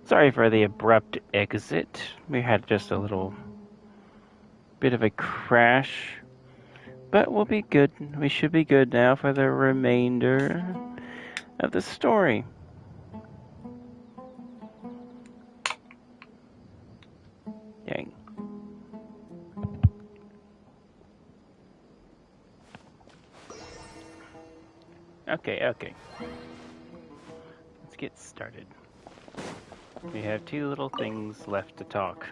Sorry for the abrupt exit. We had just a little bit of a crash. But we'll be good. We should be good now for the remainder of the story. Dang. Okay. Let's get started. We have 2 little things left to talk.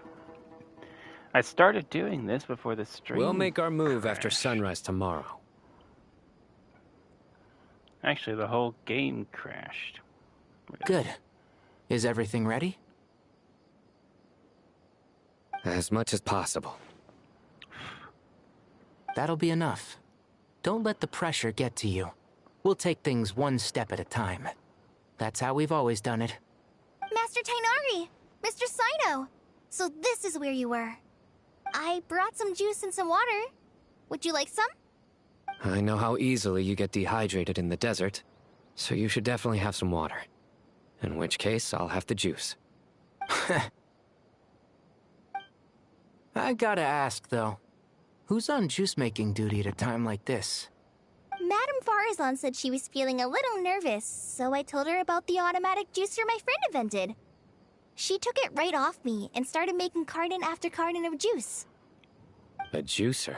I started doing this before the stream. We'll make our move crashed. after sunrise tomorrow. Actually, the whole game crashed. Good. Is everything ready? As much as possible. That'll be enough. Don't let the pressure get to you. We'll take things one step at a time. That's how we've always done it. Master Tainari! Mr. Sino! So this is where you were. I brought some juice and some water. Would you like some? I know how easily you get dehydrated in the desert, so you should definitely have some water. In which case, I'll have the juice. I gotta ask, though. Who's on juice-making duty at a time like this? Madame Farazan said she was feeling a little nervous, so I told her about the automatic juicer my friend invented. She took it right off me and started making carton after carton of juice. A juicer?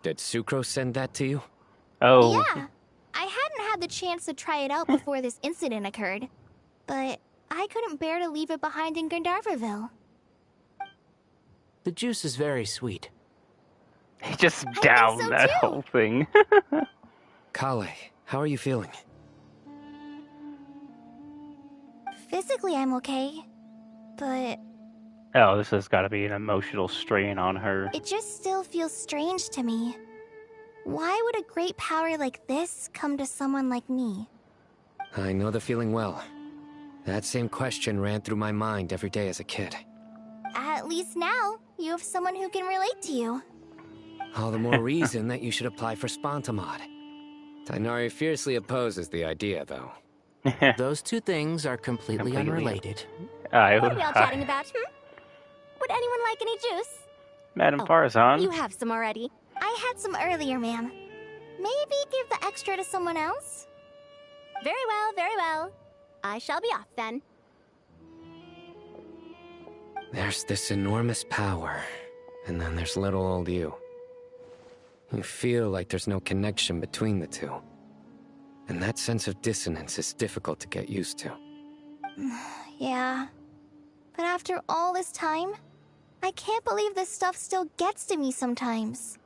Did Sucrose send that to you? Oh. Yeah. I hadn't had the chance to try it out before this incident occurred, but I couldn't bear to leave it behind in Gandharvaville. The juice is very sweet. He just downed so that too. whole thing. Kale, how are you feeling? Physically, I'm okay, but Oh, this has got to be an emotional strain on her. it just still feels strange to me. Why would a great power like this come to someone like me? I know the feeling well. That same question ran through my mind every day as a kid. At least now, you have someone who can relate to you. All the more reason that you should apply for Spontamod. Tainari fiercely opposes the idea, though. Those two things are completely unrelated. What are we all chatting about, Would anyone like any juice? Madame Oh, Farazan. You have some already. I had some earlier, ma'am. Maybe give the extra to someone else? Very well, very well. I shall be off then. There's this enormous power, and then there's little old you. You feel like there's no connection between the two. And that sense of dissonance is difficult to get used to. Yeah. But after all this time, I can't believe this stuff still gets to me sometimes.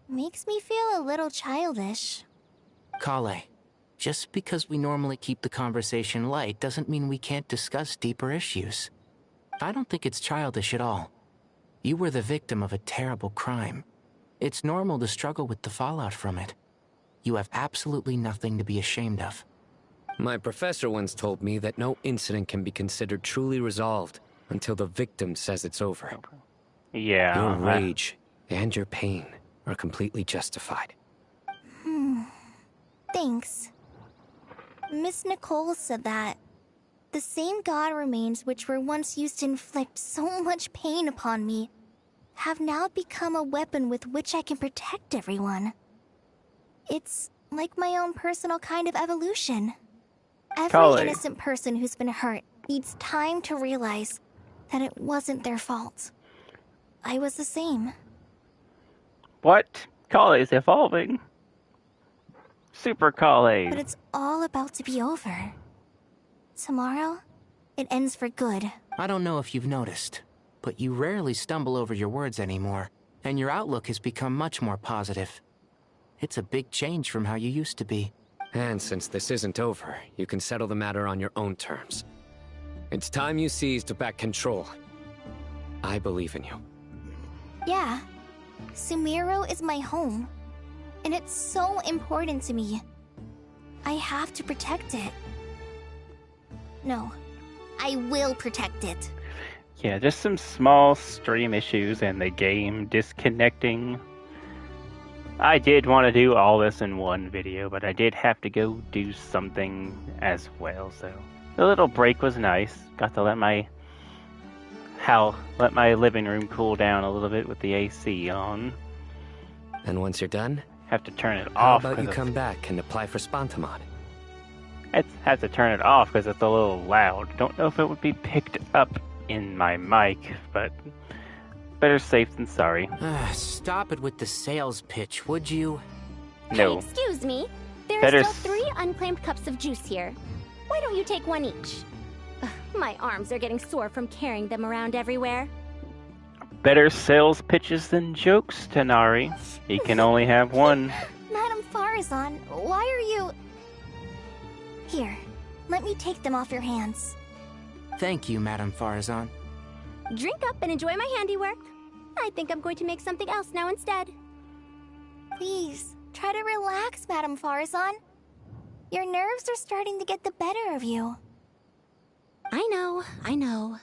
Makes me feel a little childish. Kale, just because we normally keep the conversation light doesn't mean we can't discuss deeper issues. I don't think it's childish at all. You were the victim of a terrible crime. It's normal to struggle with the fallout from it. You have absolutely nothing to be ashamed of. My professor once told me that no incident can be considered truly resolved until the victim says it's over. Yeah. Your rage and your pain are completely justified. Thanks. Miss Nicole said that the same god remains which were once used to inflict so much pain upon me have now become a weapon with which I can protect everyone. It's like my own personal kind of evolution. Every Kale. innocent person who's been hurt needs time to realize that it wasn't their fault. I was the same. What? Kale is evolving. Super Kale. But it's all about to be over. Tomorrow, it ends for good. I don't know if you've noticed, but you rarely stumble over your words anymore, and your outlook has become much more positive. It's a big change from how you used to be. And since this isn't over, you can settle the matter on your own terms. It's time you seized back control. I believe in you. Yeah, Sumiro is my home, and it's so important to me. I have to protect it. No, I will protect it. Yeah, just some small stream issues and the game disconnecting. I did want to do all this in one video, but I did have to go do something as well, so The little break was nice. Got to let my living room cool down a little bit with the AC on. And once you're done, Have to turn it how off. about you 'cause come back and apply for Spontamod? I have to turn it off because it's a little loud. Don't know if it would be picked up in my mic, but better safe than sorry. Stop it with the sales pitch, would you? No. Hey, excuse me. There Better are still 3 unclaimed cups of juice here. Why don't you take one each? Ugh, my arms are getting sore from carrying them around everywhere. Better sales pitches than jokes, Tanari. He can only have one. Madame Farazan, why are you... Here, let me take them off your hands. Thank you, Madame Farazan. Drink up and enjoy my handiwork. I think I'm going to make something else now instead. Please, try to relax, Madame Farazan. Your nerves are starting to get the better of you. I know.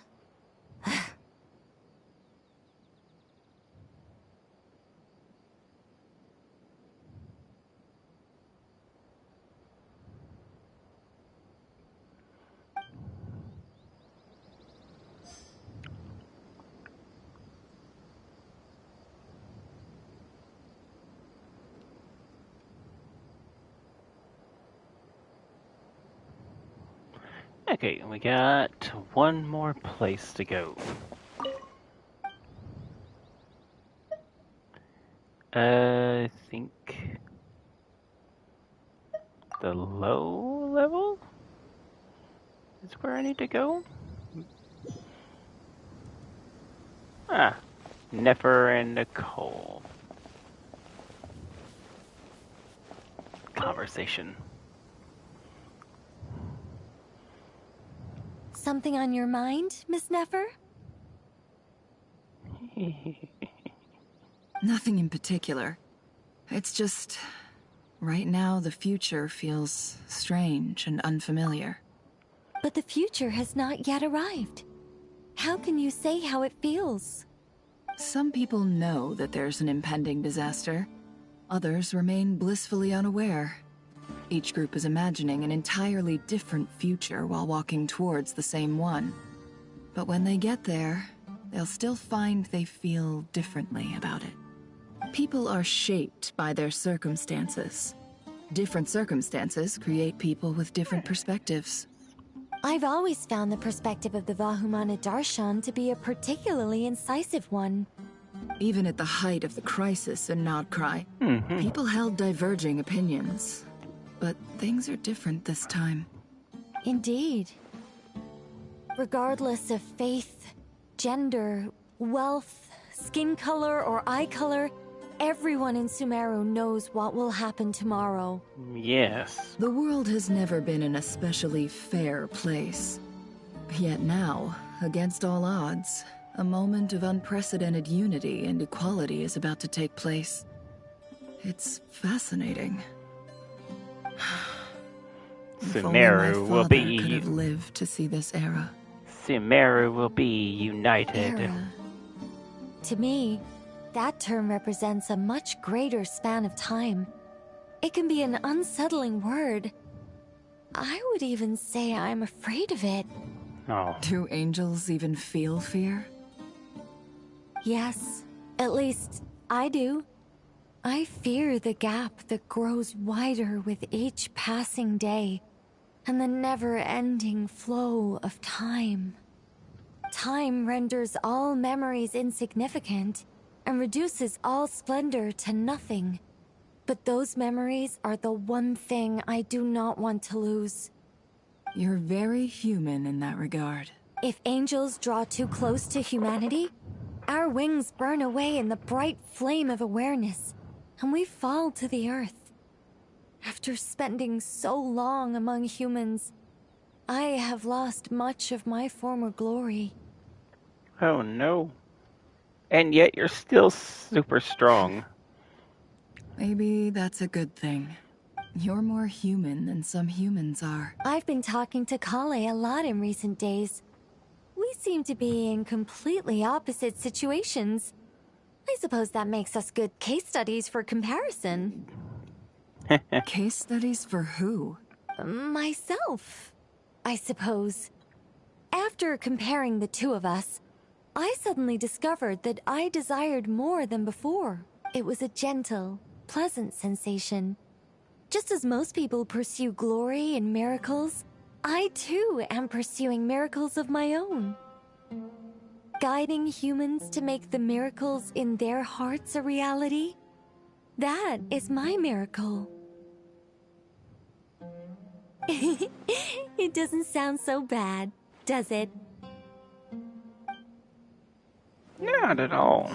Okay, we got one more place to go. I think the low level is where I need to go. Nefer and Nicole. Conversation. Something on your mind, Miss Nefer? Nothing in particular. It's just... right now, the future feels strange and unfamiliar. But the future has not yet arrived. How can you say how it feels? Some people know that there's an impending disaster. Others remain blissfully unaware. Each group is imagining an entirely different future while walking towards the same one. But when they get there, they'll still find they feel differently about it. People are shaped by their circumstances. Different circumstances create people with different perspectives. I've always found the perspective of the Vahumana Darshan to be a particularly incisive one. Even at the height of the crisis in Nodcry, people held diverging opinions. But things are different this time. Indeed. Regardless of faith, gender, wealth, skin color, or eye color, everyone in Sumeru knows what will happen tomorrow. Yes. The world has never been an especially fair place. Yet now, against all odds, a moment of unprecedented unity and equality is about to take place. It's fascinating. If only my Sumeru will father be could have lived to see this era. Sumeru will be united. Era. To me, that term represents a much greater span of time. It can be an unsettling word. I would even say I'm afraid of it. Oh. Do angels even feel fear? Yes, at least I do. I fear the gap that grows wider with each passing day, and the never-ending flow of time. Time renders all memories insignificant, and reduces all splendor to nothing. But those memories are the one thing I do not want to lose. You're very human in that regard. If angels draw too close to humanity, our wings burn away in the bright flame of awareness, and we fall to the earth. After spending so long among humans, I have lost much of my former glory. Oh no. And yet you're still super strong. Maybe that's a good thing. You're more human than some humans are. I've been talking to Kale a lot in recent days. We seem to be in completely opposite situations. I suppose that makes us good case studies for comparison. Case studies for who? Myself. I suppose. After comparing the two of us, I suddenly discovered that I desired more than before. It was a gentle, pleasant sensation. Just as most people pursue glory and miracles, I too am pursuing miracles of my own. Guiding humans to make the miracles in their hearts a reality, that is my miracle. It doesn't sound so bad, does it? Not at all.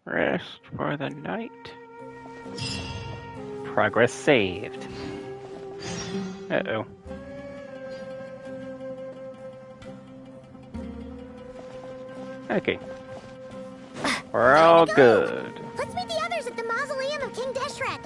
Rest for the night. Progress saved. Uh-oh. Okay. We're all good. Let's meet the others at the mausoleum of King Deshret.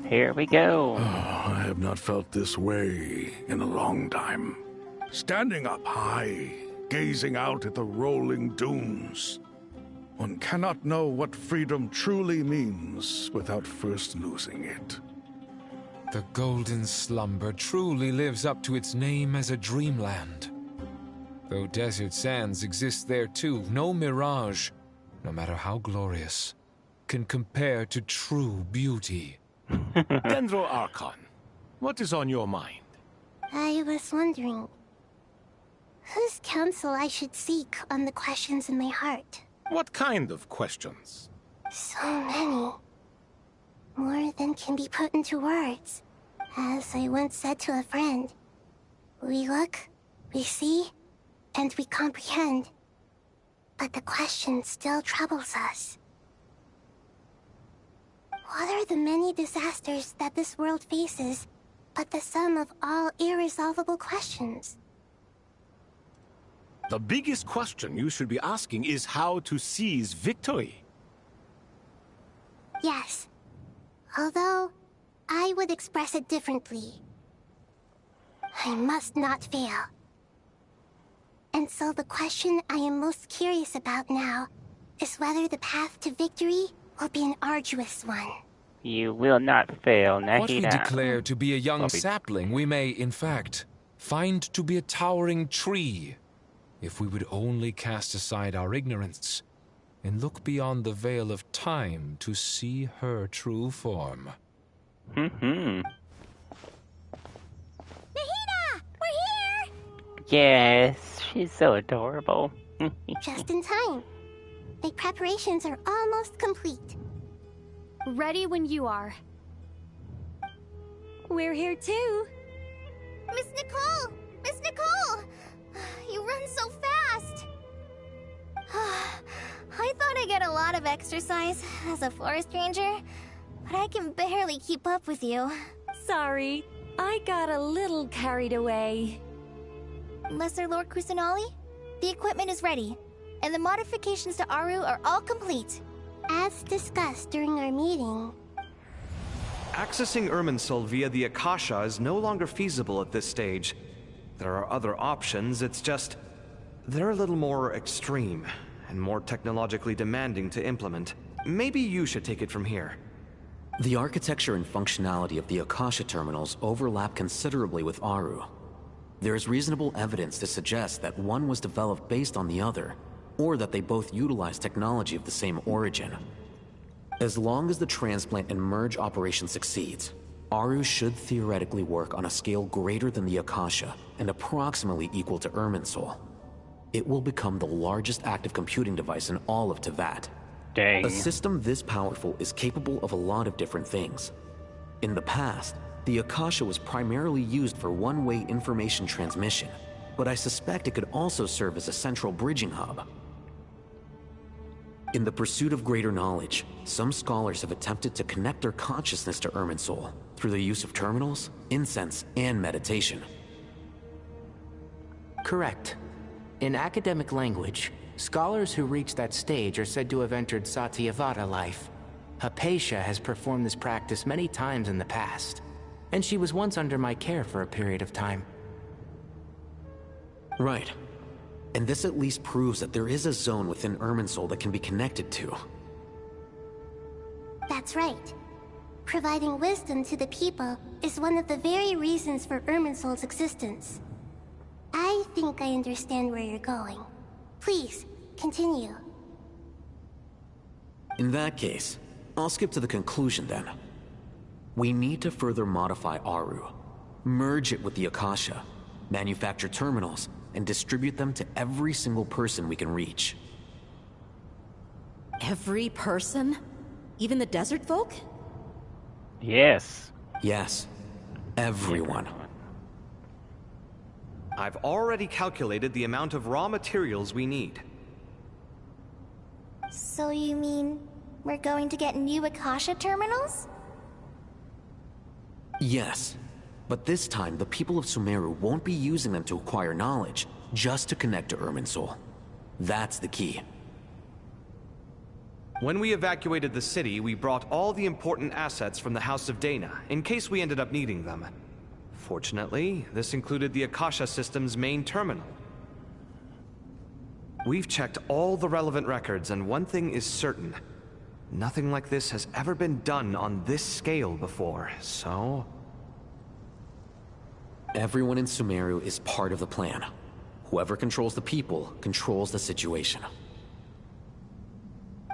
Here we go. I have not felt this way in a long time. Standing up high, gazing out at the rolling dunes. One cannot know what freedom truly means without first losing it. The golden slumber truly lives up to its name as a dreamland. Though desert sands exist there too, no mirage, no matter how glorious, can compare to true beauty. Dendro Archon, what is on your mind? I was wondering, whose counsel I should seek on the questions in my heart. What kind of questions? So many. More than can be put into words. As I once said to a friend, we look, we see, and we comprehend. But the question still troubles us. What are the many disasters that this world faces, but the sum of all irresolvable questions? The biggest question you should be asking is how to seize victory. Yes. Although, I would express it differently. I must not fail. And so the question I am most curious about now is whether the path to victory will be an arduous one. You will not fail, Nahida. What we declare to be a young Bobby. sapling, we may, in fact, find to be a towering tree. If we would only cast aside our ignorance and look beyond the veil of time to see her true form. Mm-hmm. Nahida! We're here! Yes, she's so adorable. Just in time. My preparations are almost complete. Ready when you are. We're here too. Miss Nicole! Miss Nicole! You run so fast! I thought I'd get a lot of exercise as a forest ranger, but I can barely keep up with you. Sorry, I got a little carried away. Lesser Lord Kusanali, the equipment is ready, and the modifications to Aru are all complete. As discussed during our meeting, accessing Irminsul via the Akasha is no longer feasible at this stage. There are other options, it's just... they're a little more extreme, and more technologically demanding to implement. Maybe you should take it from here. The architecture and functionality of the Akasha terminals overlap considerably with Aru. There is reasonable evidence to suggest that one was developed based on the other, or that they both utilize technology of the same origin. As long as the transplant and merge operation succeeds, Aru should theoretically work on a scale greater than the Akasha and approximately equal to Irminsul. It will become the largest active computing device in all of Teyvat. Dang. A system this powerful is capable of a lot of different things. In the past, the Akasha was primarily used for one-way information transmission, but I suspect it could also serve as a central bridging hub. In the pursuit of greater knowledge, some scholars have attempted to connect their consciousness to Irminsul through the use of terminals, incense, and meditation. Correct. In academic language, scholars who reach that stage are said to have entered Satyavada life. Hypatia has performed this practice many times in the past, and she was once under my care for a period of time. Right. And this at least proves that there is a zone within Irminsul that can be connected to. That's right. Providing wisdom to the people is one of the very reasons for Irminsul's existence. I think I understand where you're going. Please, continue. In that case, I'll skip to the conclusion then. We need to further modify Aru, merge it with the Akasha, manufacture terminals, and distribute them to every single person we can reach. Every person? Even the desert folk? Yes. Yes. Everyone. I've already calculated the amount of raw materials we need. So you mean we're going to get new Akasha terminals? Yes. But this time, the people of Sumeru won't be using them to acquire knowledge, just to connect to Irminsul. That's the key. When we evacuated the city, we brought all the important assets from the House of Dana, in case we ended up needing them. Fortunately, this included the Akasha system's main terminal. We've checked all the relevant records, and one thing is certain. Nothing like this has ever been done on this scale before, so... Everyone in Sumeru is part of the plan. Whoever controls the people controls the situation.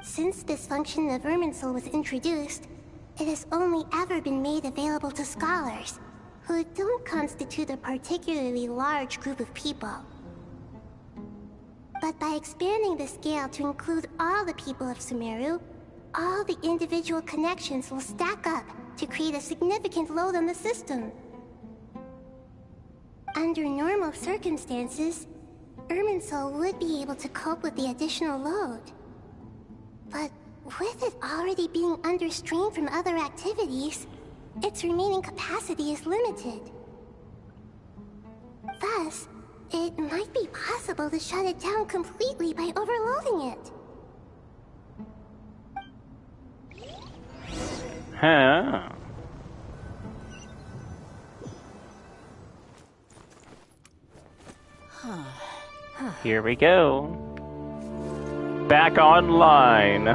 Since this function of Irminsul was introduced, it has only ever been made available to scholars, who don't constitute a particularly large group of people. But by expanding the scale to include all the people of Sumeru, all the individual connections will stack up to create a significant load on the system. Under normal circumstances, Irminsul would be able to cope with the additional load. But with it already being under strain from other activities, its remaining capacity is limited. Thus, it might be possible to shut it down completely by overloading it. Huh. Here we go. Back online.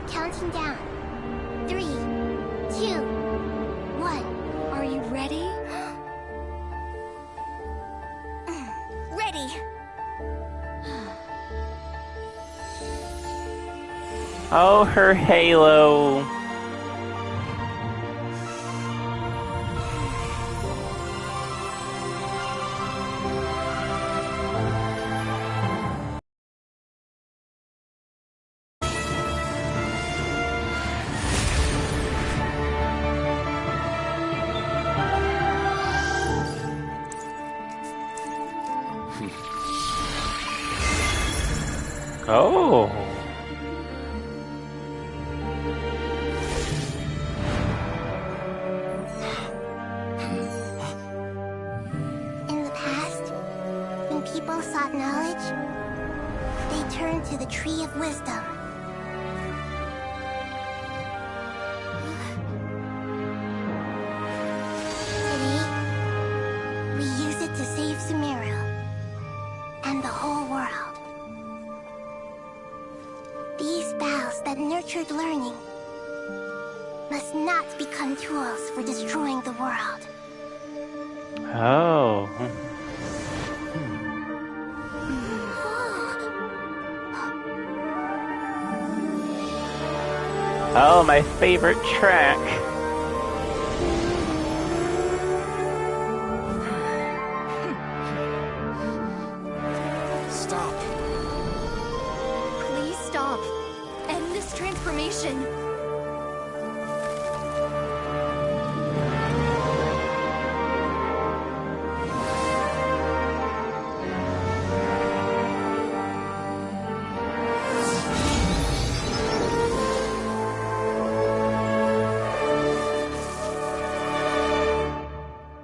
Counting down. 3, 2, 1. Are you ready? Ready! Oh, her halo. Oh. In the past, when people sought knowledge, they turned to the Tree of Wisdom. Today, we use it to save Sumeru and the whole world. These boughs that nurtured learning must not become tools for destroying the world. Oh. Oh, my favorite track. Stop. Please stop. End this transformation.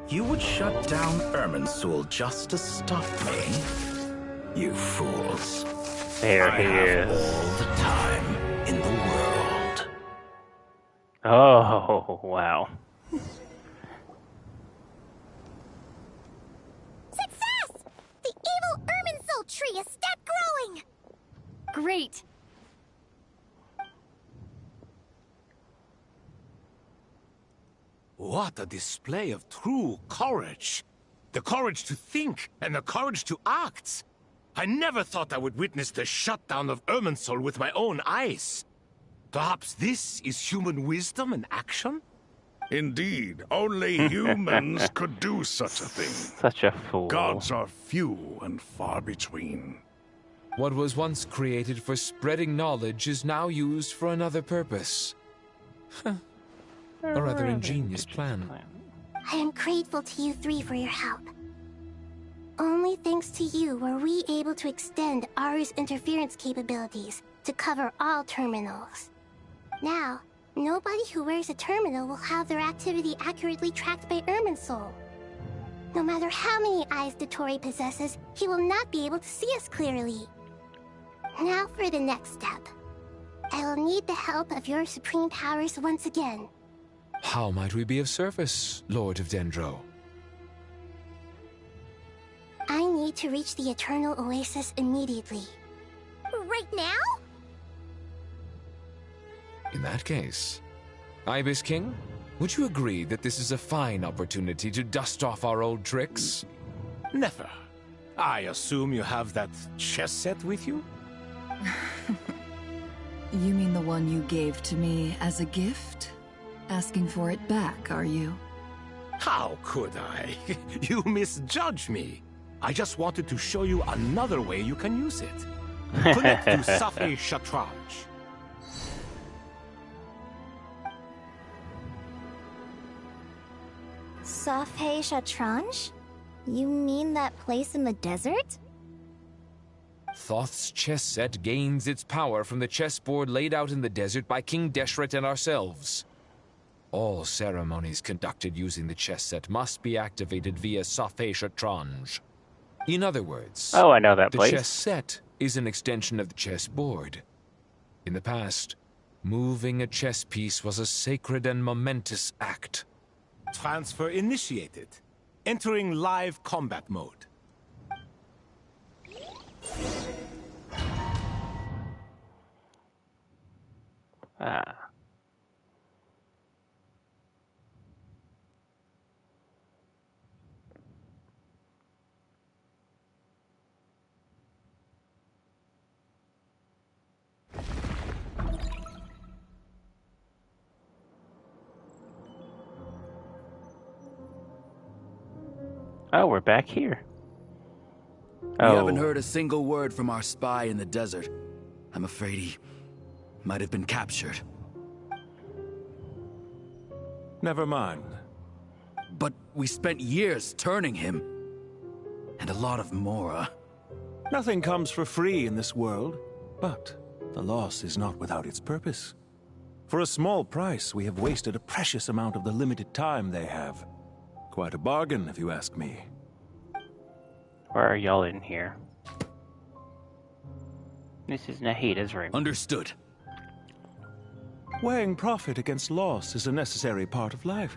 You would shut down Irminsul just to stop me? You fools. There he have is. all the time in the world. Oh, wow. Success! The evil Irminsul tree has stopped growing! Great! What a display of true courage. The courage to think and the courage to act. I never thought I would witness the shutdown of Irminsul with my own eyes. Perhaps this is human wisdom in action? Indeed, only humans could do such a thing. Such a fool. Gods are few and far between. What was once created for spreading knowledge is now used for another purpose. A rather ingenious plan. I am grateful to you three for your help. Only thanks to you were we able to extend Aru's interference capabilities to cover all terminals. Now, nobody who wears a terminal will have their activity accurately tracked by Irminsul. No matter how many eyes Dottore possesses, he will not be able to see us clearly. Now for the next step. I will need the help of your supreme powers once again. How might we be of service, Lord of Dendro? I need to reach the Eternal Oasis immediately. Right now? In that case, Ibis King, would you agree that this is a fine opportunity to dust off our old tricks? Never. I assume you have that chess set with you? You mean the one you gave to me as a gift? Asking for it back, are you? How could I? You misjudge me. I just wanted to show you another way you can use it. Connect to Safi Shatranj. Safi Shatranj? You mean that place in the desert? Thoth's chess set gains its power from the chessboard laid out in the desert by King Deshret and ourselves. All ceremonies conducted using the chess set must be activated via Safi Shatranj. In other words, oh, I know that place. The chess set is an extension of the chessboard. In the past, moving a chess piece was a sacred and momentous act. Transfer initiated. Entering live combat mode. Ah. Oh, we're back here. We haven't heard a single word from our spy in the desert. I'm afraid he might have been captured. Never mind. But we spent years turning him. And a lot of Mora. Nothing comes for free in this world, but the loss is not without its purpose. For a small price, we have wasted a precious amount of the limited time they have. Quite a bargain, if you ask me. Why are y'all in here? This is Nahida's room. Understood. Weighing profit against loss is a necessary part of life.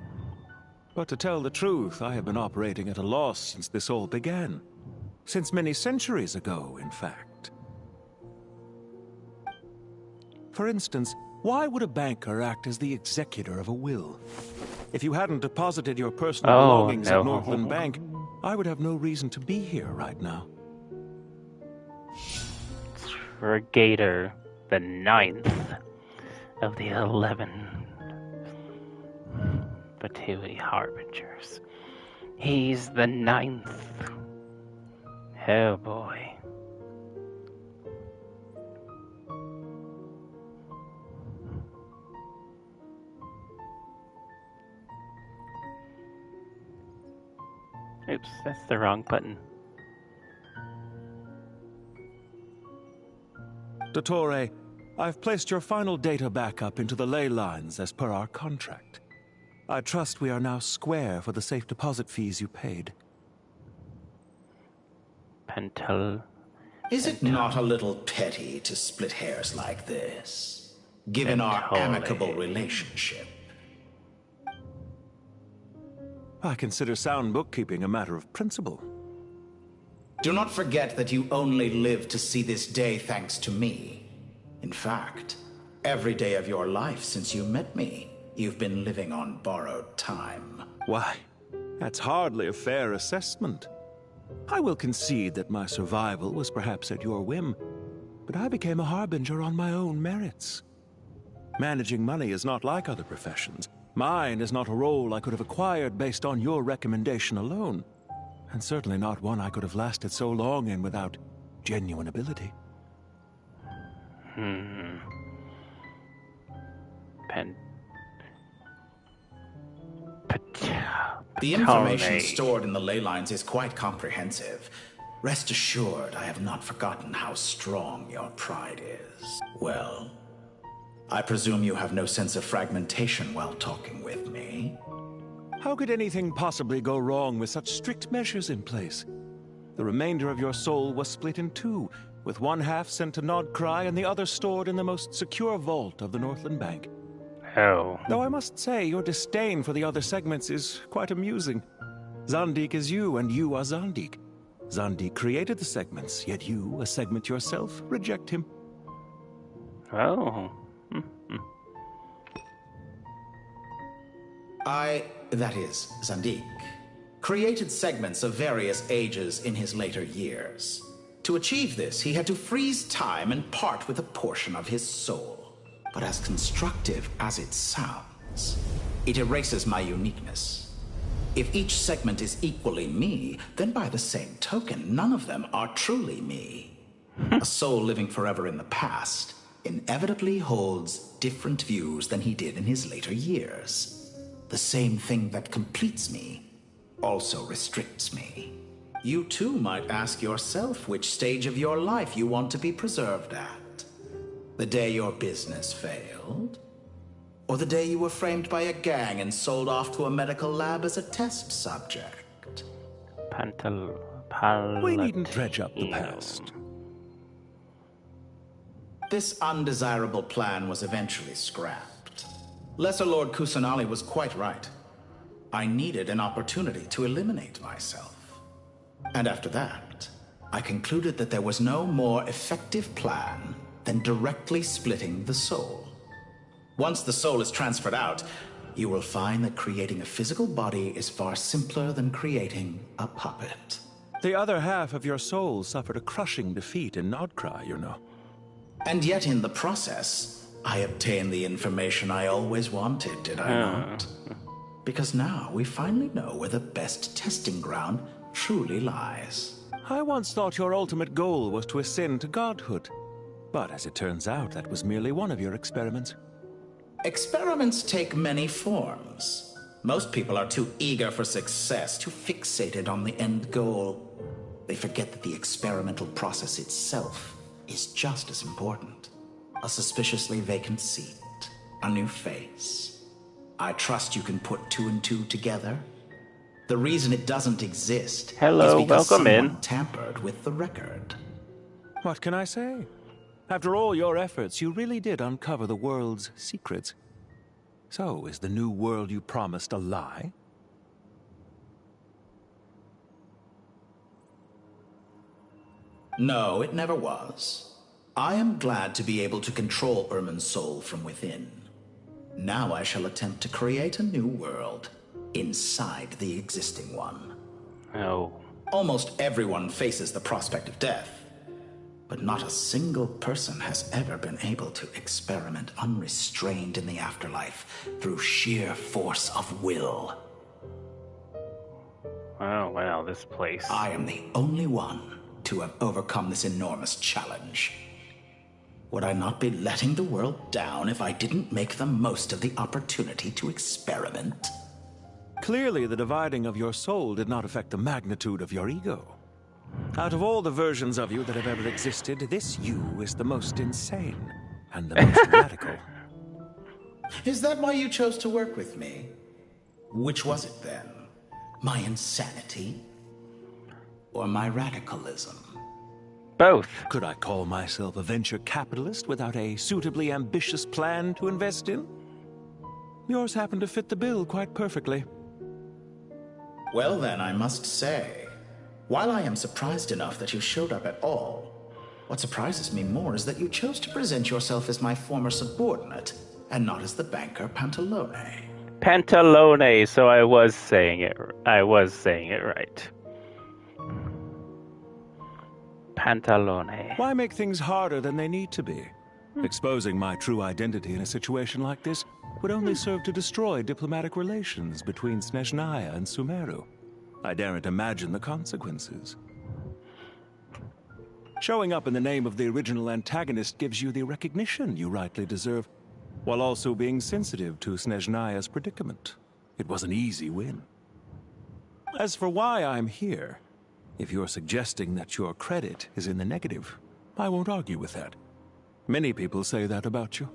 But to tell the truth, I have been operating at a loss since this all began. Since many centuries ago, in fact. For instance, why would a banker act as the executor of a will? If you hadn't deposited your personal belongings at Northland Bank, I would have no reason to be here right now. Regator, the 9th of the 11 Batui Harbingers. He's the 9th. Oh boy. Oops, that's the wrong button. Dottore, I've placed your final data backup into the ley lines as per our contract. I trust we are now square for the safe deposit fees you paid. Pentel. Is it not a little petty to split hairs like this, given our amicable relationship? I consider sound bookkeeping a matter of principle. Do not forget that you only live to see this day thanks to me. In fact, every day of your life since you met me, you've been living on borrowed time. Why, that's hardly a fair assessment. I will concede that my survival was perhaps at your whim, but I became a harbinger on my own merits. Managing money is not like other professions. Mine is not a role I could have acquired based on your recommendation alone, and certainly not one I could have lasted so long in without genuine ability. The information stored in the ley lines is quite comprehensive. Rest assured, I have not forgotten how strong your pride is. Well, I presume you have no sense of fragmentation while talking with me. How could anything possibly go wrong with such strict measures in place? The remainder of your soul was split in two, with one half sent to Nodcry and the other stored in the most secure vault of the Northland Bank. Oh. Though I must say, your disdain for the other segments is quite amusing. Zandik is you, and you are Zandik. Zandik created the segments, yet you, a segment yourself, reject him. Oh. That is, Zandik, created segments of various ages in his later years. To achieve this, he had to freeze time and part with a portion of his soul. But as constructive as it sounds, it erases my uniqueness. If each segment is equally me, then by the same token, none of them are truly me. A soul living forever in the past inevitably holds different views than he did in his later years. The same thing that completes me also restricts me. You too might ask yourself which stage of your life you want to be preserved at. The day your business failed? Or the day you were framed by a gang and sold off to a medical lab as a test subject? We needn't dredge up the past. This undesirable plan was eventually scrapped. Lesser Lord Kusanali was quite right. I needed an opportunity to eliminate myself. And after that, I concluded that there was no more effective plan than directly splitting the soul. Once the soul is transferred out, you will find that creating a physical body is far simpler than creating a puppet. The other half of your soul suffered a crushing defeat in Nodcry, you know. And yet in the process, I obtained the information I always wanted, did I not? Because now we finally know where the best testing ground truly lies. I once thought your ultimate goal was to ascend to godhood. But as it turns out, that was merely one of your experiments. Experiments take many forms. Most people are too eager for success, too fixated on the end goal. They forget that the experimental process itself is just as important. A suspiciously vacant seat, a new face. I trust you can put two and two together. The reason it doesn't exist is because someone tampered with the record. What can I say? After all your efforts, you really did uncover the world's secrets. So, is the new world you promised a lie? No, it never was. I am glad to be able to control Irmin's soul from within. Now I shall attempt to create a new world inside the existing one. Oh. Almost everyone faces the prospect of death, but not a single person has ever been able to experiment unrestrained in the afterlife through sheer force of will. Oh, wow, this place. I am the only one to have overcome this enormous challenge. Would I not be letting the world down if I didn't make the most of the opportunity to experiment? Clearly, the dividing of your soul did not affect the magnitude of your ego. Out of all the versions of you that have ever existed, this you is the most insane and the most radical. Is that why you chose to work with me? Which was it then? My insanity? or my radicalism? Both. Could I call myself a venture capitalist without a suitably ambitious plan to invest in? Yours happen to fit the bill quite perfectly. Well then, I must say, while I am surprised enough that you showed up at all, what surprises me more is that you chose to present yourself as my former subordinate, and not as the banker Pantalone. Pantalone, so I was saying it right. Pantalone. Why make things harder than they need to be? Exposing my true identity in a situation like this would only serve to destroy diplomatic relations between Snezhnaya and Sumeru. I daren't imagine the consequences. Showing up in the name of the original antagonist gives you the recognition you rightly deserve, while also being sensitive to Snezhnaya's predicament. It was an easy win. As for why I'm here, if you're suggesting that your credit is in the negative, I won't argue with that. Many people say that about you.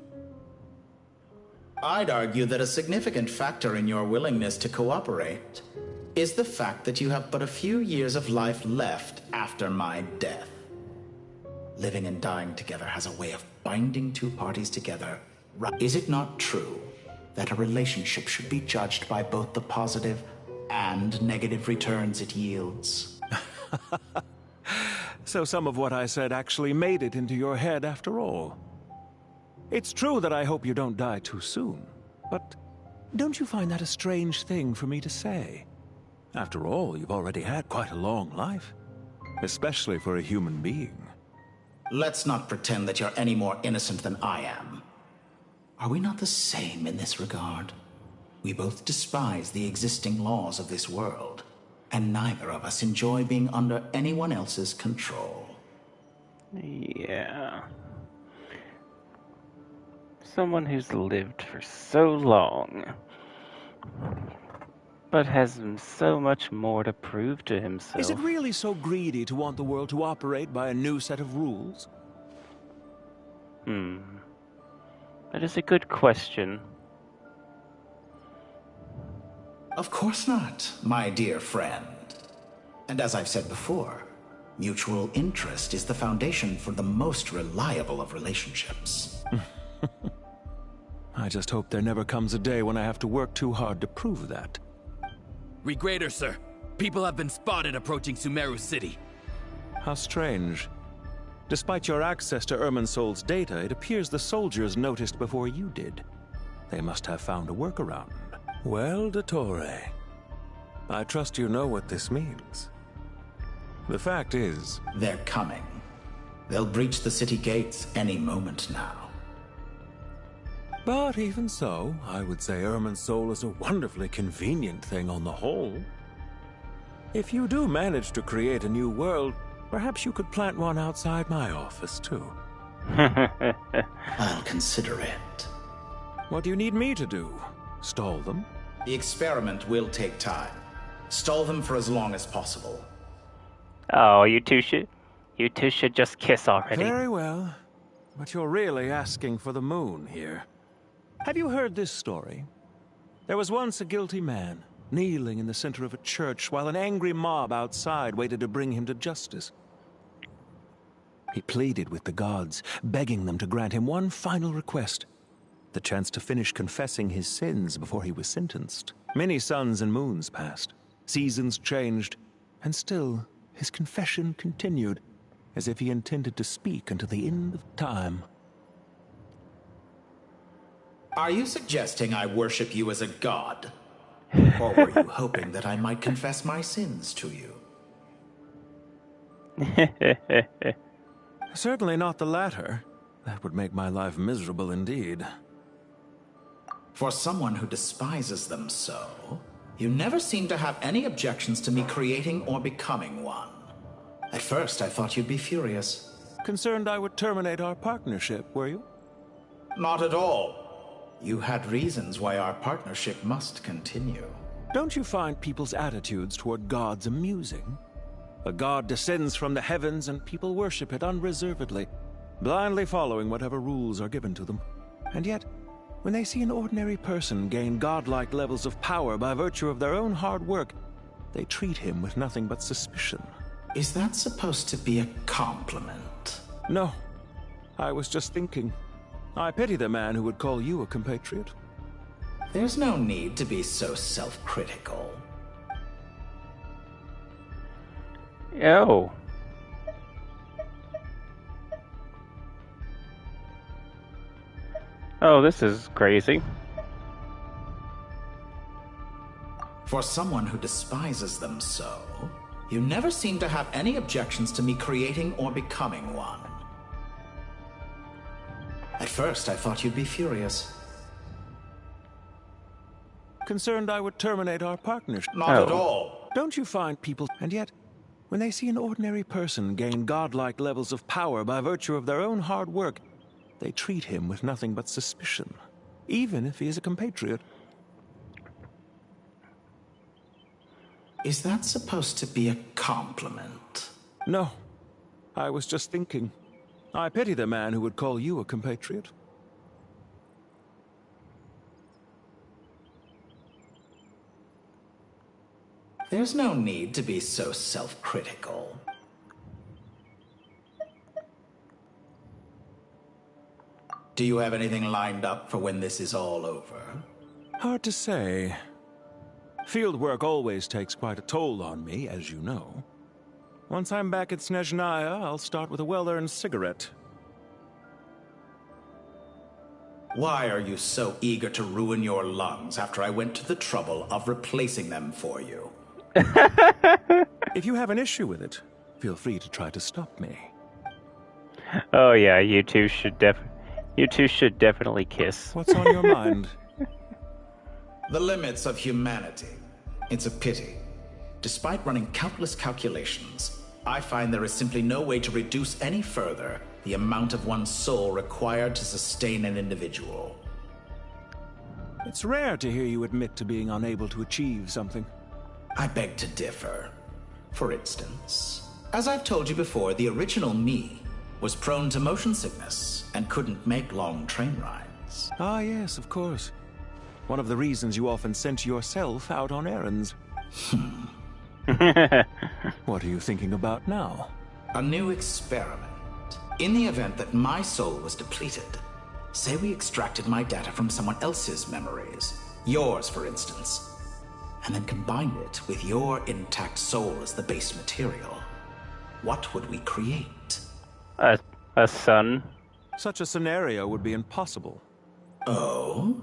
I'd argue that a significant factor in your willingness to cooperate is the fact that you have but a few years of life left after my death. Living and dying together has a way of binding two parties together. Is it not true that a relationship should be judged by both the positive and negative returns it yields? So some of what I said actually made it into your head after all. It's true that I hope you don't die too soon, but don't you find that a strange thing for me to say? After all, you've already had quite a long life, especially for a human being. Let's not pretend that you're any more innocent than I am. Are we not the same in this regard? We both despise the existing laws of this world, and neither of us enjoy being under anyone else's control. Yeah. Someone who's lived for so long, but has so much more to prove to himself. Is it really so greedy to want the world to operate by a new set of rules? That is a good question. Of course not, my dear friend. And as I've said before, mutual interest is the foundation for the most reliable of relationships. I just hope there never comes a day when I have to work too hard to prove that. Regrader, sir. People have been spotted approaching Sumeru City. How strange. Despite your access to Irminsol's data, it appears the soldiers noticed before you did. They must have found a workaround. Well, Dottore, I trust you know what this means. The fact is... They're coming. They'll breach the city gates any moment now. But even so, I would say Irminsol is a wonderfully convenient thing on the whole. If you do manage to create a new world, perhaps you could plant one outside my office, too. I'll consider it. What do you need me to do? Stall them? The experiment will take time. Stall them for as long as possible. Oh, you two should just kiss already. Very well. But you're really asking for the moon here. Have you heard this story? There was once a guilty man, kneeling in the center of a church while an angry mob outside waited to bring him to justice. He pleaded with the gods, begging them to grant him one final request: the chance to finish confessing his sins before he was sentenced. Many suns and moons passed, seasons changed, and still his confession continued, as if he intended to speak until the end of time. Are you suggesting I worship you as a god? Or were you hoping that I might confess my sins to you? Certainly not the latter. That would make my life miserable indeed. For someone who despises them so, you never seem to have any objections to me creating or becoming one. At first, I thought you'd be furious. Concerned I would terminate our partnership, were you? Not at all. You had reasons why our partnership must continue. Don't you find people's attitudes toward gods amusing? A god descends from the heavens and people worship it unreservedly, blindly following whatever rules are given to them. And yet, when they see an ordinary person gain godlike levels of power by virtue of their own hard work, they treat him with nothing but suspicion. Is that supposed to be a compliment? No. I was just thinking. I pity the man who would call you a compatriot. There's no need to be so self-critical. Oh. Oh, this is crazy. For someone who despises them so, you never seem to have any objections to me creating or becoming one. At first, I thought you'd be furious. Concerned I would terminate our partnership. Not at all. Don't you find people... And yet, when they see an ordinary person gain godlike levels of power by virtue of their own hard work, they treat him with nothing but suspicion, even if he is a compatriot. Is that supposed to be a compliment? No. I was just thinking. I pity the man who would call you a compatriot. There's no need to be so self-critical. Do you have anything lined up for when this is all over? Hard to say. Field work always takes quite a toll on me, as you know. Once I'm back at Snezhnaya, I'll start with a well-earned cigarette. Why are you so eager to ruin your lungs after I went to the trouble of replacing them for you? If you have an issue with it, feel free to try to stop me. Oh yeah, you two should definitely kiss. What's on your mind? The limits of humanity. It's a pity. Despite running countless calculations, I find there is simply no way to reduce any further the amount of one's soul required to sustain an individual. It's rare to hear you admit to being unable to achieve something. I beg to differ. For instance, as I've told you before, the original me was prone to motion sickness and couldn't make long train rides. Ah, yes, of course. One of the reasons you often sent yourself out on errands. What are you thinking about now? A new experiment. In the event that my soul was depleted, say we extracted my data from someone else's memories, yours for instance, and then combined it with your intact soul as the base material, what would we create? A son. Such a scenario would be impossible. Oh?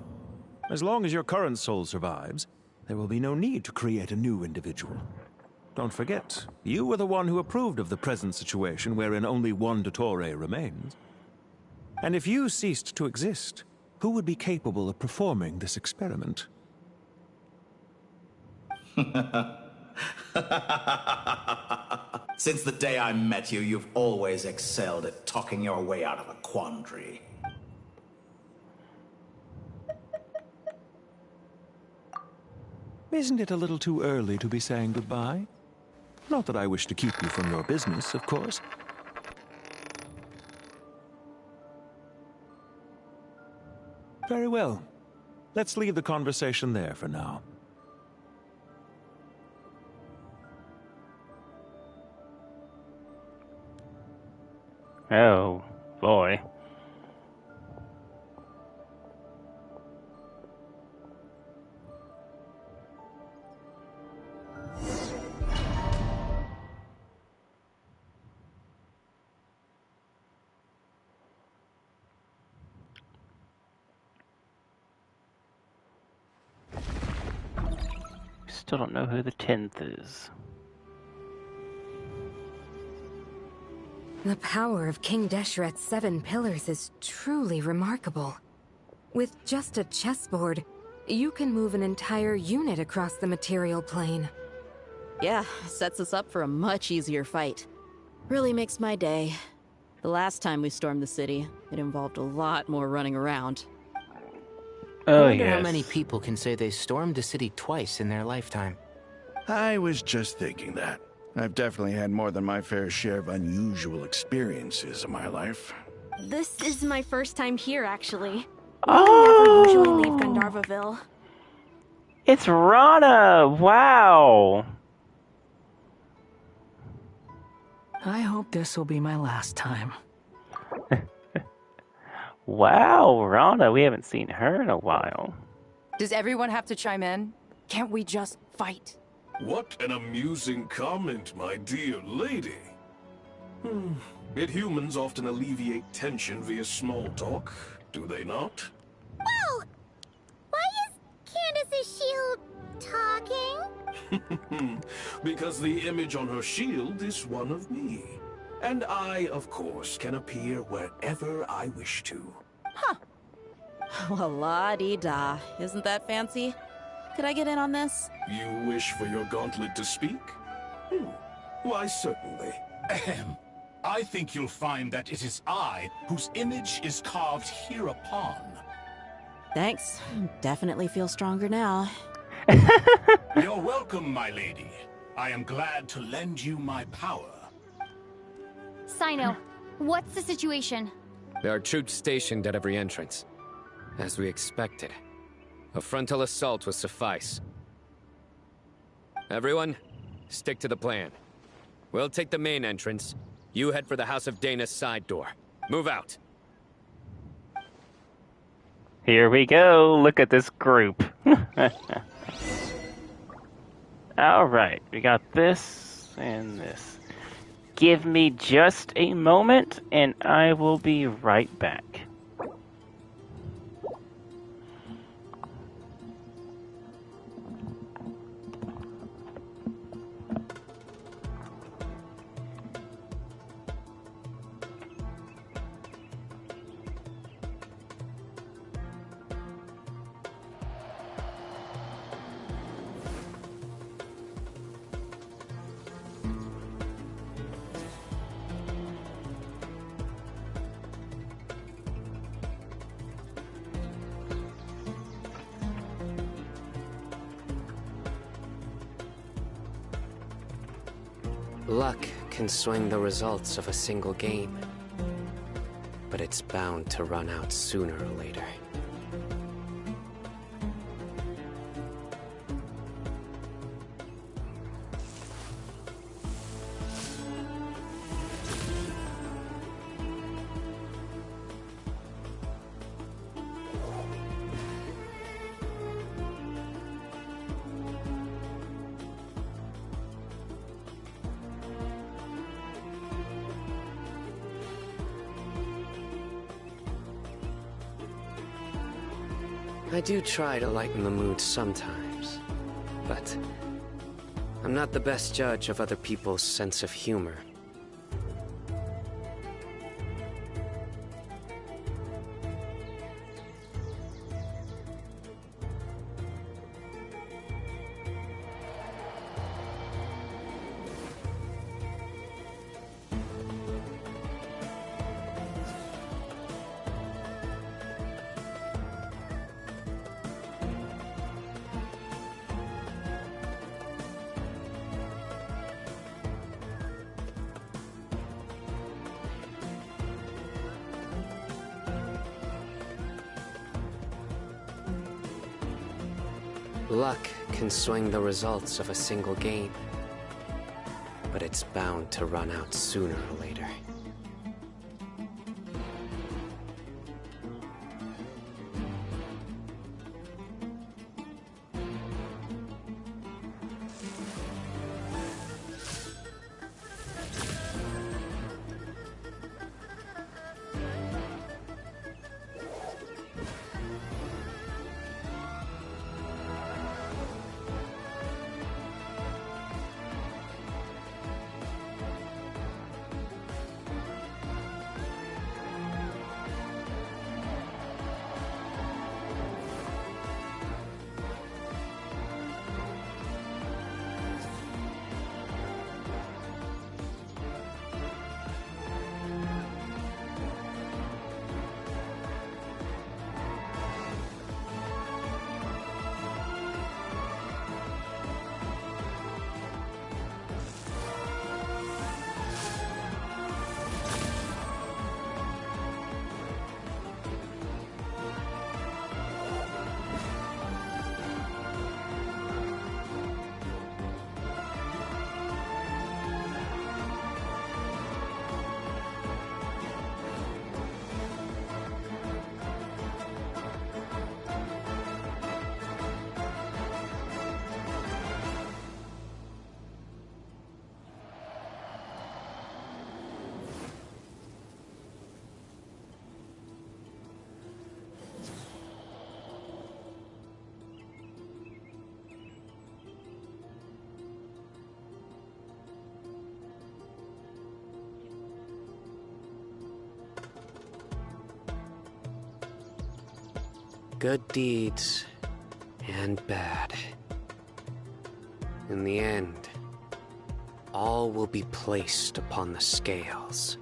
As long as your current soul survives, there will be no need to create a new individual. Don't forget, you were the one who approved of the present situation wherein only one Dottore remains. And if you ceased to exist, who would be capable of performing this experiment? Since the day I met you, you've always excelled at talking your way out of a quandary. Isn't it a little too early to be saying goodbye? Not that I wish to keep you from your business, of course. Very well. Let's leave the conversation there for now. Oh, boy. Still don't know who the 10th is. The power of King Deshret's 7 pillars is truly remarkable. With just a chessboard, you can move an entire unit across the material plane. Yeah, sets us up for a much easier fight. Really makes my day. The last time we stormed the city, it involved a lot more running around. I wonder how many people can say they stormed the city twice in their lifetime. I was just thinking that. I've definitely had more than my fair share of unusual experiences in my life. This is my first time here, actually. I never usually leave Gandharvaville. It's Rana! Wow! I hope this will be my last time. Wow, Rana, we haven't seen her in a while. Does everyone have to chime in? Can't we just fight? What an amusing comment, my dear lady. Yet humans often alleviate tension via small talk, do they not? Whoa! Why is Candace's shield talking? Because the image on her shield is one of me. And I, of course, can appear wherever I wish to. Huh. Well, la-dee-da. Isn't that fancy? Could I get in on this? You wish for your gauntlet to speak? Why, certainly. Ahem. I think you'll find that it is I whose image is carved hereupon. Thanks. Definitely feel stronger now. You're welcome, my lady. I am glad to lend you my power. Sino, what's the situation? There are troops stationed at every entrance. As we expected. A frontal assault will suffice. Everyone, stick to the plan. We'll take the main entrance. You head for the House of Dana's side door. Move out. Here we go. Look at this group. Alright, we got this and this. Give me just a moment and I will be right back. Luck can swing the results of a single game, but it's bound to run out sooner or later. I do try to lighten the mood sometimes, but I'm not the best judge of other people's sense of humor. Luck can swing the results of a single game, but it's bound to run out sooner or later. good deeds and bad. In the end, all will be placed upon the scales.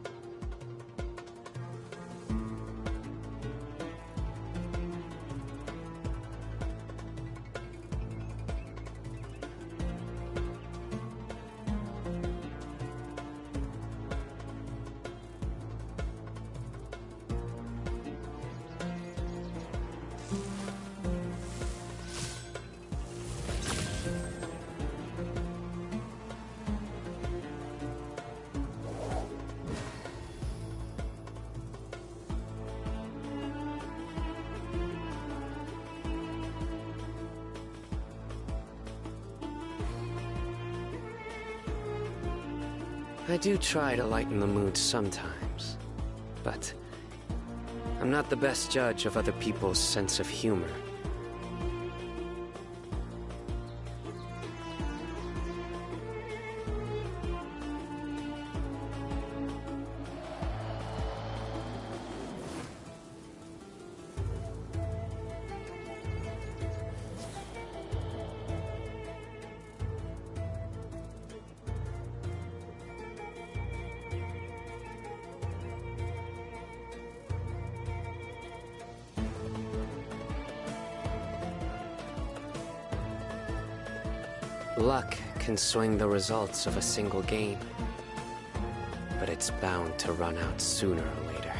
I do try to lighten the mood sometimes, but I'm not the best judge of other people's sense of humor. Luck can swing the results of a single game, but it's bound to run out sooner or later.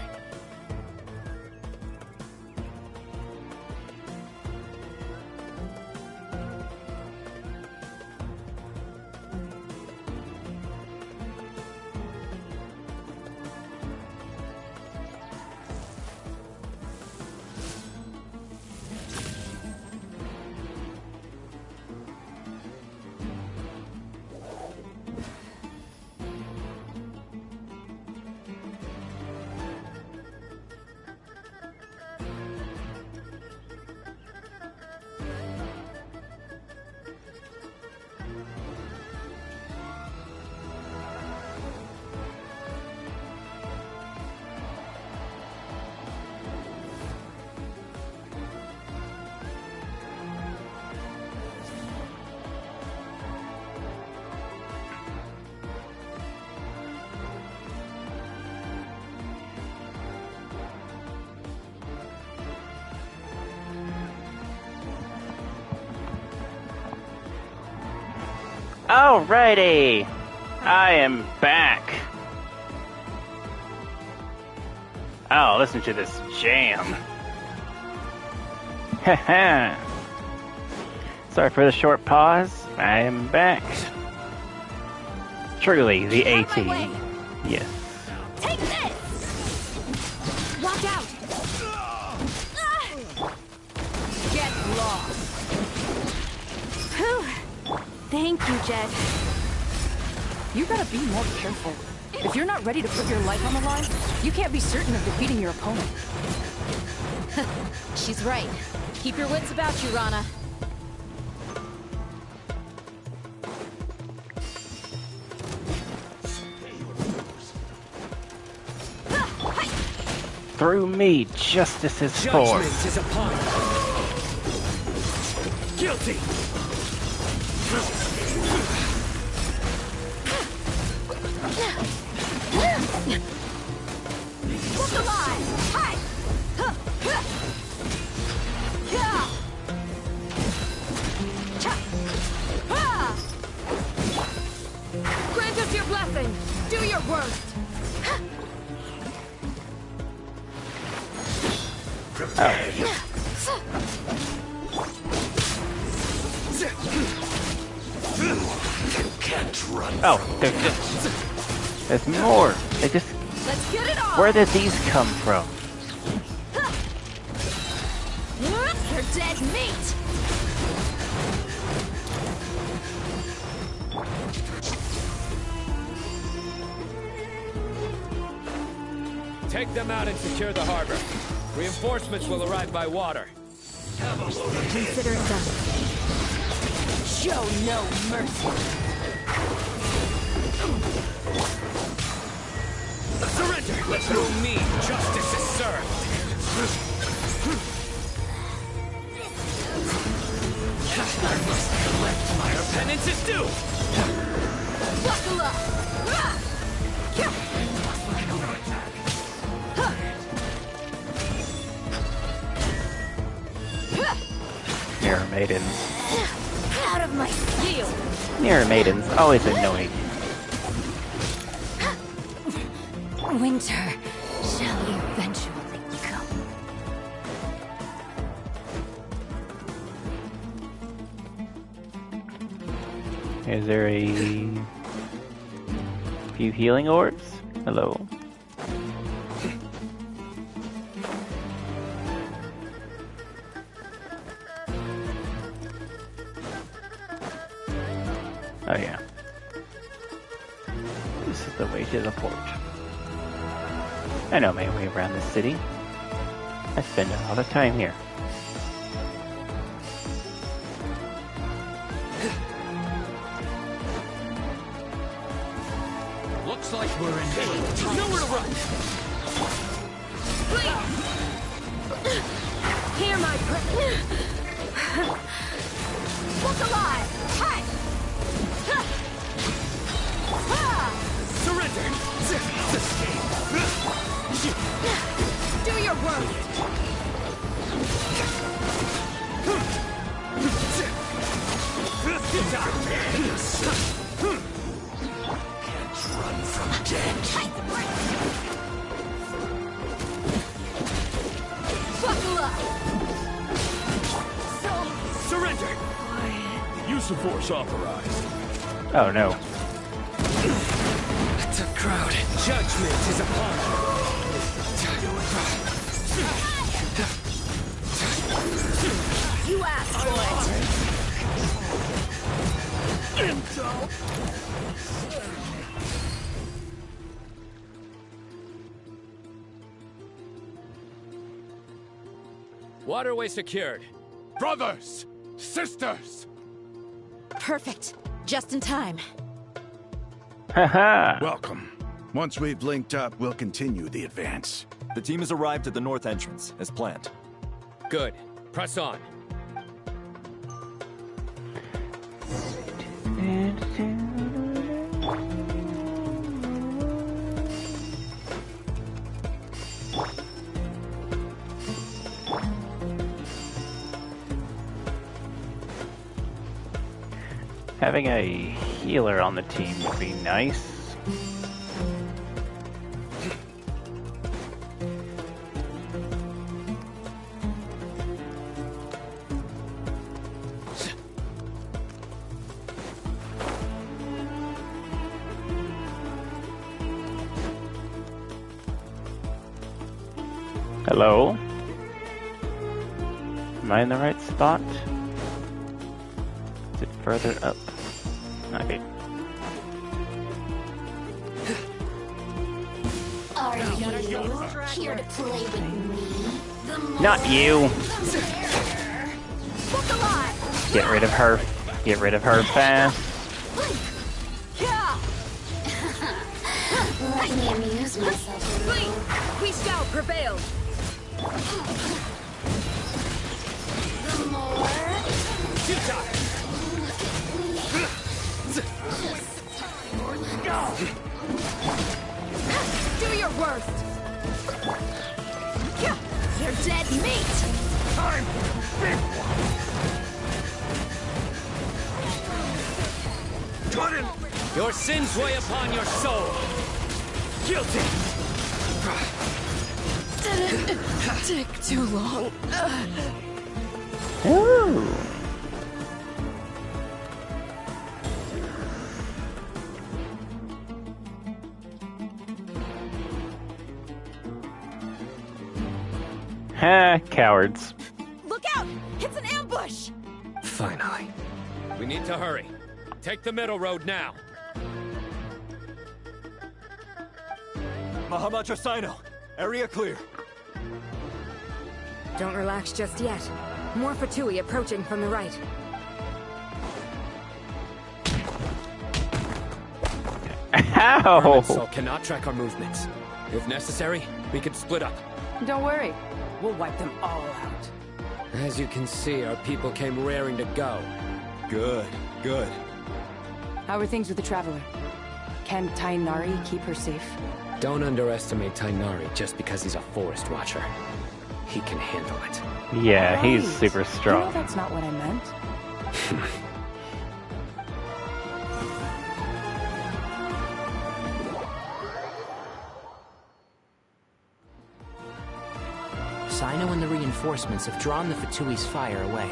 Alrighty, I am back. Oh, listen to this jam. Haha. Sorry for the short pause. I am back. Truly, the A-Team. Yes. Take this! Watch out! Get lost. Whew. Thank you, Jet. You gotta be more careful. If you're not ready to put your life on the line, you can't be certain of defeating your opponent. She's right. Keep your wits about you, Rana. Through me, justice is forth. Judgment is upon us. Guilty. Look alive! Hi! Grant us your blessing! Do your worst! Oh, there's more. They just. Let's get it on! Where did these come from? You're dead meat! Take them out and secure the harbor. Reinforcements will arrive by water. Consider it done. Show no mercy. Surrender! Through me, justice is served. stew! Buckle up! Mirror maidens. Out of my field! Mirror maidens, always annoying. Winter shall eventually come. Is there a few healing orbs? Hello. Oh yeah. This is the way to the port. I know my way around this city. I spend a lot of time here. Looks like we're in danger. Nowhere to run! Hear my prayer! Look alive! Hey! Surrender! Do your work! Can't run from death. Buckle up! Surrender! Use of force authorized. Oh no. The crowd. Judgment is upon us. You asked for it! Waterway secured. Brothers! Sisters! Perfect. Just in time. Haha. Welcome. Once we've linked up, we'll continue the advance. The team has arrived at the north entrance, as planned. Good. Press on. Having a healer on the team would be nice. Hello? Am I in the right spot? Is it further up? Okay. Are you here to play with me? Not you! Look alive! Get rid of her. Get rid of her fast. Yeah! Let me amuse myself. We shall prevail! The more... Do your worst! You're dead meat! Time for the big one! Jordan! Your sins weigh upon your soul! Guilty! Didn't take too long. Ooh. Ha, cowards. Look out! It's an ambush! Finally. We need to hurry. Take the middle road now. Mahamacha Sino, area clear. Don't relax just yet. More Fatui approaching from the right. Ow! Soul cannot track our movements. If necessary, we can split up. Don't worry. We'll wipe them all out. As you can see, our people came raring to go. Good, good. How are things with the Traveler? Can Tainari keep her safe? Don't underestimate Tainari just because he's a forest watcher. He can handle it. Yeah, Right. he's super strong. You know that's not what I meant. Sino and the reinforcements have drawn the Fatui's fire away.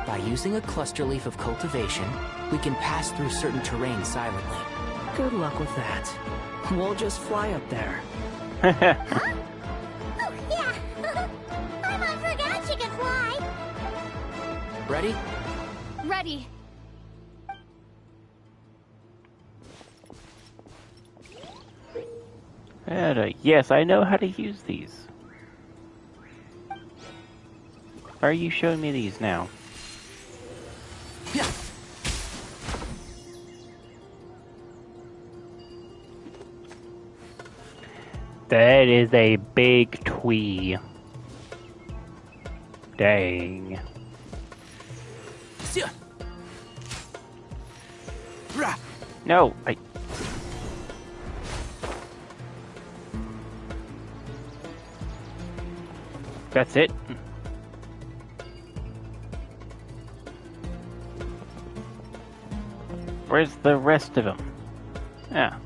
By using a cluster leaf of cultivation, we can pass through certain terrain silently. Good luck with that. We'll just fly up there. Oh, yeah! I forgot you could fly! Ready? Ready. And, yes, I know how to use these. Why are you showing me these now? That is a big twee. Dang. No, That's it? Where's the rest of them? Yeah.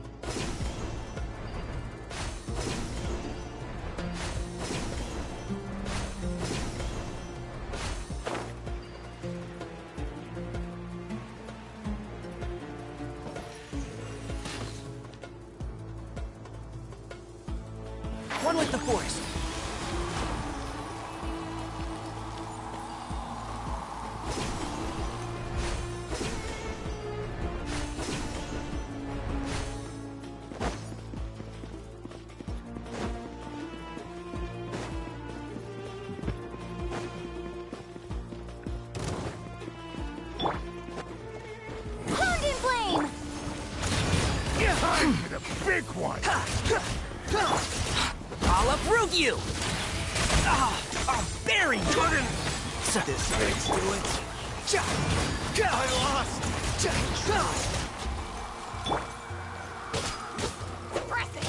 One with the forest. Big one! I'll uproot you! I'll bury you! This makes do it. I lost! Press it!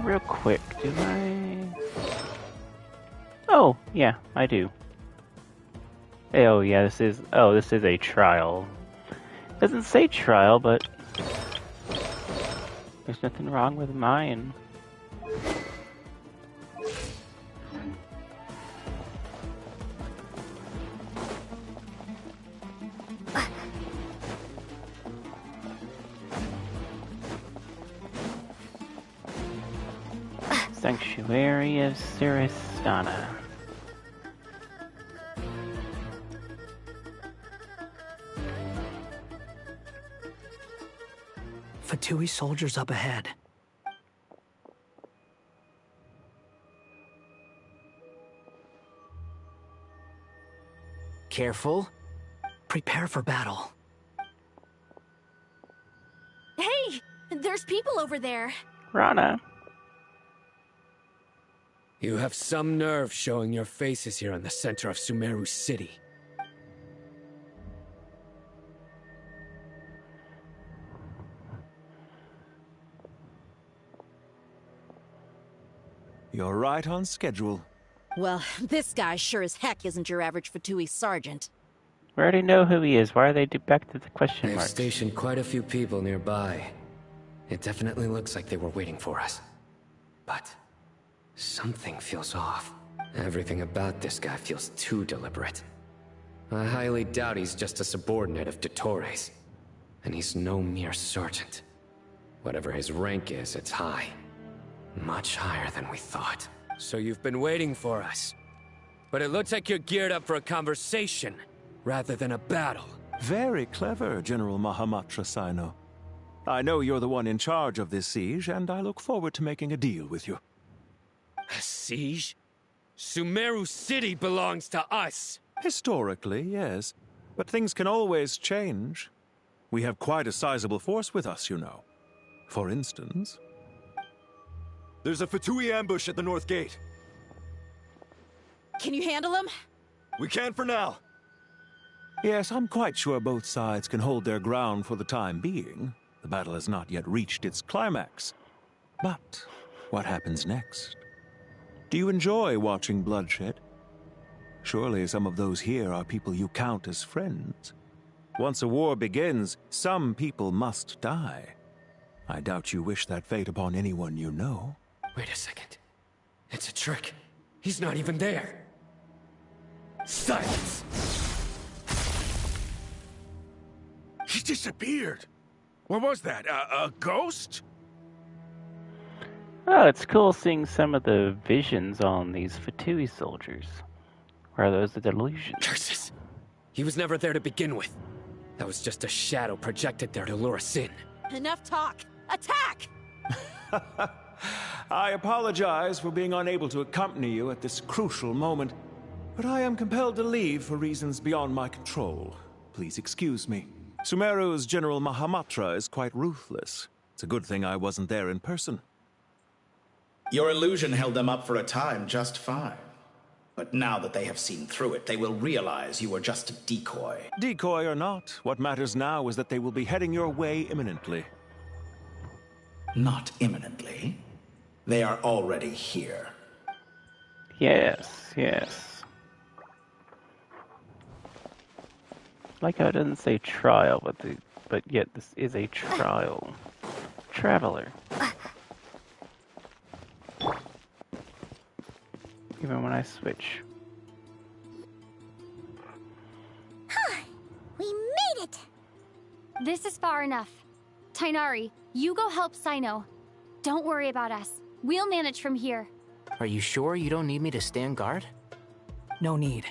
Real quick, do I? Oh, yeah, I do. Oh, yeah, this is a trial. Doesn't say trial, but there's nothing wrong with mine. Sanctuary of Siristana. Fatui soldiers up ahead. Careful. Prepare for battle. Hey! There's people over there. Rana. You have some nerve showing your faces here in the center of Sumeru City. You're right on schedule. Well, this guy sure as heck isn't your average Fatui sergeant. We already know who he is. Why are they back to the question They've mark? stationed quite a few people nearby. It definitely looks like they were waiting for us. But something feels off. Everything about this guy feels too deliberate. I highly doubt he's just a subordinate of Dottores. And he's no mere sergeant. Whatever his rank is, it's high. Much higher than we thought. So you've been waiting for us. But it looks like you're geared up for a conversation, rather than a battle. Very clever, General Mahamatra Sino. I know you're the one in charge of this siege, and I look forward to making a deal with you. A siege? Sumeru City belongs to us! Historically, yes. But things can always change. We have quite a sizable force with us, you know. For instance... There's a Fatui ambush at the north gate. Can you handle him? We can for now. Yes, I'm quite sure both sides can hold their ground for the time being. The battle has not yet reached its climax. But what happens next? Do you enjoy watching bloodshed? Surely some of those here are people you count as friends. Once a war begins, some people must die. I doubt you wish that fate upon anyone you know. Wait a second. It's a trick. He's not even there. Silence! He disappeared. What was that? A ghost? Oh, it's cool seeing some of the visions on these Fatui soldiers. Or are those the delusion? Curses! He was never there to begin with. That was just a shadow projected there to lure us in. Enough talk. Attack! I apologize for being unable to accompany you at this crucial moment, but I am compelled to leave for reasons beyond my control. Please excuse me. Sumeru's General Mahamatra is quite ruthless. It's a good thing I wasn't there in person. Your illusion held them up for a time just fine. But now that they have seen through it, they will realize you were just a decoy. Decoy or not, what matters now is that they will be heading your way imminently. Not imminently. They are already here. Yes, yes. Like how it doesn't say trial, but yet this is a trial. Traveler. Even when I switch. We made it! This is far enough. Tainari, you go help Sino. Don't worry about us. We'll manage from here. Are you sure you don't need me to stand guard? No need.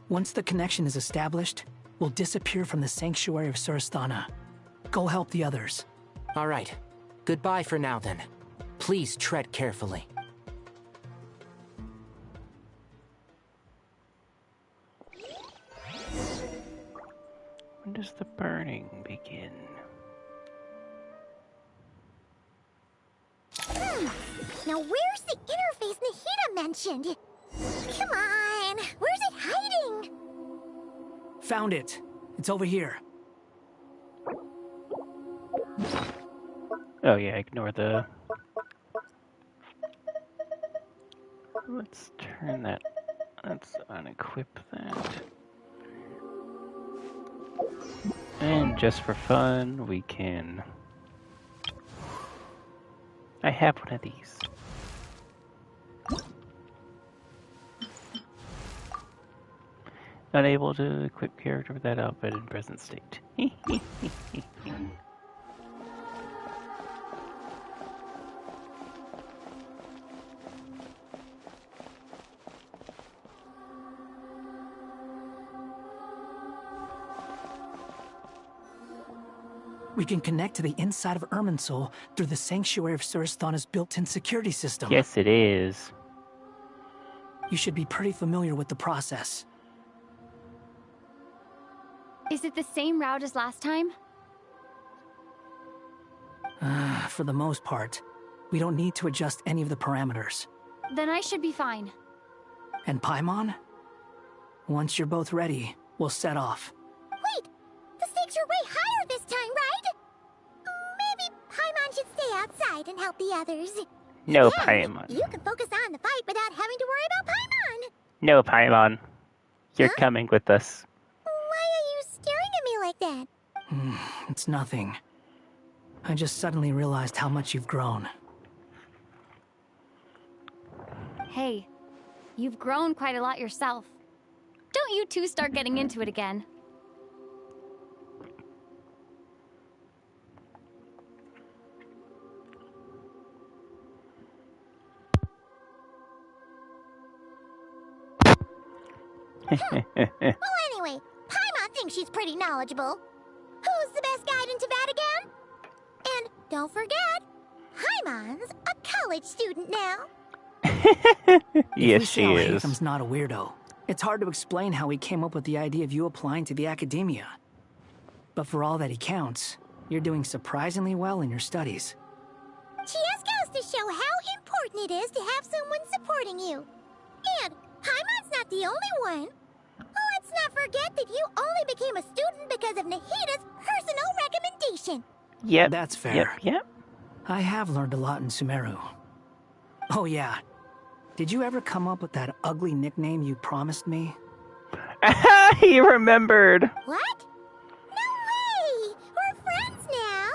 Once the connection is established, we'll disappear from the sanctuary of Surasthana. Go help the others. All right. Goodbye for now, then. Please tread carefully. When does the burning begin? Now where's the interface Nahida mentioned? Come on, where's it hiding? Found it. It's over here. Oh yeah, ignore the... Let's turn that... Let's unequip that. And just for fun, we can... I have one of these. Unable to equip character with that outfit in present state. We can connect to the inside of Irminsul through the Sanctuary of Surasthana's built-in security system. Yes, it is. You should be pretty familiar with the process. Is it the same route as last time? For the most part. We don't need to adjust any of the parameters. Then I should be fine. And Paimon? Once you're both ready, we'll set off. Wait! The stakes are way higher this time, right? Maybe Paimon should stay outside and help the others. No, Then Paimon. you can focus on the fight without having to worry about Paimon. No, Paimon. You're coming with us. Why are you staring at me like that? It's nothing. I just suddenly realized how much you've grown. Hey, you've grown quite a lot yourself. Don't you two start getting into it again. Well, anyway, Paimon thinks she's pretty knowledgeable. Who's the best guide in Teyvat again? And don't forget, Paimon's a college student now. Yes, she is. Haytham's not a weirdo. It's hard to explain how he came up with the idea of you applying to the academia. But for all that he counts, you're doing surprisingly well in your studies. She just goes to show how important important it is to have someone supporting you. And Paimon's not the only one. Let's not forget that you only became a student because of Nahida's personal recommendation. Yep. That's fair. Yep. I have learned a lot in Sumeru. Oh yeah. Did you ever come up with that ugly nickname you promised me? He remembered. What? No way! We're friends now.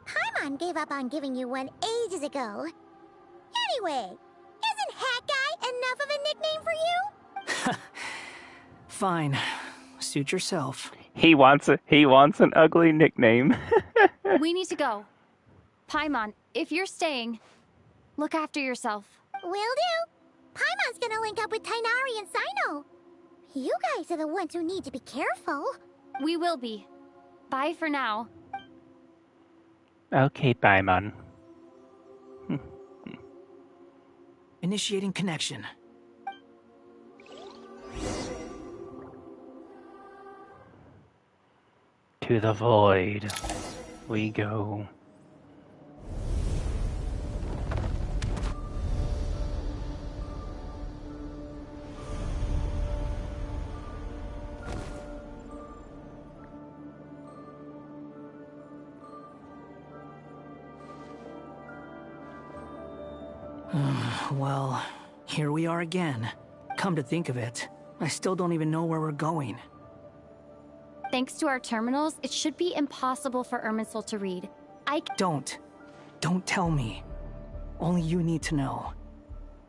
Paimon gave up on giving you one ages ago. Anyway, isn't Hat Guy enough of a nickname for you? Fine. Suit yourself. He wants an ugly nickname. We need to go. Paimon, if you're staying, look after yourself. Will do. Paimon's gonna link up with Tighnari and Sino. You guys are the ones who need to be careful. We will be. Bye for now. Okay, Paimon. Initiating connection. To the void we go. Well, here we are again. Come to think of it, I still don't even know where we're going. Thanks to our terminals, it should be impossible for Irminsul to read. Don't tell me. Only you need to know.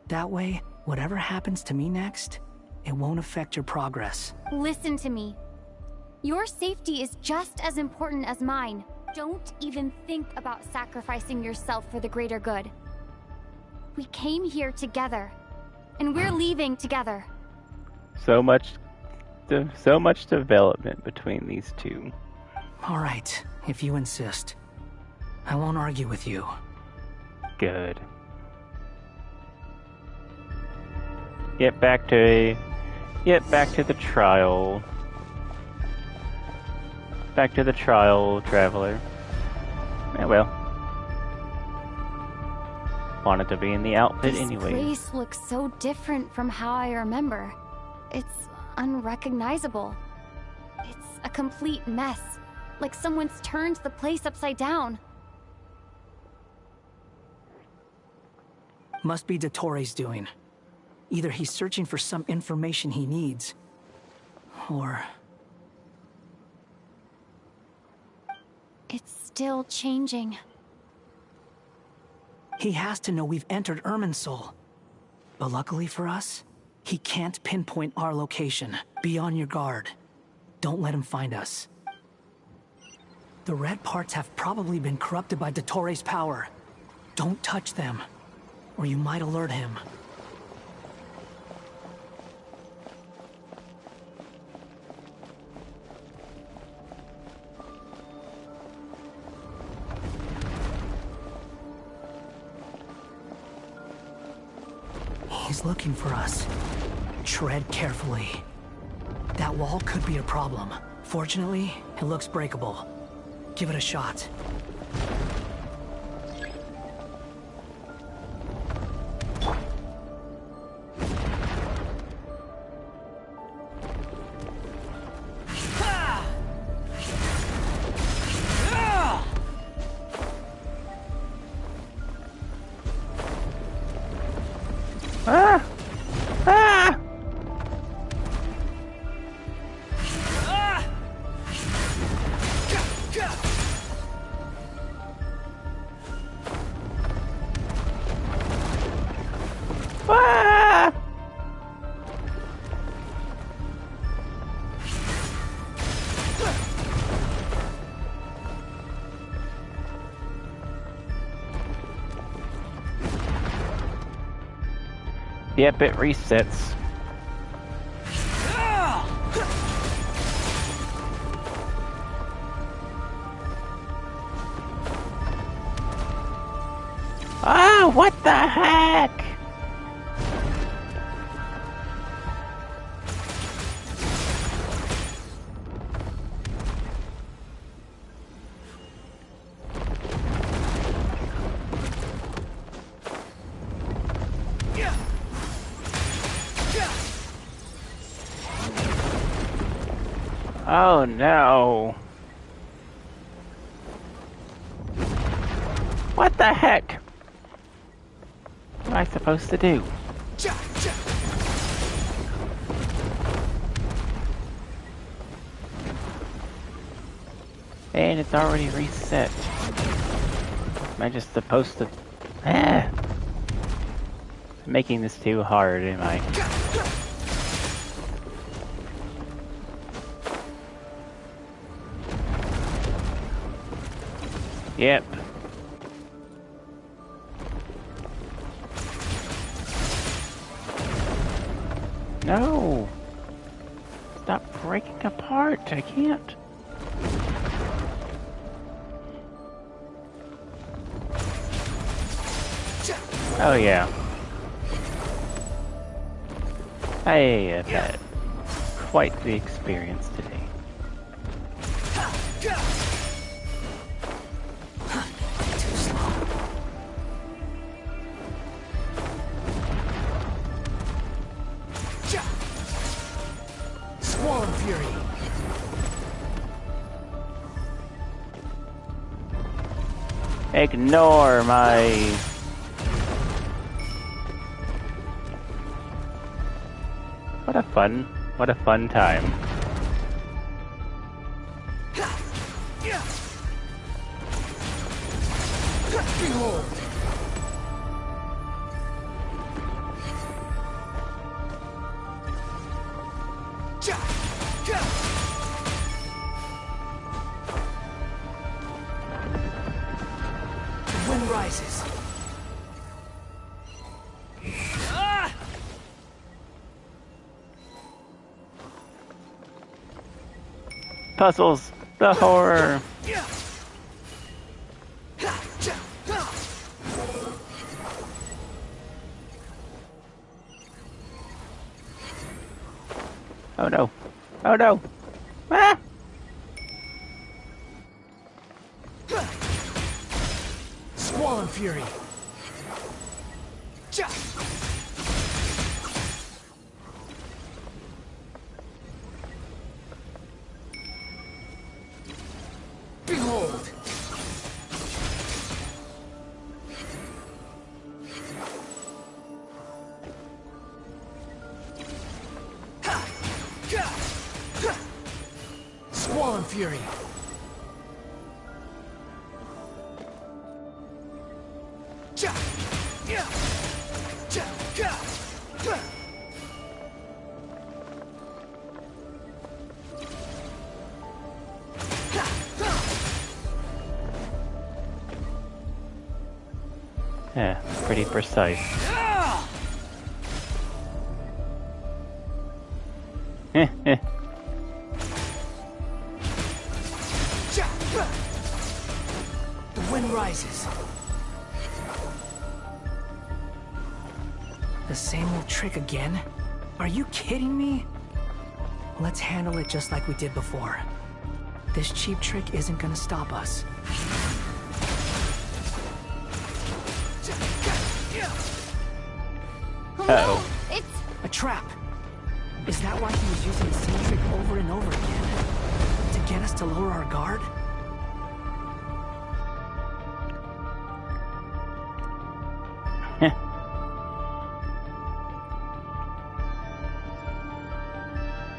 That way, whatever happens to me next, it won't affect your progress. Listen to me. Your safety is just as important as mine. Don't even think about sacrificing yourself for the greater good. We came here together, and we're leaving together. So much development between these two. All right, if you insist. I won't argue with you. Good. Get back to the trial. Back to the trial, traveler. Yeah, well. Wanted to be in the outfit anyway. This place looks so different from how I remember. It's unrecognizable. It's a complete mess. Like someone's turned the place upside down. Must be Dottoro's doing. Either he's searching for some information he needs, or... It's still changing. He has to know we've entered Irminsul. But luckily for us, he can't pinpoint our location. Be on your guard. Don't let him find us. The red parts have probably been corrupted by Dottoro's power. Don't touch them, or you might alert him. He's looking for us. Tread carefully. That wall could be a problem. Fortunately, it looks breakable. Give it a shot. Yep, it resets. Ah, what the heck? Oh no. What the heck? What am I supposed to do? And it's already reset. Am I just supposed to... Ah! Making this too hard, am I? Yep. No! Stop breaking apart, I can't. Oh yeah. I have had quite the experience today. Too slow. Swarm Fury. Ignore my... What a fun time. Behold. The wind rises. Puzzles! The horror! Oh no! Oh no! Ah! Swarm Fury. Behold. Swarm Fury. Yeah, pretty precise. The wind rises. The same old trick again? Are you kidding me? Let's handle it just like we did before. This cheap trick isn't gonna stop us. Uh-oh. It's a trap. Is that why he was using the same trick over and over again? To get us to lower our guard?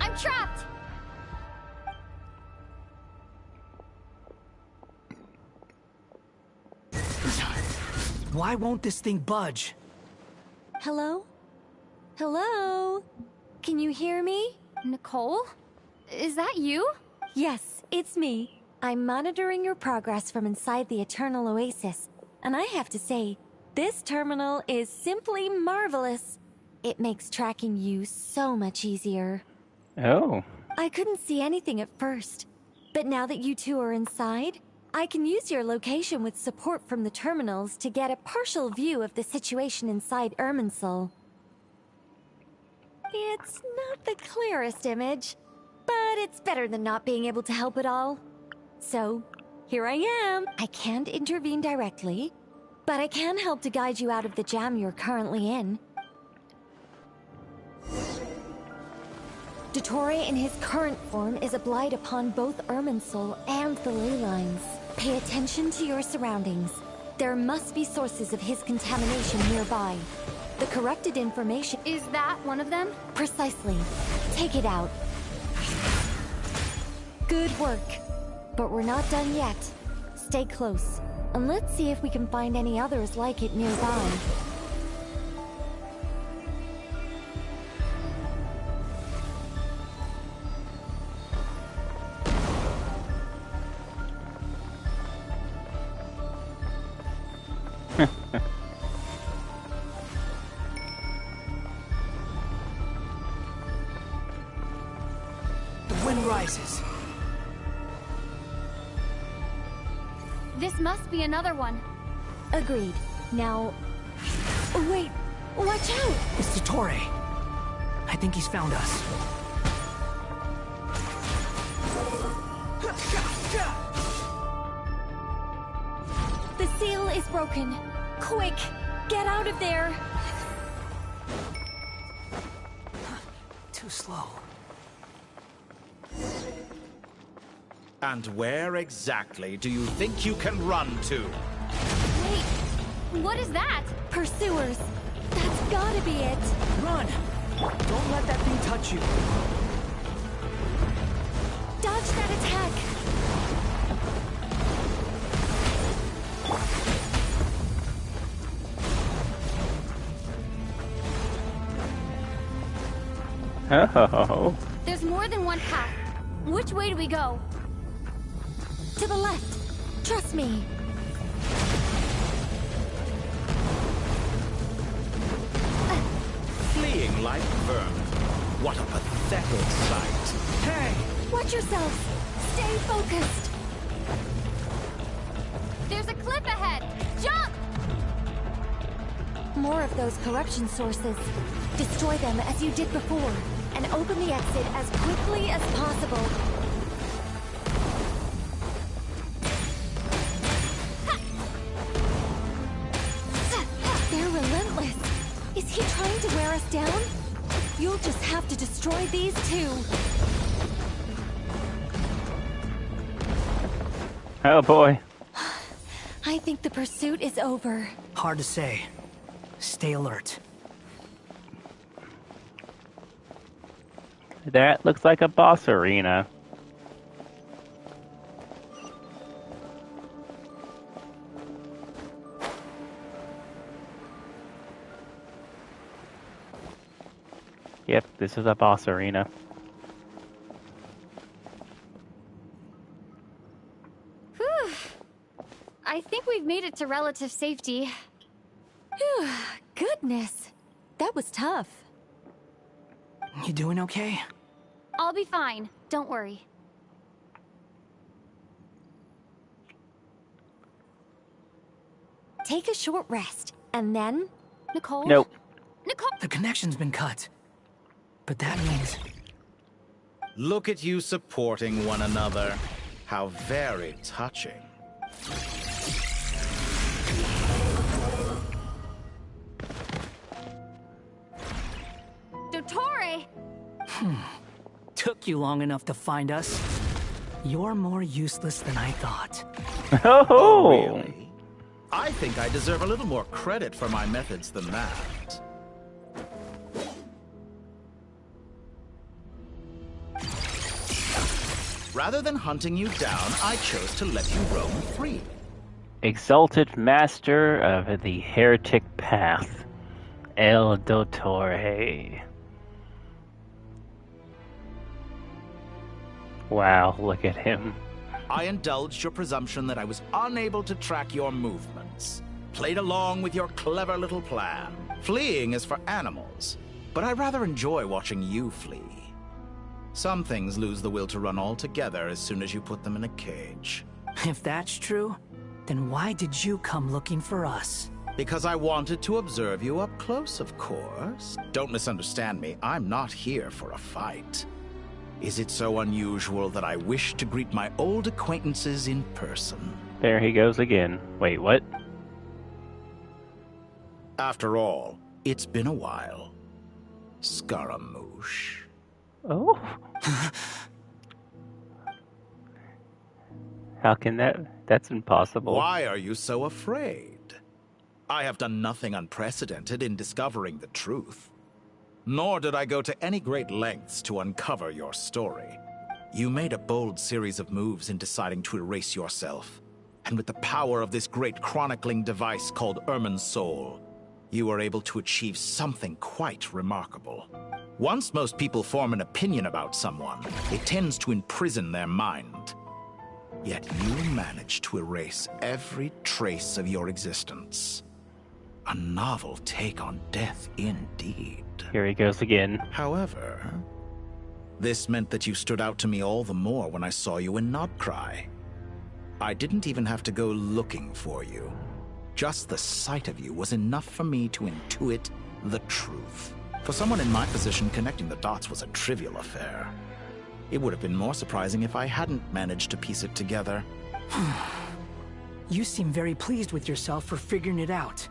I'm trapped. Why won't this thing budge? Hello? Hello? Can you hear me? Nicole? Is that you? Yes, it's me. I'm monitoring your progress from inside the Eternal Oasis, and I have to say, this terminal is simply marvelous. It makes tracking you so much easier. Oh. I couldn't see anything at first, but now that you two are inside, I can use your location with support from the terminals to get a partial view of the situation inside Irminsul. It's not the clearest image, but it's better than not being able to help at all. So, here I am. I can't intervene directly, but I can help to guide you out of the jam you're currently in. Dottore in his current form is a blight upon both Irminsul and the ley lines. Pay attention to your surroundings. There must be sources of his contamination nearby. The corrupted information... Is that one of them? Precisely. Take it out. Good work. But we're not done yet. Stay close. And let's see if we can find any others like it nearby. The wind rises. This must be another one. Agreed. Now... Wait! Watch out! It's Dottore. I think he's found us. The seal is broken. Quick! Get out of there! Too slow. And where exactly do you think you can run to? Wait, what is that? Pursuers. That's gotta be it. Run! Don't let that thing touch you. Dodge that attack. Oh. There's more than one path. Which way do we go? To the left. Trust me. Fleeing like vermin. What a pathetic sight. Hey! Watch yourself. Stay focused. There's a cliff ahead. Jump! More of those corruption sources. Destroy them as you did before, and open the exit as quickly as possible. They're relentless. Is he trying to wear us down? You'll just have to destroy these too. Oh boy. I think the pursuit is over. Hard to say. Stay alert. That looks like a boss arena. Yep, this is a boss arena. Whew. I think we've made it to relative safety. Phew, goodness. That was tough. You doing okay? I'll be fine. Don't worry. Take a short rest, and then... Nicole? Nope. Nicole! The connection's been cut. But that means... Look at you supporting one another. How very touching. Dottore! Took you long enough to find us. You're more useless than I thought. Oh, really? I think I deserve a little more credit for my methods than that. Rather than hunting you down, I chose to let you roam free. Exalted Master of the Heretic Path, El Dottore. Wow, look at him. I indulged your presumption that I was unable to track your movements. Played along with your clever little plan. Fleeing is for animals, but I rather enjoy watching you flee. Some things lose the will to run altogether as soon as you put them in a cage. If that's true, then why did you come looking for us? Because I wanted to observe you up close, of course. Don't misunderstand me, I'm not here for a fight. Is it so unusual that I wish to greet my old acquaintances in person? There he goes again. Wait, what? After all, it's been a while. Scaramouche. Oh. How can that's impossible. Why are you so afraid? I have done nothing unprecedented in discovering the truth. Nor did I go to any great lengths to uncover your story. You made a bold series of moves in deciding to erase yourself. And with the power of this great chronicling device called Irmin's Soul, you were able to achieve something quite remarkable. Once most people form an opinion about someone, it tends to imprison their mind. Yet you managed to erase every trace of your existence. A novel take on death indeed. Here he goes again. However, this meant that you stood out to me all the more when I saw you in Nodcry. I didn't even have to go looking for you. Just the sight of you was enough for me to intuit the truth. For someone in my position, connecting the dots was a trivial affair. It would have been more surprising if I hadn't managed to piece it together. You seem very pleased with yourself for figuring it out.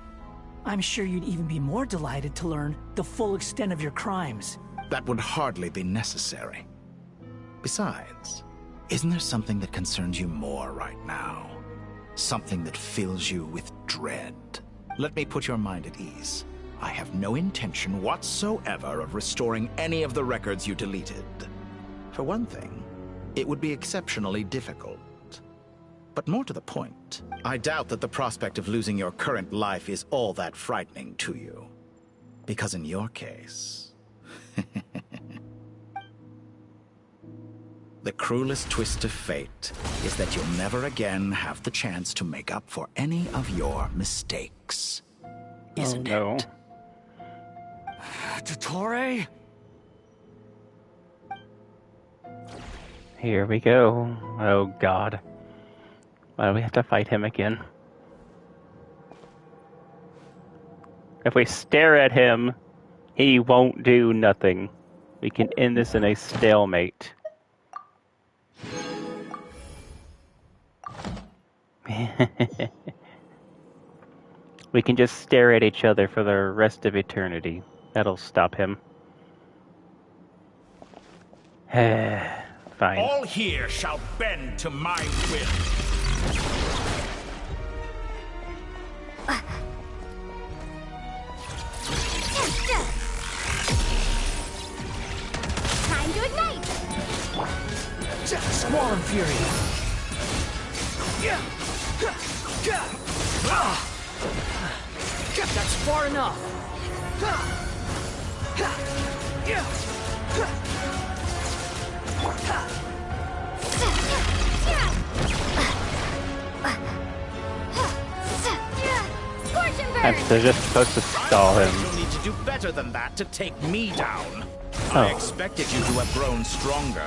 I'm sure you'd even be more delighted to learn the full extent of your crimes. That would hardly be necessary. Besides, isn't there something that concerns you more right now? Something that fills you with dread? Let me put your mind at ease. I have no intention whatsoever of restoring any of the records you deleted. For one thing, it would be exceptionally difficult. But more to the point, I doubt that the prospect of losing your current life is all that frightening to you. Because in your case... the cruelest twist of fate is that you'll never again have the chance to make up for any of your mistakes. Isn't it? Dottore? Here we go. Oh god. Why do we have to fight him again? If we stare at him, he won't do nothing. We can end this in a stalemate. We can just stare at each other for the rest of eternity. That'll stop him. Fine. All here shall bend to my will. Time to ignite! Squall and Fury! That's far enough! They're just supposed to stall him. You'll need to do better than that to take me down. Oh. I expected you to have grown stronger.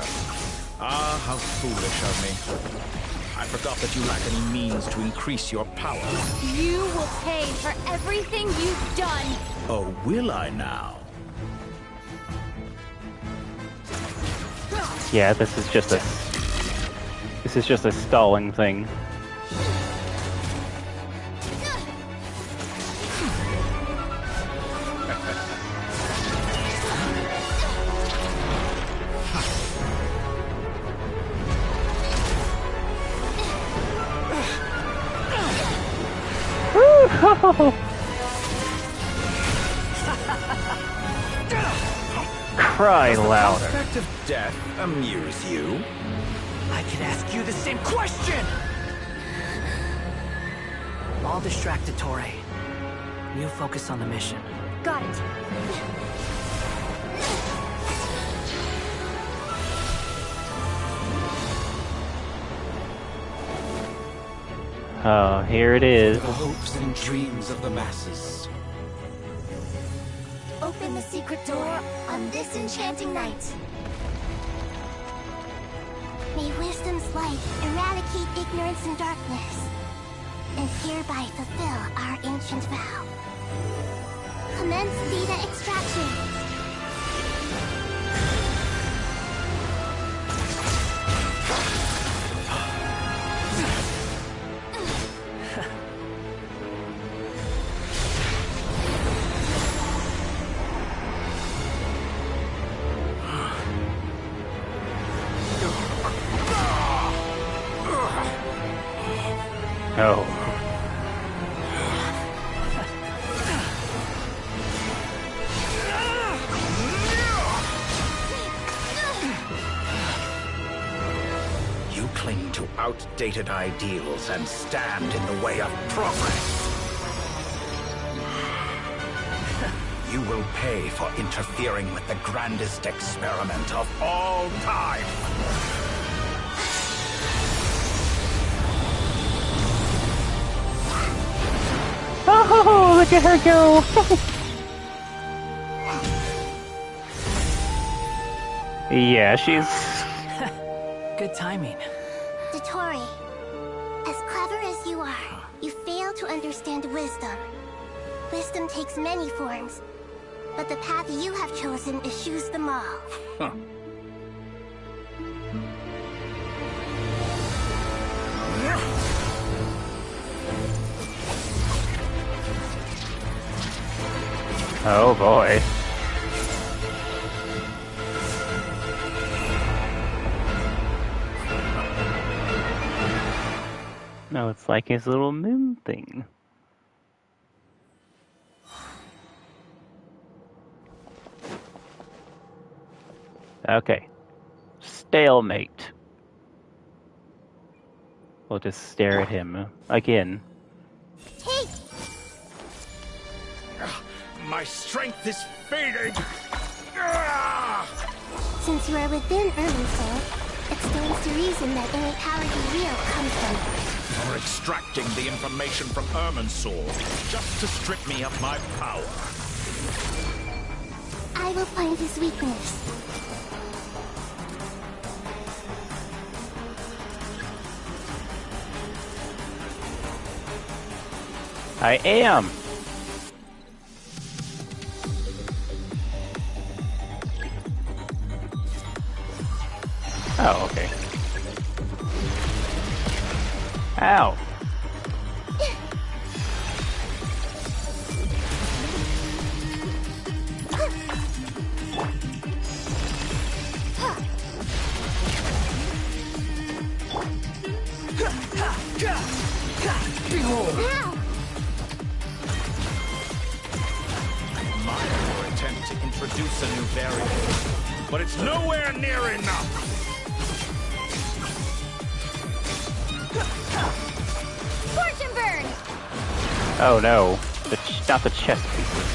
Ah, how foolish of me. I forgot that you lack any means to increase your power. You will pay for everything you've done. Oh, will I now? Yeah, this is just a stalling thing. Cry louder. The prospect of death amuse you? I could ask you the same question! I'll distract Dottore. You focus on the mission. Got it. Oh, here it is. The hopes and dreams of the masses. Open the secret door on this enchanting night. May wisdom's light eradicate ignorance and darkness, and hereby fulfill our ancient vow. Commence data extraction. Oh. You cling to outdated ideals and stand in the way of progress. You will pay for interfering with the grandest experiment of all time. Oh, look at her go! Yeah, she's... Good timing. Dottore, as clever as you are, you fail to understand wisdom. Wisdom takes many forms, but the path you have chosen eschews them all. Huh. Oh boy. No, it's like his little moon thing. Okay. Stalemate. We'll just stare at him again. Hey! My strength is fading! Since you are within Irminsul, it stands to reason that any power you wield comes from it. You're extracting the information from Irminsul just to strip me of my power. I will find his weakness. I am! Oh, okay. Ow! Behold! My attempt to introduce a new variable, but it's nowhere near enough! Fortune burn! Oh no, not the chest pieces.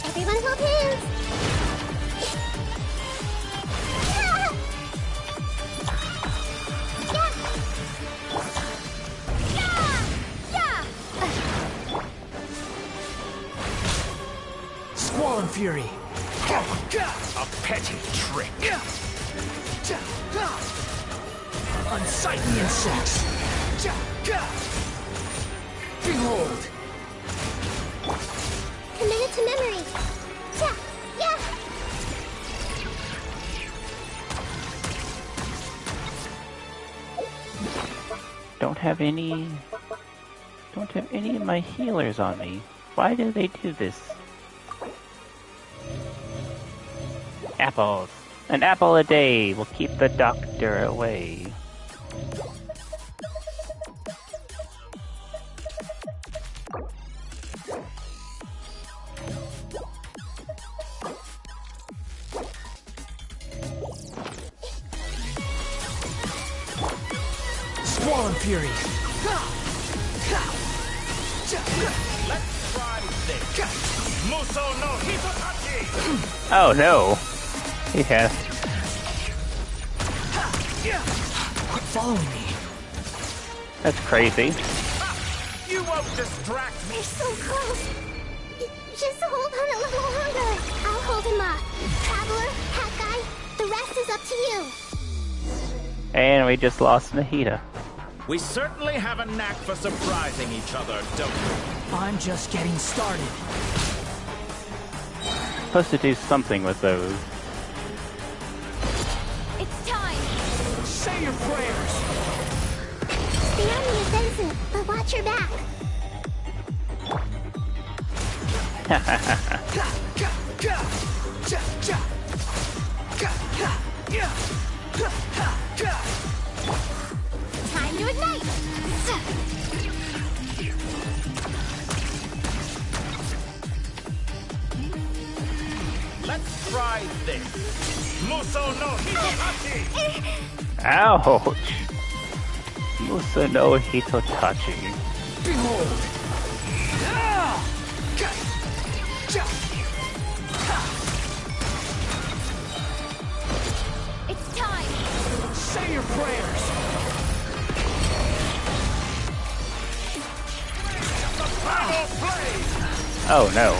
Everyone hold hands! Squall and Fury. A petty trick. Unsightly insects. Behold. Committed to memory. Yeah. Don't have any of my healers on me. Why do they do this? Apples. An apple a day will keep the doctor away. Squall and Fury. Let's try this. Muso no Hitotachi! Oh no! He has. Quit following me. That's crazy. You won't distract me! We're so close! Just hold on a little longer. I'll hold him off. Traveler, Hat Guy, the rest is up to you. And we just lost Nahida. We certainly have a knack for surprising each other, don't we? I'm just getting started. Supposed to do something with those. It's time! Say your prayers! The enemy is innocent, but watch Watch your back. Time to ignite! Let's try this. Muso no Hitohachi! Ouch! Musa no Hitotachi. Behold! It's time! Say your prayers! Oh no.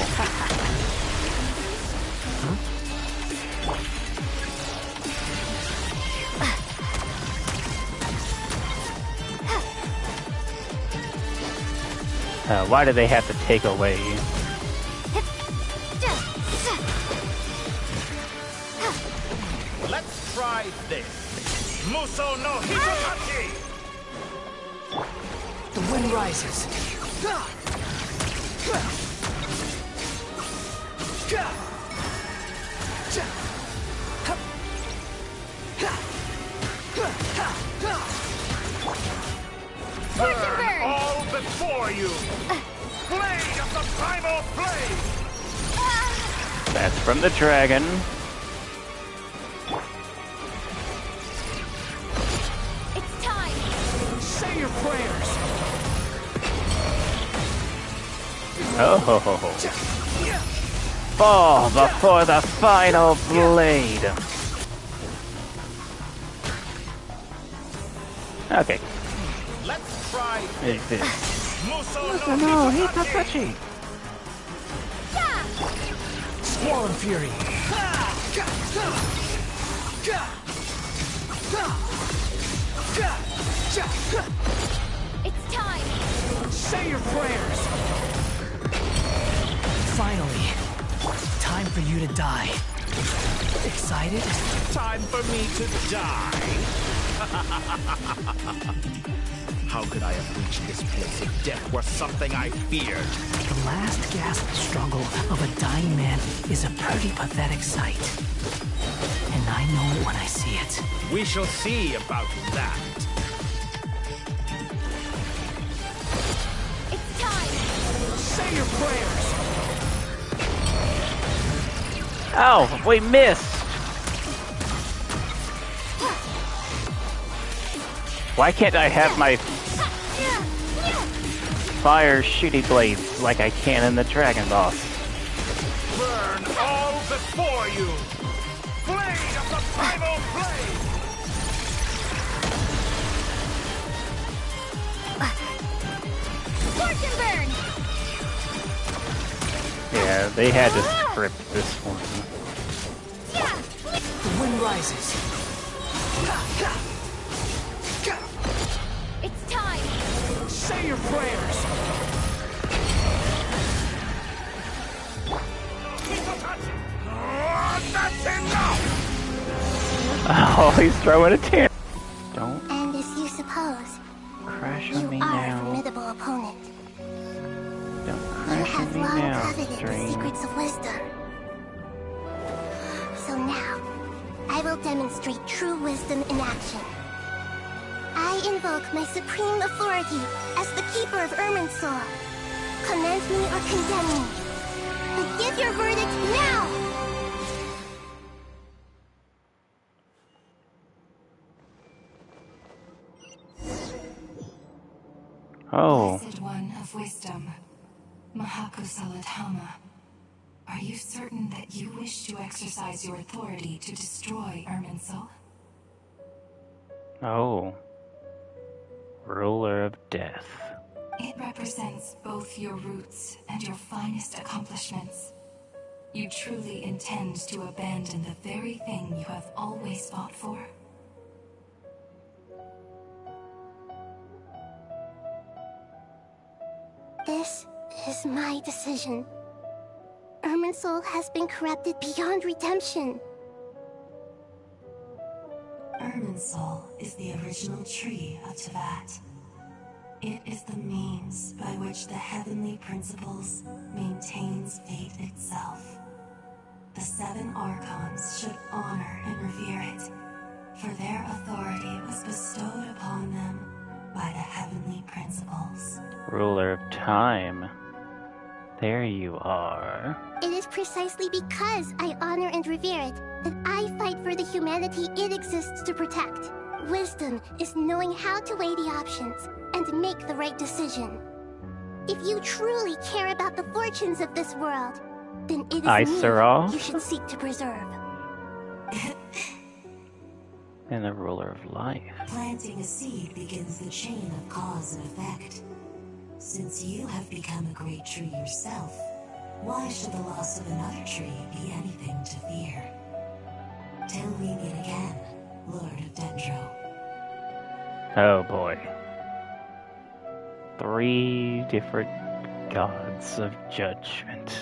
Why do they have to take away? Let's try this. Muso no Hitohachi! The wind rises. Burn all before you! Blade of the primal flame! That's from the dragon. It's time! Say your prayers! Oh. Fall before the final blade. Okay. Let's try Is this? Muso No, Hitotachi. Squall and Fury. It's time! Say your prayers! Finally, time for you to die. Excited? Time for me to die. How could I have reached this place if death were something I feared? The last gasp struggle of a dying man is a pretty pathetic sight. And I know it when I see it. We shall see about that. It's time! Say your prayers! Oh, we missed. Why can't I have my fire shooty blades like I can in the Dragon Boss? Burn all before you! Blade of the primal flame! Scorch and burn! Yeah, they had to script this one. The wind rises. It's time! Say your prayers! That's enough! Oh, he's throwing a tear. Don't And as you suppose, crash you on me are a now. formidable opponent. Don't You crash on have me long now, coveted the Strange. secrets of wisdom. So now, I will demonstrate true wisdom in action. I invoke my supreme authority as the keeper of Irminsul. Commend me or condemn me. But give your verdict now! Oh, Blessed One of Wisdom, Mahakusaladhama, are you certain that you wish to exercise your authority to destroy Irminsul? oh. Ruler of Death. It represents both your roots and your finest accomplishments. You truly intend to abandon the very thing you have always fought for? This is my decision. Irminsul has been corrupted beyond redemption. Irminsul is the original tree of Tevat. It is the means by which the heavenly principles maintains fate itself. The 7 Archons should honor and revere it, for their authority was bestowed upon them by the heavenly principles. Ruler of time. There you are. It is precisely because I honor and revere it that I fight for the humanity it exists to protect. Wisdom is knowing how to weigh the options and make the right decision. If you truly care about the fortunes of this world, then it is me you should seek to preserve. And the ruler of life. Planting a seed begins the chain of cause and effect. Since you have become a great tree yourself, why should the loss of another tree be anything to fear? Till we meet again, Lord of Dendro. Oh boy. 3 different gods of judgment.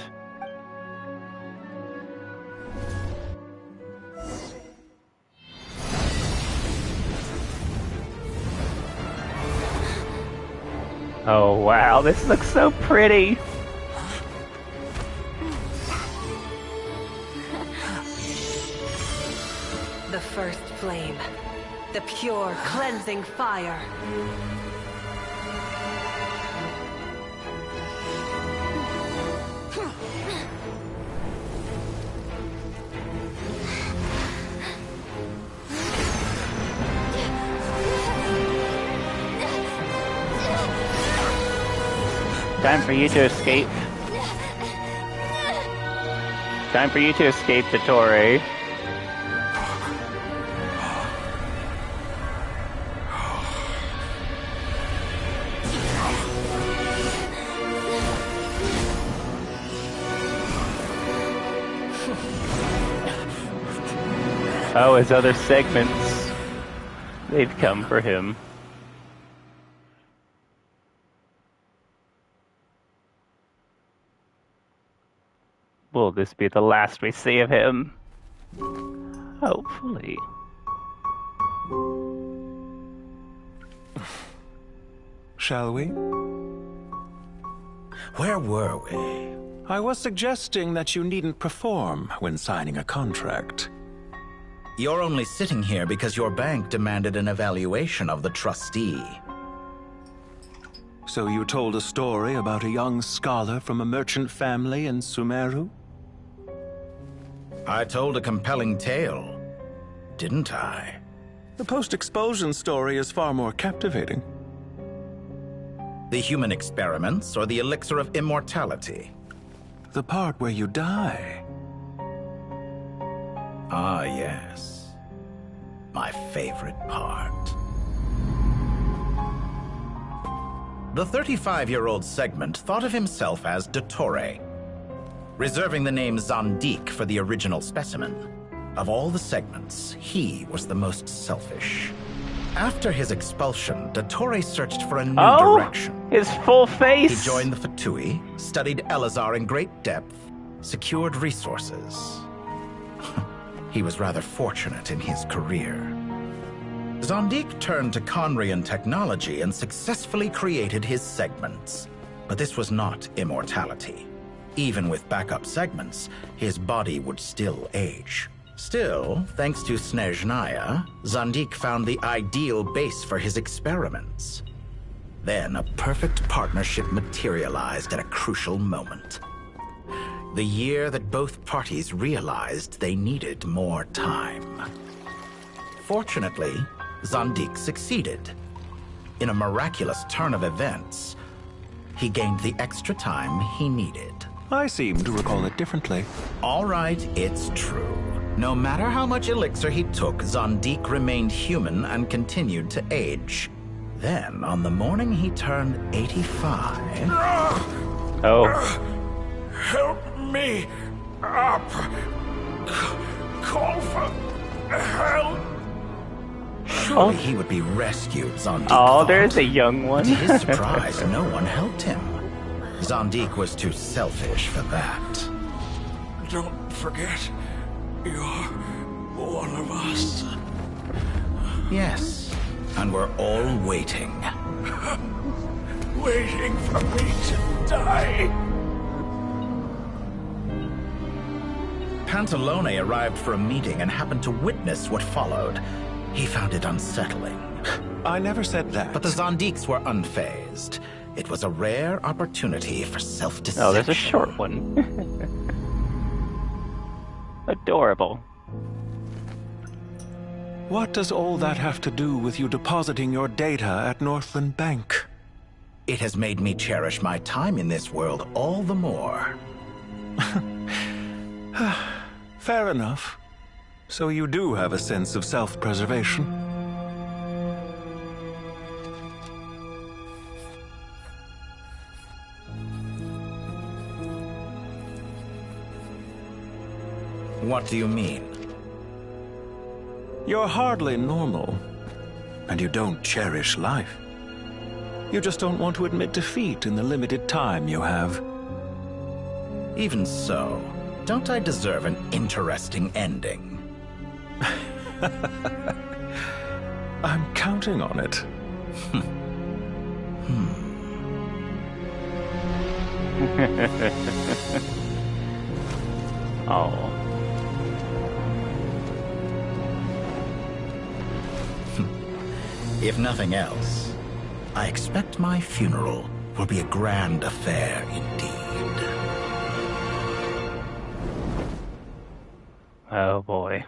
Oh wow, this looks so pretty! The first flame. The pure, cleansing fire. Time for you to escape. Time for you to escape the Torre. Oh, his other segments. They've come for him. Will this be the last we see of him? Hopefully. Shall we? Where were we? I was suggesting that you needn't perform when signing a contract. You're only sitting here because your bank demanded an evaluation of the trustee. So you told a story about a young scholar from a merchant family in Sumeru? I told a compelling tale, didn't I? The post-expulsion story is far more captivating. The human experiments or the elixir of immortality? The part where you die. Ah, yes. My favorite part. The 35-year-old Segment thought of himself as Dottore, reserving the name Zandik for the original specimen. Of all the Segments, he was the most selfish. After his expulsion, Dottore searched for a new direction. His full face! He joined the Fatui, studied Elazar in great depth, secured resources. He was rather fortunate in his career. Zandik turned to Conrian technology and successfully created his segments. But this was not immortality. Even with backup segments, his body would still age. Still, thanks to Snezhnaya, Zandik found the ideal base for his experiments. Then a perfect partnership materialized at a crucial moment. The year that both parties realized they needed more time. Fortunately, Zandik succeeded. In a miraculous turn of events, he gained the extra time he needed. I seem to recall it differently. All right, it's true. No matter how much elixir he took, Zandik remained human and continued to age. Then, on the morning he turned 85... Help me up! Call for help! Surely he would be rescued, Zandik thought. There's a young one. To his surprise, no one helped him. Zandik was too selfish for that. Don't forget, you're one of us. Yes, And we're all waiting. Waiting for me to die. Pantalone arrived for a meeting and happened to witness what followed. He found it unsettling. I never said that. But the Zondiques were unfazed. It was a rare opportunity for self-deception. Oh, there's a short one. Adorable. What does all that have to do with you depositing your data at Northland Bank? It has made me cherish my time in this world all the more. Fair enough. So you do have a sense of self-preservation. What do you mean? You're hardly normal, and you don't cherish life. You just don't want to admit defeat in the limited time you have. Even so, don't I deserve an interesting ending? I'm counting on it. Oh. If nothing else, I expect my funeral will be a grand affair indeed. Oh boy.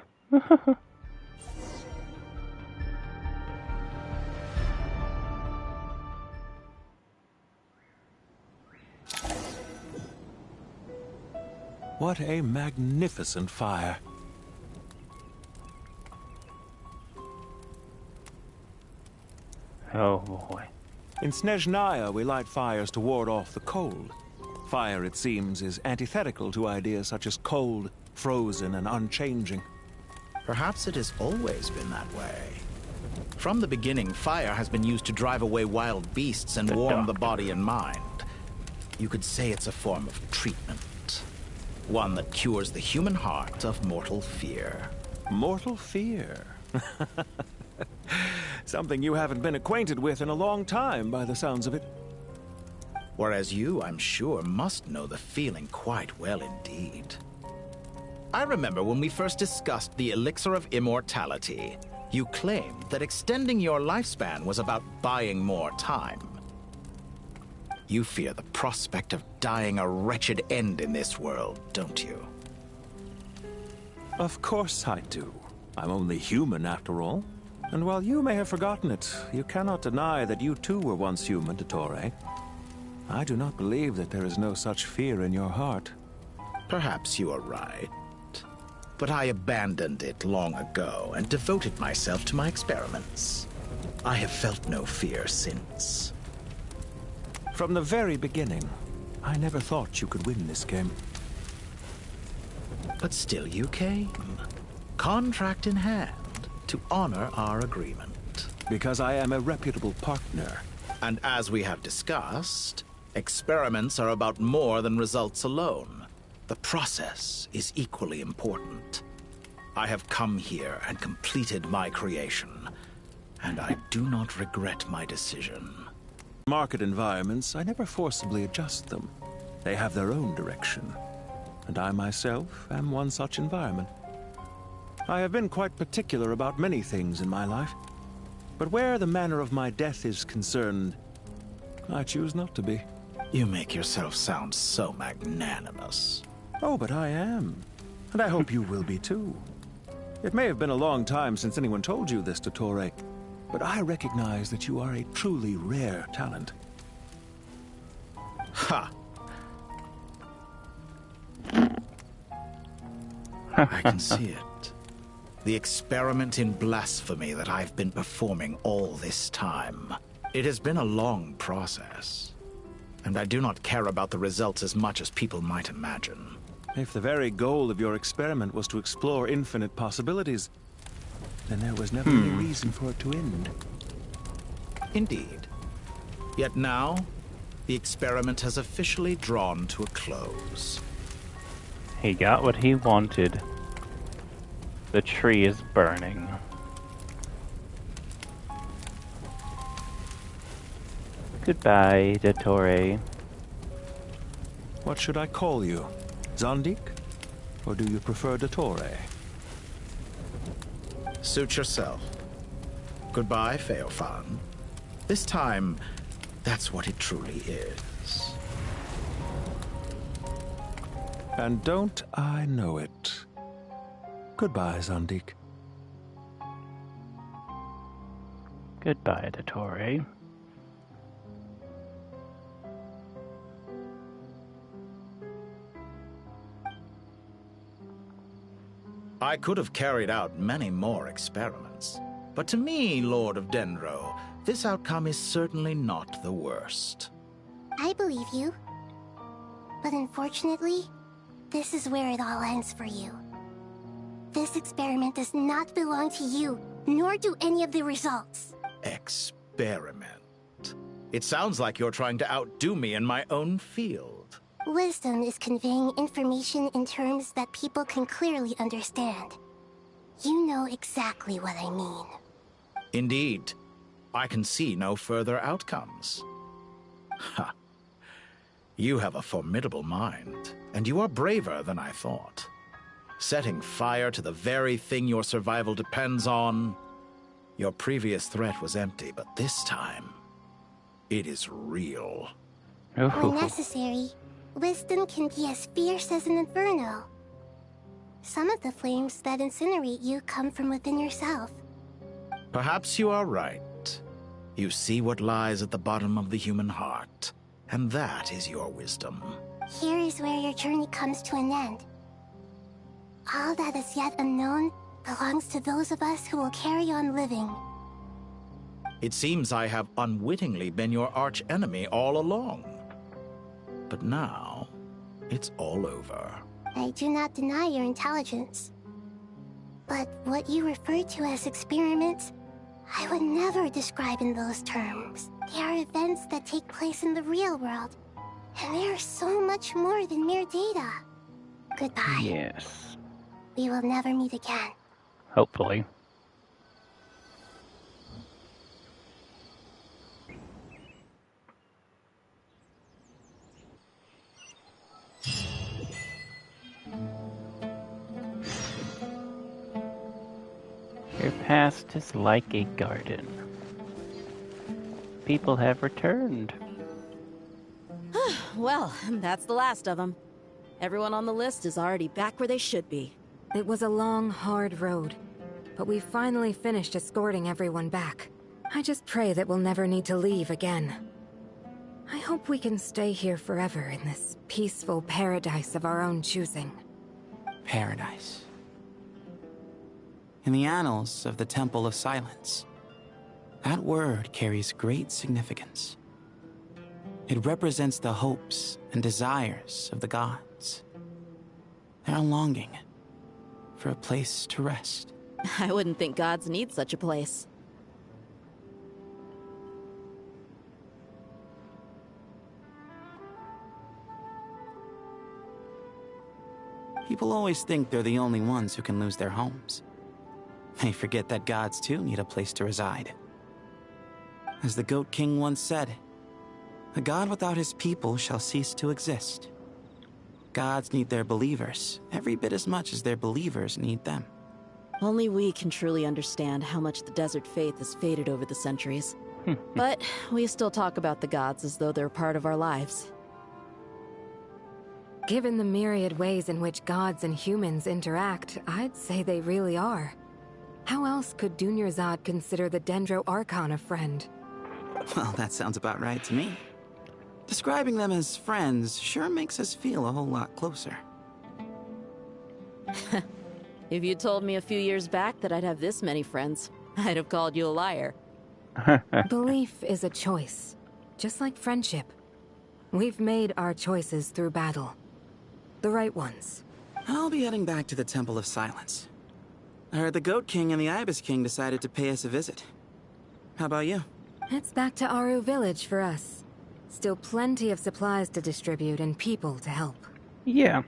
What a magnificent fire. Oh boy. In Snezhnaya, we light fires to ward off the cold. Fire, it seems, is antithetical to ideas such as cold, frozen, and unchanging. Perhaps it has always been that way. From the beginning, fire has been used to drive away wild beasts and warm the body and mind. You could say it's a form of treatment. One that cures the human heart of mortal fear. Mortal fear? Something you haven't been acquainted with in a long time, by the sounds of it. Whereas you, I'm sure, must know the feeling quite well indeed. I remember when we first discussed the elixir of immortality, you claimed that extending your lifespan was about buying more time. You fear the prospect of dying a wretched end in this world, don't you? Of course I do. I'm only human, after all. And while you may have forgotten it, you cannot deny that you too were once human, Dottore. I do not believe that there is no such fear in your heart. Perhaps you are right. But I abandoned it long ago and devoted myself to my experiments. I have felt no fear since. From the very beginning, I never thought you could win this game. But still you came, contract in hand, to honor our agreement. Because I am a reputable partner. And as we have discussed, experiments are about more than results alone. The process is equally important. I have come here and completed my creation, and I do not regret my decision. Market environments, I never forcibly adjust them. They have their own direction. And I myself am one such environment. I have been quite particular about many things in my life. But where the manner of my death is concerned, I choose not to be. You make yourself sound so magnanimous. Oh, but I am. And I hope you will be too. It may have been a long time since anyone told you this, Dottore, but I recognize that you are a truly rare talent. Ha! I can see it. The experiment in blasphemy that I've been performing all this time. It has been a long process, and I do not care about the results as much as people might imagine. If the very goal of your experiment was to explore infinite possibilities, then there was never any reason for it to end. Indeed. Yet now, the experiment has officially drawn to a close. He got what he wanted. The tree is burning. Goodbye, Dottore. What should I call you? Zandik? Or do you prefer Dottore? Suit yourself. Goodbye, Feofan. This time, that's what it truly is. And don't I know it? Goodbye, Zandik. Goodbye, Dottore. I could have carried out many more experiments, but to me, Lord of Dendro, this outcome is certainly not the worst. I believe you. But unfortunately, this is where it all ends for you. This experiment does not belong to you, nor do any of the results. Experiment? It sounds like you're trying to outdo me in my own field. Wisdom is conveying information in terms that people can clearly understand. You know exactly what I mean. Indeed. I can see no further outcomes. Ha. You have a formidable mind, and you are braver than I thought. Setting fire to the very thing your survival depends on. Your previous threat was empty, but this time, it is real. When necessary, wisdom can be as fierce as an inferno. Some of the flames that incinerate you come from within yourself. Perhaps you are right. You see what lies at the bottom of the human heart, and that is your wisdom. Here is where your journey comes to an end. All that is yet unknown belongs to those of us who will carry on living. It seems I have unwittingly been your arch-enemy all along. But now, it's all over. I do not deny your intelligence. But what you refer to as experiments, I would never describe in those terms. They are events that take place in the real world, and they are so much more than mere data. Goodbye. Yes. We will never meet again. Hopefully. Your past is like a garden. People have returned. Well, that's the last of them. Everyone on the list is already back where they should be. It was a long, hard road, but we finally finished escorting everyone back. I just pray that we'll never need to leave again. I hope we can stay here forever in this peaceful paradise of our own choosing. Paradise. In the annals of the Temple of Silence, that word carries great significance. It represents the hopes and desires of the gods. Their longing for a place to rest. I wouldn't think gods need such a place. People always think they're the only ones who can lose their homes. They forget that gods too need a place to reside. As the Goat King once said, "A god without his people shall cease to exist." Gods need their believers every bit as much as their believers need them. Only we can truly understand how much the desert faith has faded over the centuries. But we still talk about the gods as though they're part of our lives. Given the myriad ways in which gods and humans interact, I'd say they really are. How else could Dunyarzad consider the Dendro Archon a friend? Well, that sounds about right to me. Describing them as friends sure makes us feel a whole lot closer. If you told me a few years back that I'd have this many friends, I'd have called you a liar. Belief is a choice, just like friendship. We've made our choices through battle. The right ones. I'll be heading back to the Temple of Silence. I heard the Goat King and the Ibis King decided to pay us a visit. How about you? It's back to Aru Village for us. Still plenty of supplies to distribute and people to help. Yeah.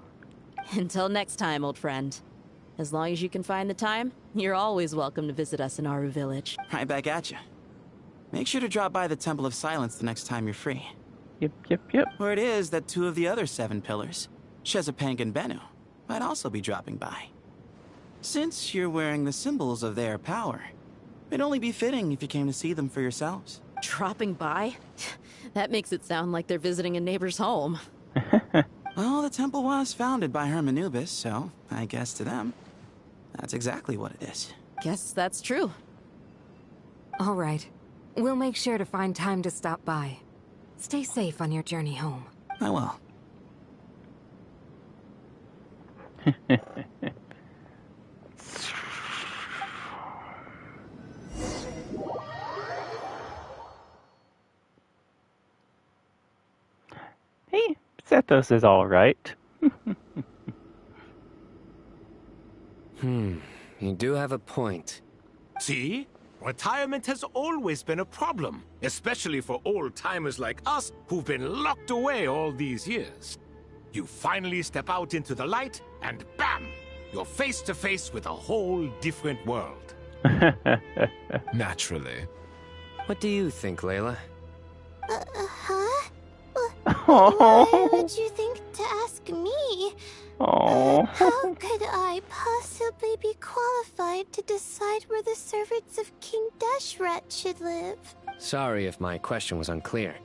Until next time, old friend. As long as you can find the time, you're always welcome to visit us in Aru Village. Right back at you. Make sure to drop by the Temple of Silence the next time you're free. Yep. Word is that 2 of the other 7 pillars, Shezapank and Bennu, might also be dropping by. Since you're wearing the symbols of their power, it'd only be fitting if you came to see them for yourselves. Dropping by? That makes it sound like they're visiting a neighbor's home. Well, the temple was founded by Hermanubis, so I guess to them, that's exactly what it is. Guess that's true. All right. We'll make sure to find time to stop by. Stay safe on your journey home. I will. Hey, Zethos is alright. You do have a point. See? Retirement has always been a problem, especially for old-timers like us who've been locked away all these years. You finally step out into the light, and bam! You're face to face with a whole different world. Naturally. What do you think, Layla? Huh? Why would you think to ask me? How could I possibly be qualified to decide where the servants of King Deshret should live? Sorry if my question was unclear.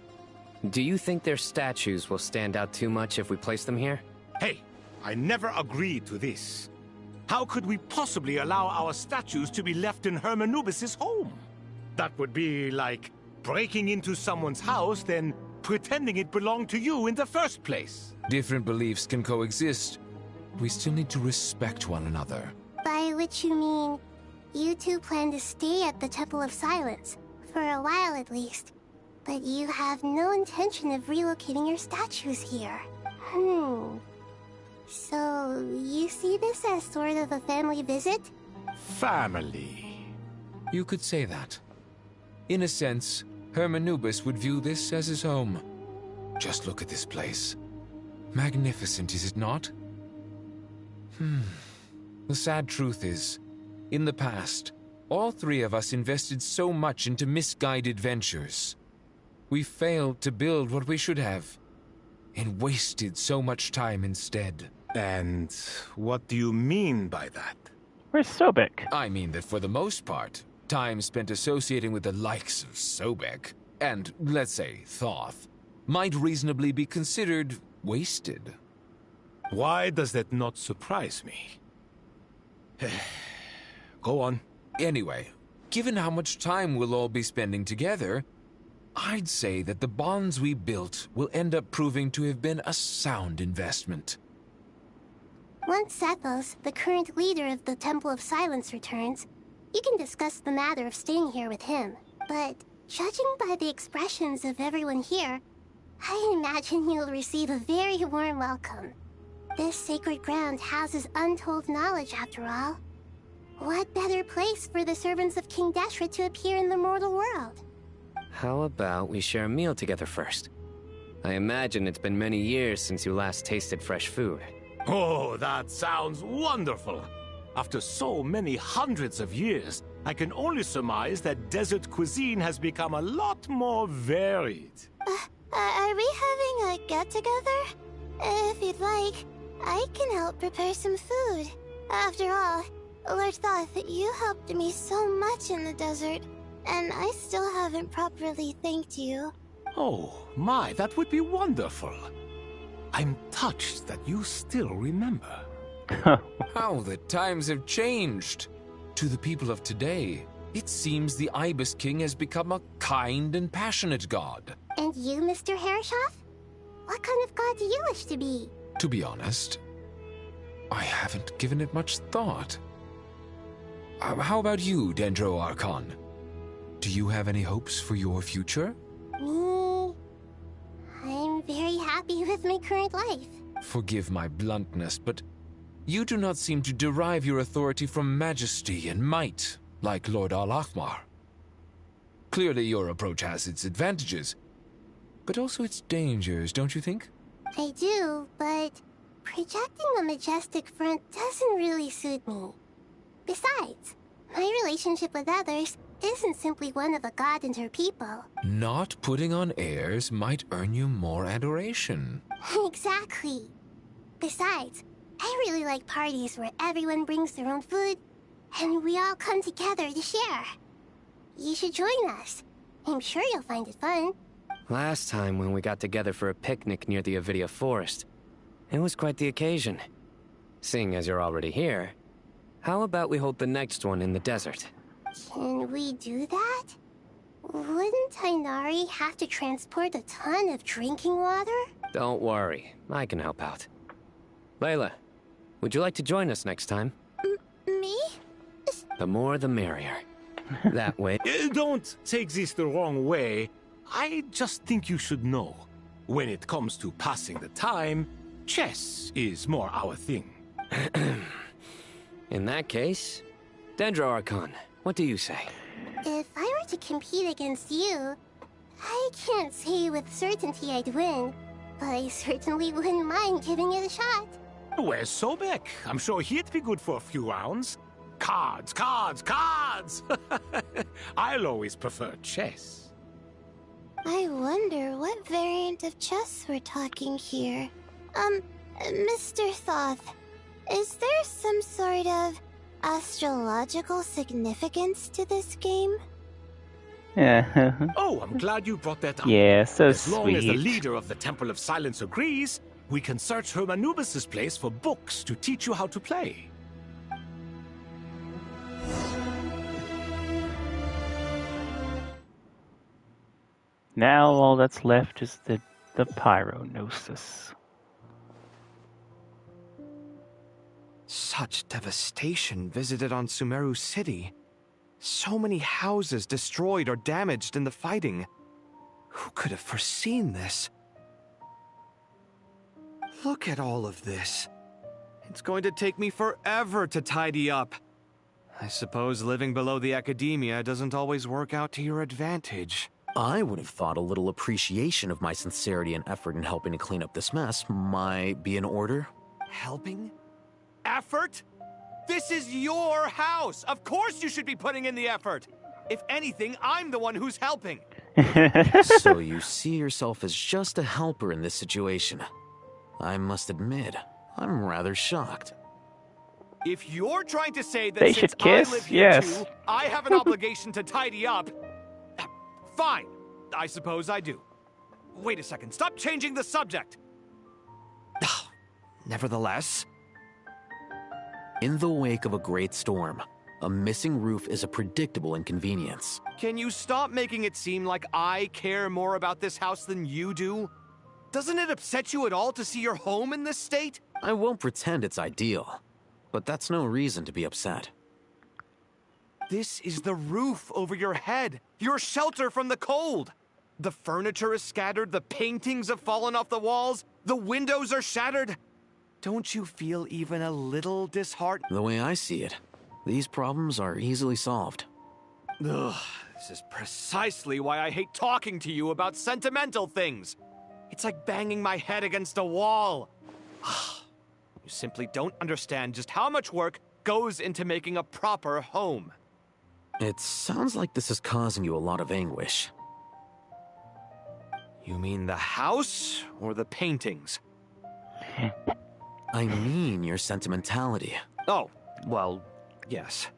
Do you think their statues will stand out too much if we place them here? Hey, I never agreed to this. How could we possibly allow our statues to be left in Hermanubis' home? That would be like breaking into someone's house, then pretending it belonged to you in the first place. Different beliefs can coexist. We still need to respect one another. By which you mean, you two plan to stay at the Temple of Silence, for a while at least. But you have no intention of relocating your statues here. So, you see this as sort of a family visit? Family. You could say that. In a sense, Hermanubis would view this as his home. Just look at this place. Magnificent, is it not? The sad truth is, in the past, all 3 of us invested so much into misguided ventures. We failed to build what we should have, and wasted so much time instead. And what do you mean by that? Where's Sobek? I mean that for the most part, time spent associating with the likes of Sobek, and, let's say, Thoth, might reasonably be considered wasted. Why does that not surprise me? Go on. Anyway, given how much time we'll all be spending together, I'd say that the bonds we built will end up proving to have been a sound investment. Once Zethos, the current leader of the Temple of Silence, returns, you can discuss the matter of staying here with him. But judging by the expressions of everyone here, I imagine you'll receive a very warm welcome. This sacred ground houses untold knowledge, after all. What better place for the servants of King Deshret to appear in the mortal world? How about we share a meal together first? I imagine it's been many years since you last tasted fresh food. Oh, that sounds wonderful! After so many hundreds of years, I can only surmise that desert cuisine has become a lot more varied. Are we having a get-together? If you'd like, I can help prepare some food. After all, Lord Thoth, you helped me so much in the desert, and I still haven't properly thanked you. Oh, my, that would be wonderful. I'm touched that you still remember. How the times have changed! To the people of today, it seems the Ibis King has become a kind and passionate god. And you, Mr. Herreshoff? What kind of god do you wish to be? To be honest, I haven't given it much thought. How about you, Dendro Archon? Do you have any hopes for your future? Me? I'm very happy with my current life. Forgive my bluntness, but you do not seem to derive your authority from majesty and might, like Lord Al-Ahmar. Clearly your approach has its advantages, but also its dangers, don't you think? I do, but projecting a majestic front doesn't really suit me. Besides, my relationship with others isn't simply one of a god and her people. Not putting on airs might earn you more adoration. Exactly. Besides, I really like parties where everyone brings their own food, and we all come together to share. You should join us. I'm sure you'll find it fun. Last time when we got together for a picnic near the Avidia Forest, it was quite the occasion. Seeing as you're already here, how about we hold the next one in the desert? Can we do that? Wouldn't Tainari have to transport a ton of drinking water? Don't worry, I can help out. Layla, would you like to join us next time? Me? The more the merrier. That way... Don't take this the wrong way. I just think you should know. When it comes to passing the time, chess is more our thing. In that case, Dendro Archon, what do you say? If I were to compete against you, I can't say with certainty I'd win, but I certainly wouldn't mind giving it a shot. Where's Sobek? I'm sure he'd be good for a few rounds. Cards, cards, cards! I'll always prefer chess. I wonder what variant of chess we're talking here. Mr. Thoth, is there some sort of astrological significance to this game? Oh, I'm glad you brought that up. Yeah, so as long as the sweet. leader of the Temple of Silence agrees, we can search Hermanubis' place for books to teach you how to play. Now all that's left is the Pyronosis. Such devastation visited on Sumeru City. So many houses destroyed or damaged in the fighting. Who could have foreseen this? Look at all of this. It's going to take me forever to tidy up. I suppose living below the academia doesn't always work out to your advantage. I would have thought a little appreciation of my sincerity and effort in helping to clean up this mess might be in order. Helping? Effort? This is your house! Of course you should be putting in the effort! If anything, I'm the one who's helping! So you see yourself as just a helper in this situation. I must admit, I'm rather shocked. If you're trying to say that They since should kiss, I live here yes. too, I have an obligation to tidy up, fine. I suppose I do. Wait a second, stop changing the subject! Nevertheless... In the wake of a great storm, a missing roof is a predictable inconvenience. Can you stop making it seem like I care more about this house than you do? Doesn't it upset you at all to see your home in this state? I won't pretend it's ideal, but that's no reason to be upset. This is the roof over your head, your shelter from the cold. The furniture is scattered, the paintings have fallen off the walls, the windows are shattered. Don't you feel even a little disheartened? The way I see it, these problems are easily solved. Ugh, this is precisely why I hate talking to you about sentimental things. It's like banging my head against a wall. You simply don't understand just how much work goes into making a proper home. It sounds like this is causing you a lot of anguish. You mean the house or the paintings? I mean your sentimentality. Oh, well, yes.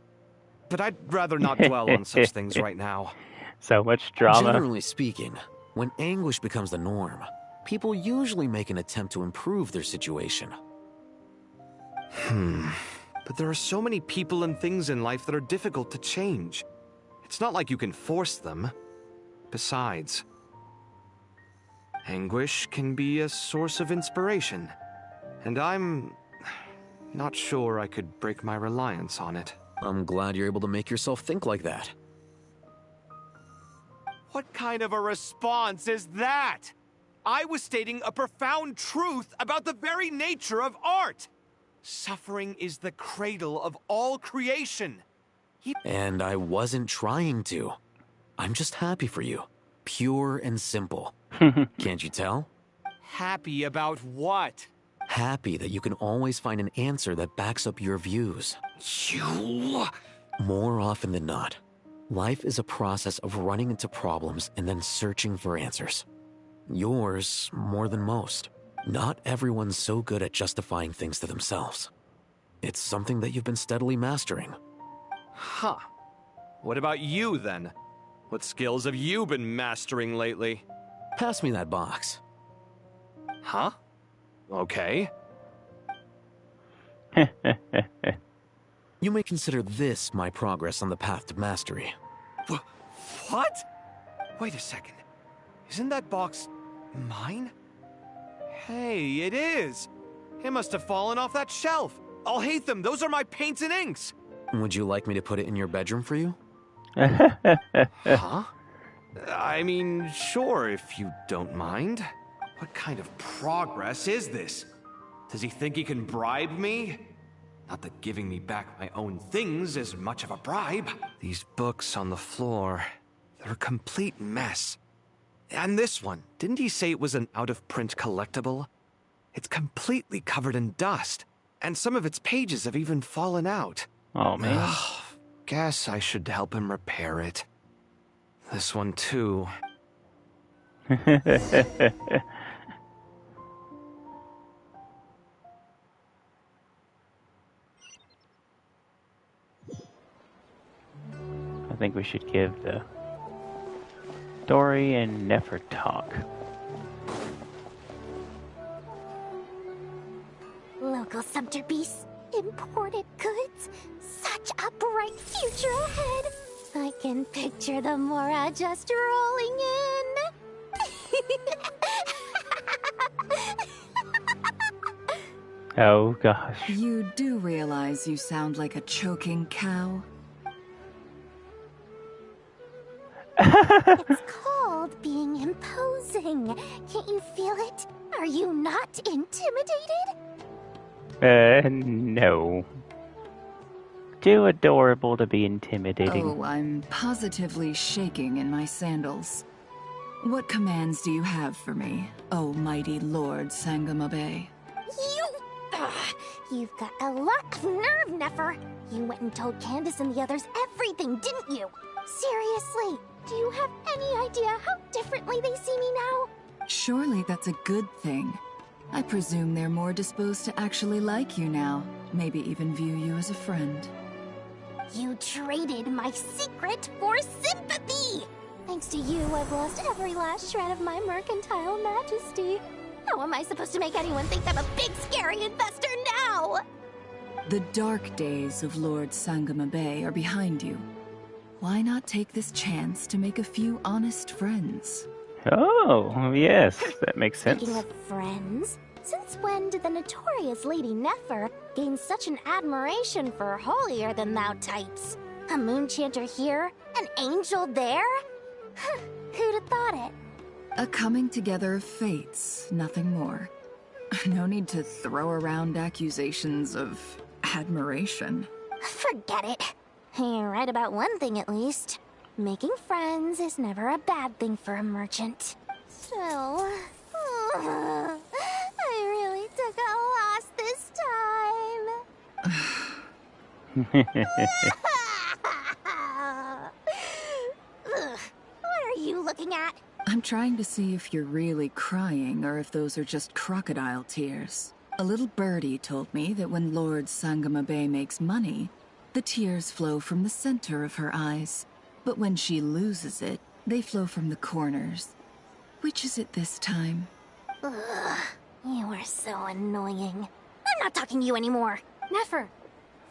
But I'd rather not dwell on such things right now. So much drama. Generally speaking, when anguish becomes the norm, people usually make an attempt to improve their situation. But there are so many people and things in life that are difficult to change. It's not like you can force them. Besides, anguish can be a source of inspiration. And I'm not sure I could break my reliance on it. I'm glad you're able to make yourself think like that. What kind of a response is that? I was stating a profound truth about the very nature of art. Suffering is the cradle of all creation. And I wasn't trying to. I'm just happy for you. Pure and simple. Can't you tell? Happy about what? Happy that you can always find an answer that backs up your views. You... More often than not, Life is a process of running into problems and then searching for answers. Yours more than most. Not everyone's so good at justifying things to themselves. It's something that you've been steadily mastering. Huh. What about you, then? What skills have you been mastering lately? Pass me that box. Huh? Okay. You may consider this my progress on the path to mastery. What? Wait a second. Isn't that box mine? Hey, it is! It must have fallen off that shelf. I'll hate them. Those are my paints and inks. Would you like me to put it in your bedroom for you? Huh? I mean, sure, if you don't mind. What kind of progress is this? Does he think he can bribe me? Not that giving me back my own things is much of a bribe. These books on the floor, they're a complete mess. And this one, didn't he say it was an out-of-print collectible? It's completely covered in dust, and some of its pages have even fallen out. Oh, man. Guess I should help him repair it. This one, too. I think we should give the Dory and Nefer talk. Local sumter beasts, imported goods, such a bright future ahead. I can picture the Mora just rolling in. Oh, gosh. You do realize you sound like a choking cow? It's called being imposing. Can't you feel it? Are you not intimidated? No. Too adorable to be intimidating. Oh, I'm positively shaking in my sandals. What commands do you have for me, oh mighty Lord Sangamabe? You've got a lot of nerve, Nefer. You went and told Candace and the others everything, didn't you? Seriously, do you have any idea how differently they see me now? Surely that's a good thing. I presume they're more disposed to actually like you now, maybe even view you as a friend. You traded my secret for sympathy! Thanks to you, I've lost every last shred of my mercantile majesty. How am I supposed to make anyone think I'm a big, scary investor now? The dark days of Lord Sangamabe are behind you. Why not take this chance to make a few honest friends? Oh, yes, that makes sense. Speaking of friends, since when did the notorious Lady Nefer gain such an admiration for holier-than-thou types? A moon chanter here, an angel there? Who'd have thought it? A coming together of fates, nothing more. No need to throw around accusations of admiration. Forget it. You're right about one thing at least. Making friends is never a bad thing for a merchant. So, I really took a loss this time. What are you looking at? I'm trying to see if you're really crying or if those are just crocodile tears. A little birdie told me that when Lord Sangamabe makes money, the tears flow from the center of her eyes. But when she loses it, they flow from the corners. Which is it this time? Ugh, you are so annoying. I'm not talking to you anymore. Nefer,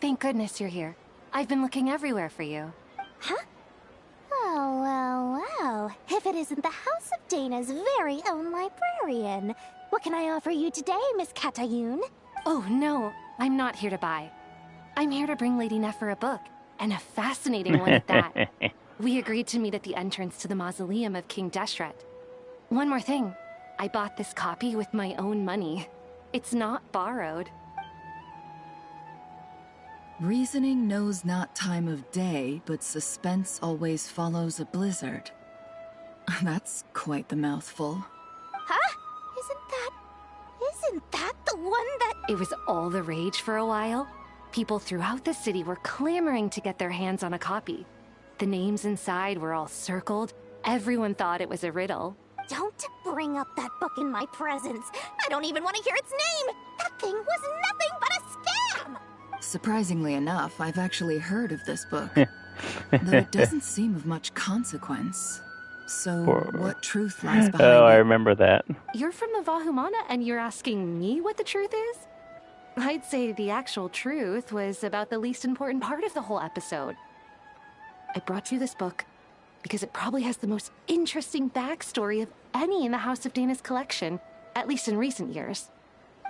thank goodness you're here. I've been looking everywhere for you. Huh? Oh, well. If it isn't the House of Dana's very own librarian. What can I offer you today, Miss Katayun? Oh, no. I'm not here to buy. I'm here to bring Lady Nefer a book. And a fascinating one at that. We agreed to meet at the entrance to the mausoleum of King Deshret. One more thing. I bought this copy with my own money. It's not borrowed. Reasoning knows not time of day, but suspense always follows a blizzard. That's quite the mouthful. Huh? Isn't that the one that... It was all the rage for a while. People throughout the city were clamoring to get their hands on a copy. The names inside were all circled. Everyone thought it was a riddle. Don't bring up that book in my presence. I don't even want to hear its name. That thing was nothing but a scam. Surprisingly enough, I've actually heard of this book. Though it doesn't seem of much consequence. So, what truth lies behind Oh, I it? remember that. You're from the Vahumana and you're asking me what the truth is? I'd say the actual truth was about the least important part of the whole episode. I brought you this book because it probably has the most interesting backstory of any in the House of Dana's collection, at least in recent years.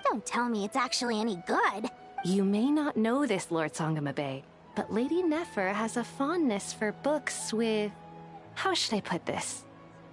Don't tell me it's actually any good. You may not know this, Lord Sangamabe, but Lady Nefer has a fondness for books with... how should I put this?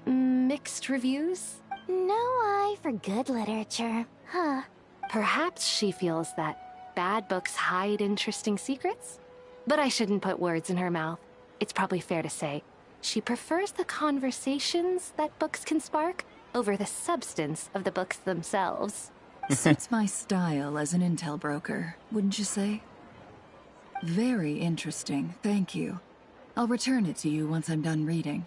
Mixed reviews? No eye for good literature. Huh. Perhaps she feels that bad books hide interesting secrets? But I shouldn't put words in her mouth. It's probably fair to say she prefers the conversations that books can spark over the substance of the books themselves. Suits my style as an intel broker, wouldn't you say? Very interesting, thank you. I'll return it to you once I'm done reading.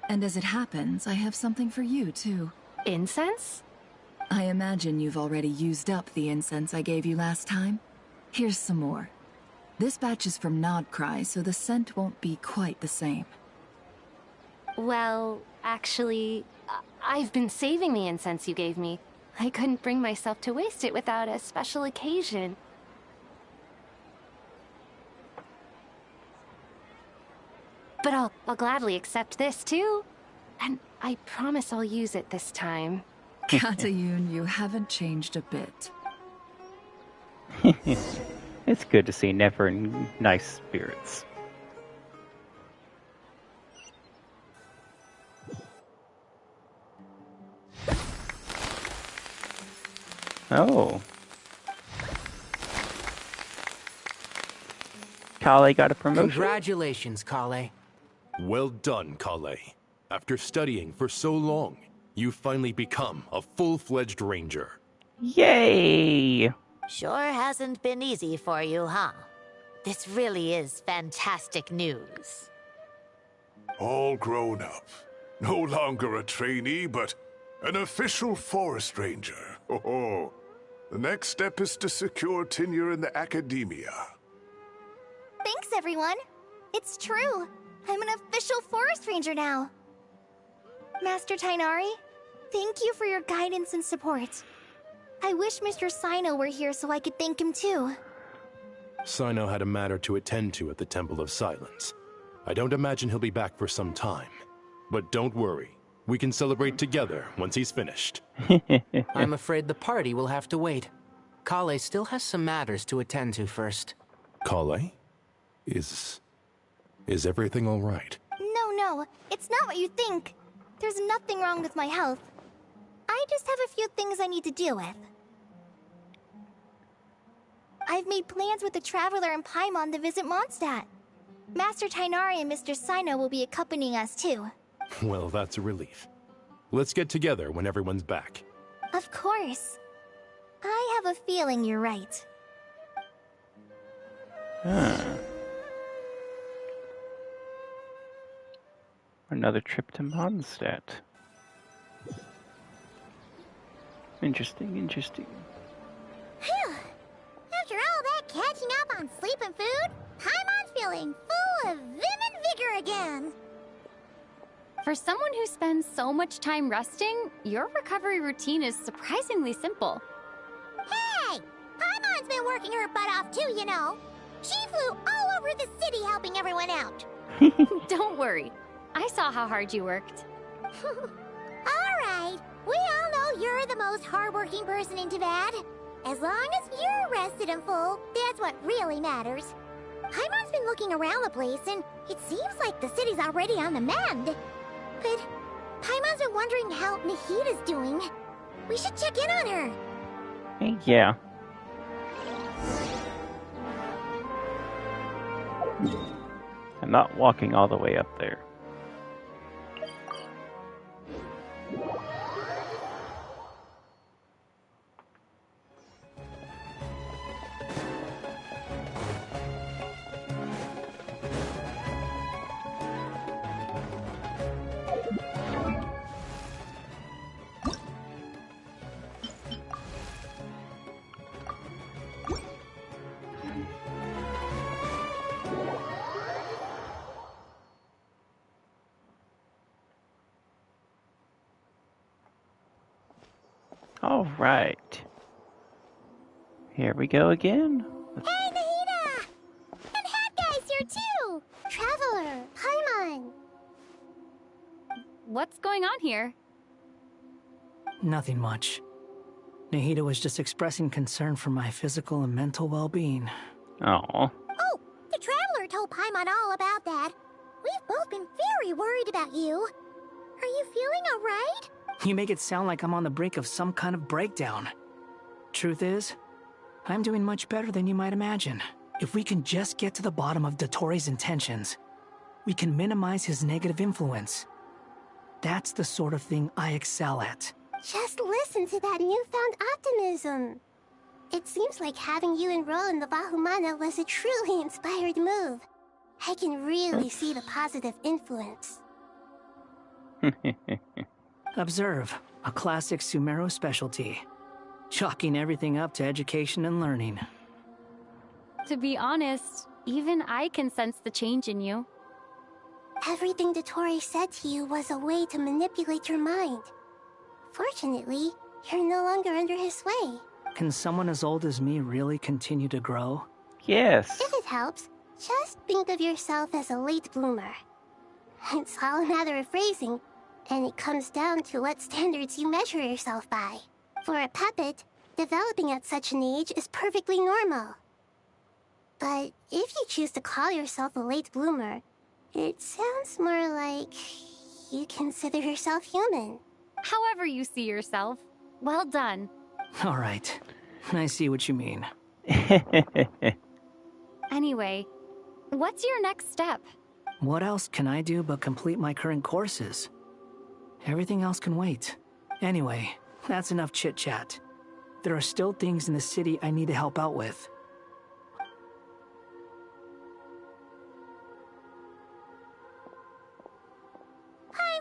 And as it happens, I have something for you, too. Incense? I imagine you've already used up the incense I gave you last time. Here's some more. This batch is from Nodcry, so the scent won't be quite the same. Well, actually, I've been saving the incense you gave me. I couldn't bring myself to waste it without a special occasion. But I'll gladly accept this, too. And I promise I'll use it this time. Katayun, you haven't changed a bit. It's good to see Nefer in nice spirits. Oh. Kale got a promotion. Congratulations, Kale. Well done, Kale. After studying for so long, you've finally become a full-fledged ranger. Yay! Sure hasn't been easy for you, huh? This really is fantastic news. All grown up. No longer a trainee, but an official forest ranger. Oh, the next step is to secure tenure in the academia. Thanks, everyone. It's true. I'm an official forest ranger now. Master Tainari, thank you for your guidance and support. I wish Mr. Sino were here so I could thank him too. Sino had a matter to attend to at the Temple of Silence. I don't imagine he'll be back for some time. But don't worry. We can celebrate together once he's finished. I'm afraid the party will have to wait. Kale still has some matters to attend to first. Kale? Is everything all right? No, it's not what you think. There's nothing wrong with my health. I just have a few things I need to deal with. I've made plans with the Traveler and Paimon to visit Mondstadt. Master Tainari and Mr. Sino will be accompanying us too. Well, that's a relief. Let's get together when everyone's back. Of course. I have a feeling you're right. Another trip to Mondstadt. Interesting. Phew! After all that catching up on sleep and food, Paimon's feeling full of vim and vigor again. For someone who spends so much time resting, your recovery routine is surprisingly simple. Hey! Paimon's been working her butt off too, you know. She flew all over the city helping everyone out. Don't worry. I saw how hard you worked. Alright, we all know you're the most hardworking person in Tavad. As long as you're rested and full, that's what really matters. Paimon's been looking around the place, and it seems like the city's already on the mend. But Paimon's been wondering how Nahida's doing. We should check in on her. Yeah. I'm not walking all the way up there. All right. Here we go again. Hey, Nahida! And Hat Guy's here too! Traveler, Paimon! What's going on here? Nothing much. Nahida was just expressing concern for my physical and mental well-being. Oh. Oh, the Traveler told Paimon all about that. We've both been very worried about you. Are you feeling alright? You make it sound like I'm on the brink of some kind of breakdown. Truth is, I'm doing much better than you might imagine. If we can just get to the bottom of Dottoro's intentions, we can minimize his negative influence. That's the sort of thing I excel at. Just listen to that newfound optimism. It seems like having you enroll in the Vahumana was a truly inspired move. I can really see the positive influence. Observe, a classic Sumeru specialty. Chalking everything up to education and learning. To be honest, even I can sense the change in you. Everything Dottore said to you was a way to manipulate your mind. Fortunately, you're no longer under his sway. Can someone as old as me really continue to grow? Yes. If it helps, just think of yourself as a late bloomer. It's all a matter of phrasing, and it comes down to what standards you measure yourself by. For a puppet, developing at such an age is perfectly normal. But if you choose to call yourself a late bloomer, it sounds more like you consider yourself human. However you see yourself. Well done. All right. I see what you mean. Anyway, what's your next step? What else can I do but complete my current courses? Everything else can wait. Anyway, that's enough chit-chat. There are still things in the city I need to help out with.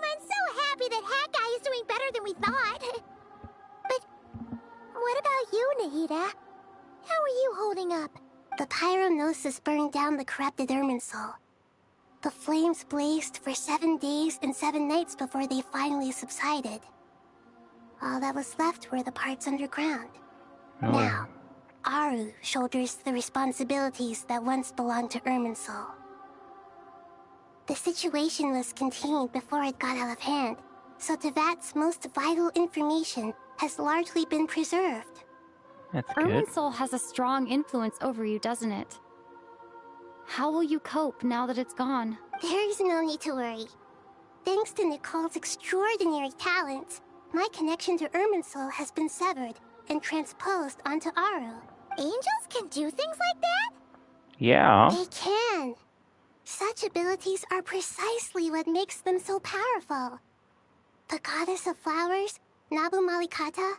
I'm so happy that Hat Guy is doing better than we thought. But what about you, Nahida? How are you holding up? The pyronosis burned down the corrupted Irminsul. The flames blazed for 7 days and 7 nights before they finally subsided. All that was left were the parts underground. Oh. Now, Aru shoulders the responsibilities that once belonged to Irminsul. The situation was contained before it got out of hand, so Tevat's most vital information has largely been preserved. That's good. Irminsul has a strong influence over you, doesn't it? How will you cope now that it's gone? There is no need to worry. Thanks to Nicole's extraordinary talents, my connection to Irminsul has been severed and transposed onto Aru. Angels can do things like that? Yeah. They can. Such abilities are precisely what makes them so powerful. The goddess of flowers, Nabu Malikata,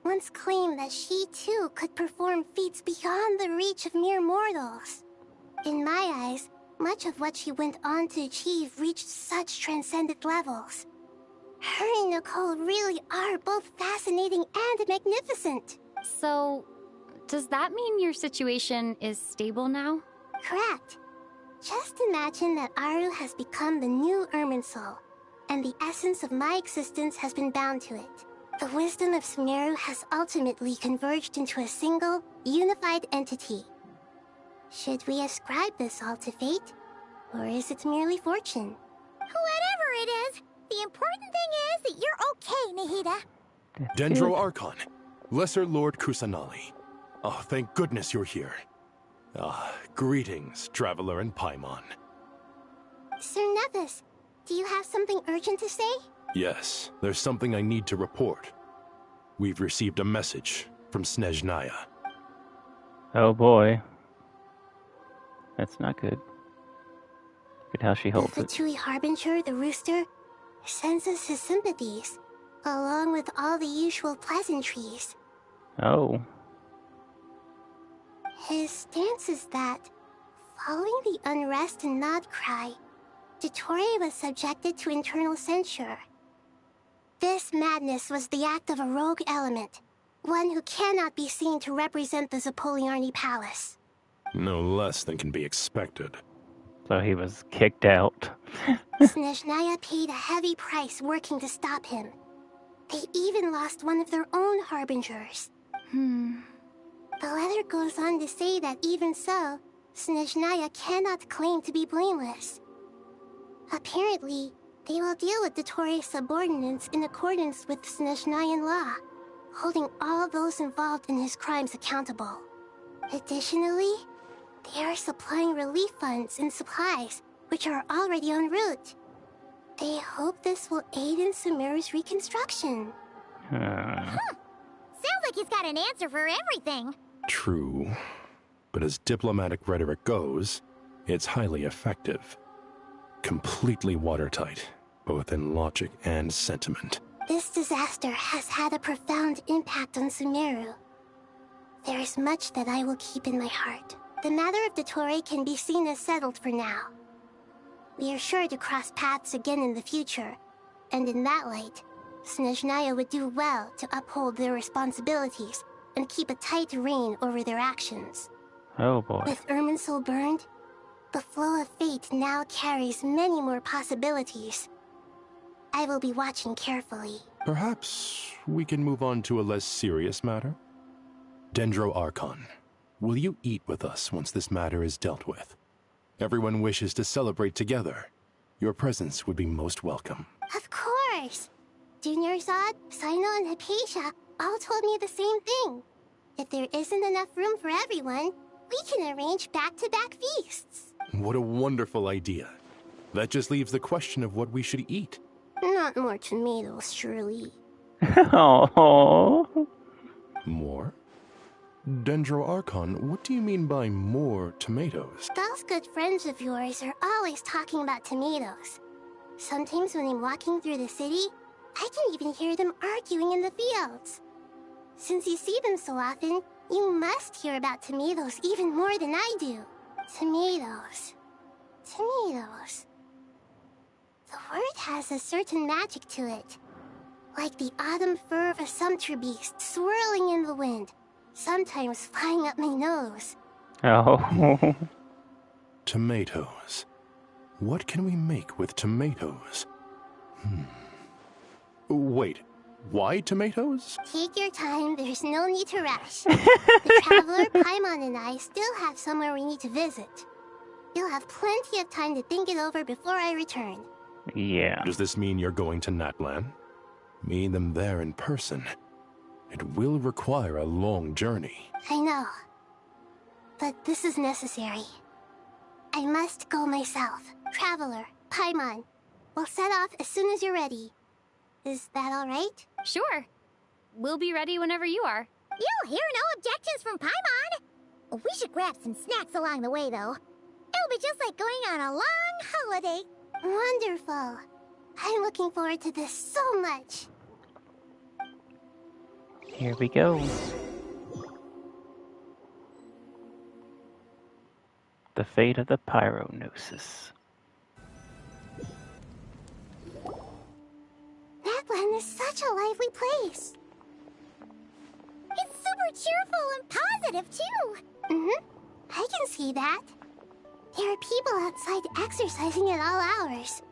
once claimed that she too could perform feats beyond the reach of mere mortals. In my eyes, much of what she went on to achieve reached such transcendent levels. Her and Nicole really are both fascinating and magnificent. So, does that mean your situation is stable now? Correct. Just imagine that Aru has become the new Irminsul, and the essence of my existence has been bound to it. The wisdom of Sumeru has ultimately converged into a single, unified entity. Should we ascribe this all to fate, or is it merely fortune? Whatever it is, the important thing is that you're okay, Nahida. Dendro Archon, Lesser Lord Kusanali. Oh, thank goodness you're here. Greetings, Traveler and Paimon. Sir Nevis, do you have something urgent to say? Yes, there's something I need to report. We've received a message from Snezhnaya. Oh boy. That's not good. Look at how she holds The it. Fatui Harbinger, the rooster, sends us his sympathies, along with all the usual pleasantries. Oh. His stance is that, following the unrest and Nod Cry, Dottore was subjected to internal censure. This madness was the act of a rogue element, one who cannot be seen to represent the Zapoliarni Palace. No less than can be expected. So he was kicked out. Snezhnaya paid a heavy price working to stop him. They even lost one of their own harbingers. The letter goes on to say that even so, Snezhnaya cannot claim to be blameless. Apparently, they will deal with Dottore subordinates in accordance with Snezhnayan law, holding all those involved in his crimes accountable. Additionally, they are supplying relief funds and supplies, which are already en route. They hope this will aid in Sumeru's reconstruction. Sounds like he's got an answer for everything. True. But as diplomatic rhetoric goes, it's highly effective. Completely watertight, both in logic and sentiment. This disaster has had a profound impact on Sumeru. There is much that I will keep in my heart. The matter of Dottore can be seen as settled for now. We are sure to cross paths again in the future, and in that light, Snezhnaya would do well to uphold their responsibilities and keep a tight rein over their actions. Oh boy. With Irminsul burned, the flow of fate now carries many more possibilities. I will be watching carefully. Perhaps we can move on to a less serious matter? Dendro Archon, will you eat with us once this matter is dealt with? Everyone wishes to celebrate together. Your presence would be most welcome. Of course! Junior Zod, Sino, and Hypatia all told me the same thing. If there isn't enough room for everyone, we can arrange back-to-back feasts. What a wonderful idea. That just leaves the question of what we should eat. Not more tomatoes, surely. Oh. More? Dendro Archon, what do you mean by more tomatoes? Those good friends of yours are always talking about tomatoes. Sometimes when I'm walking through the city, I can even hear them arguing in the fields. Since you see them so often, you must hear about tomatoes even more than I do. Tomatoes. Tomatoes. The word has a certain magic to it. Like the autumn fur of a sumpter beast swirling in the wind, sometimes flying up my nose. Oh. Tomatoes. What can we make with tomatoes? Wait, why tomatoes? Take your time, there's no need to rush. The traveler, Paimon, and I still have somewhere we need to visit. You'll have plenty of time to think it over before I return. Yeah. Does this mean you're going to Natlan? Meet them there in person. It will require a long journey. I know. But this is necessary. I must go myself. Traveler, Paimon, we'll set off as soon as you're ready. Is that all right? Sure. We'll be ready whenever you are. You'll hear no objections from Paimon. We should grab some snacks along the way, though. It'll be just like going on a long holiday. Wonderful. I'm looking forward to this so much. Here we go. The fate of the Pyronosis. Natlan is such a lively place. It's super cheerful and positive, too. I can see that. There are people outside exercising at all hours.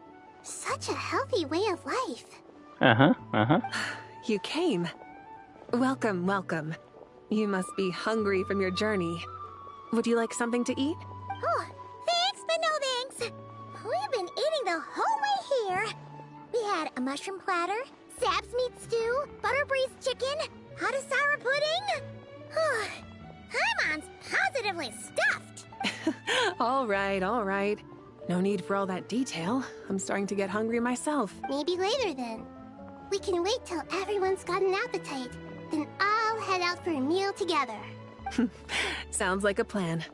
Such a healthy way of life. You came. Welcome, welcome. You must be hungry from your journey. Would you like something to eat? Oh, thanks, but no thanks. We've been eating the whole way here. We had a mushroom platter, Sab's meat stew, butter braised chicken, hot asara pudding. Paimon's positively stuffed. All right, all right. No need for all that detail. I'm starting to get hungry myself. Maybe later then. We can wait till everyone's got an appetite. Then I'll head out for a meal together. Sounds like a plan.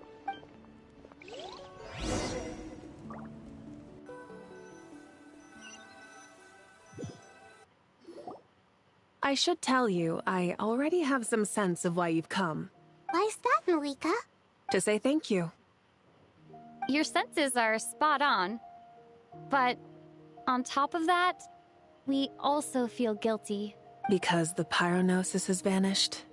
I should tell you, I already have some sense of why you've come. Why's that, Malika? To say thank you. Your senses are spot on. But on top of that, we also feel guilty. Because the Pyronosis has vanished?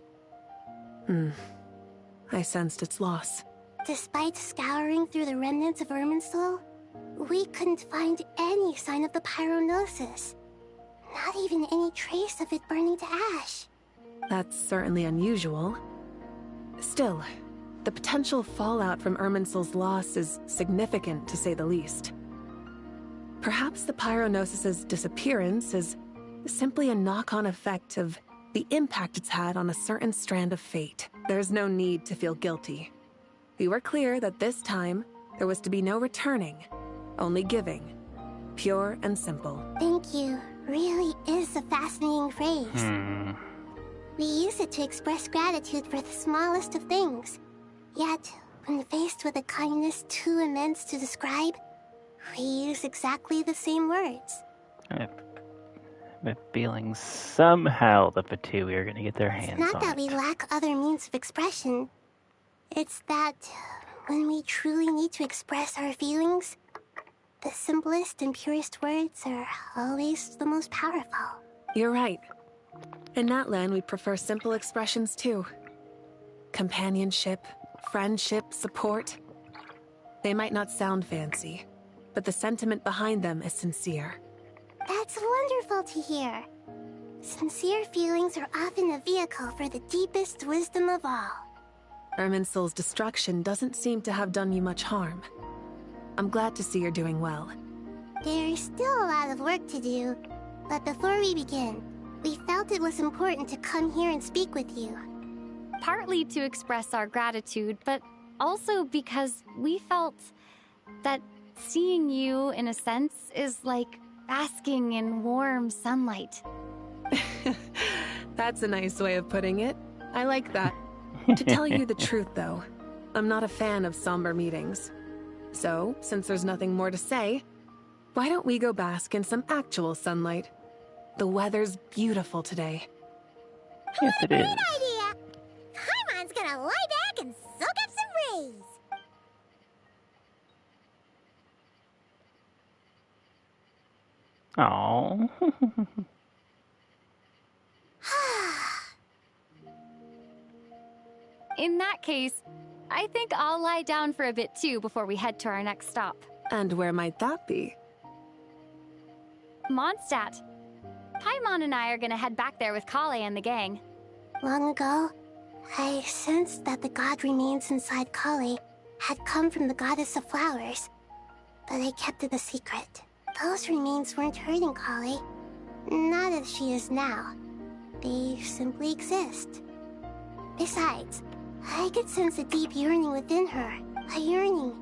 I sensed its loss. Despite scouring through the remnants of Irminsul, we couldn't find any sign of the Pyronosis. Not even any trace of it burning to ash. That's certainly unusual. Still, the potential fallout from Irminsul's loss is significant, to say the least. Perhaps the Pyronosis's disappearance is simply a knock-on effect of the impact it's had on a certain strand of fate. There's no need to feel guilty. We were clear that this time, there was to be no returning, only giving. Pure and simple. Thank you really is a fascinating phrase. We use it to express gratitude for the smallest of things. Yet, when faced with a kindness too immense to describe, we use exactly the same words. I have a feeling somehow the Fatui are going to get their hands on it. It's not that we lack other means of expression. It's that when we truly need to express our feelings, the simplest and purest words are always the most powerful. You're right. In that land, we prefer simple expressions too. Companionship, friendship, support. They might not sound fancy, but the sentiment behind them is sincere. That's wonderful to hear. Sincere feelings are often a vehicle for the deepest wisdom of all. Irminsul's destruction doesn't seem to have done you much harm. I'm glad to see you're doing well. There's still a lot of work to do, but before we begin, we felt it was important to come here and speak with you. Partly to express our gratitude, but also because we felt that seeing you, in a sense, is like basking in warm sunlight. That's a nice way of putting it. I like that. To tell you the truth, though, I'm not a fan of somber meetings. So, since there's nothing more to say, why don't we go bask in some actual sunlight? The weather's beautiful today. Yes, it is. Great idea! Paimon's gonna lie back and soak up some rays. Aww. In that case, I think I'll lie down for a bit too before we head to our next stop. And where might that be? Mondstadt. Paimon and I are gonna head back there with Kale and the gang. Long ago, I sensed that the god remains inside Kale had come from the goddess of flowers, but I kept it a secret. Those remains weren't hurting Kale, not as she is now. They simply exist. Besides, I could sense a deep yearning within her, a yearning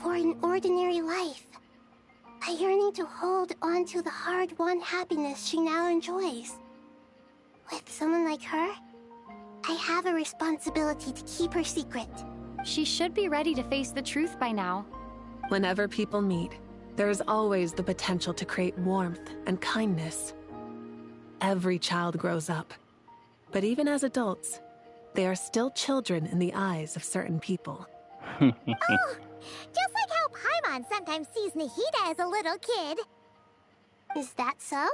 for an ordinary life. A yearning to hold on to the hard-won happiness she now enjoys. With someone like her, I have a responsibility to keep her secret. She should be ready to face the truth by now. Whenever people meet, there is always the potential to create warmth and kindness. Every child grows up, but even as adults, they are still children in the eyes of certain people. Oh, just like how Paimon sometimes sees Nahida as a little kid. Is that so?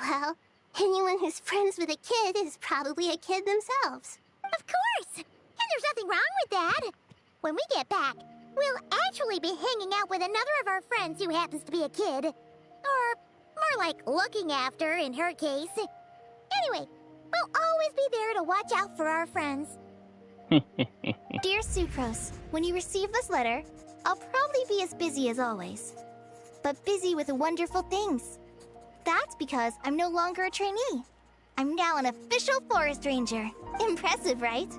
Well, anyone who's friends with a kid is probably a kid themselves. Of course! And there's nothing wrong with that. When we get back, we'll actually be hanging out with another of our friends who happens to be a kid. Or more like looking after, in her case. Anyway, we'll always be there to watch out for our friends. Dear Sucrose, when you receive this letter, I'll probably be as busy as always. But busy with wonderful things. That's because I'm no longer a trainee. I'm now an official forest ranger. Impressive, right?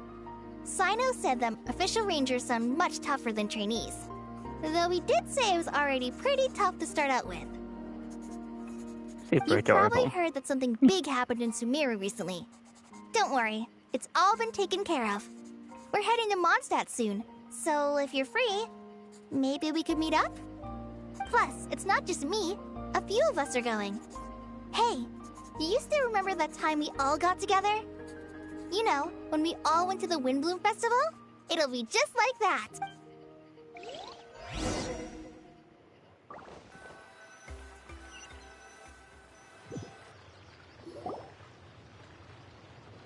Sino said that official rangers sound much tougher than trainees. Though he did say it was already pretty tough to start out with. Super You've probably adorable. heard that something big happened in Sumeru recently. Don't worry, it's all been taken care of. We're heading to Mondstadt soon, so if you're free, maybe we could meet up? Plus, it's not just me. A few of us are going. Hey, do you still remember that time we all got together? You know, when we all went to the Windbloom Festival? It'll be just like that.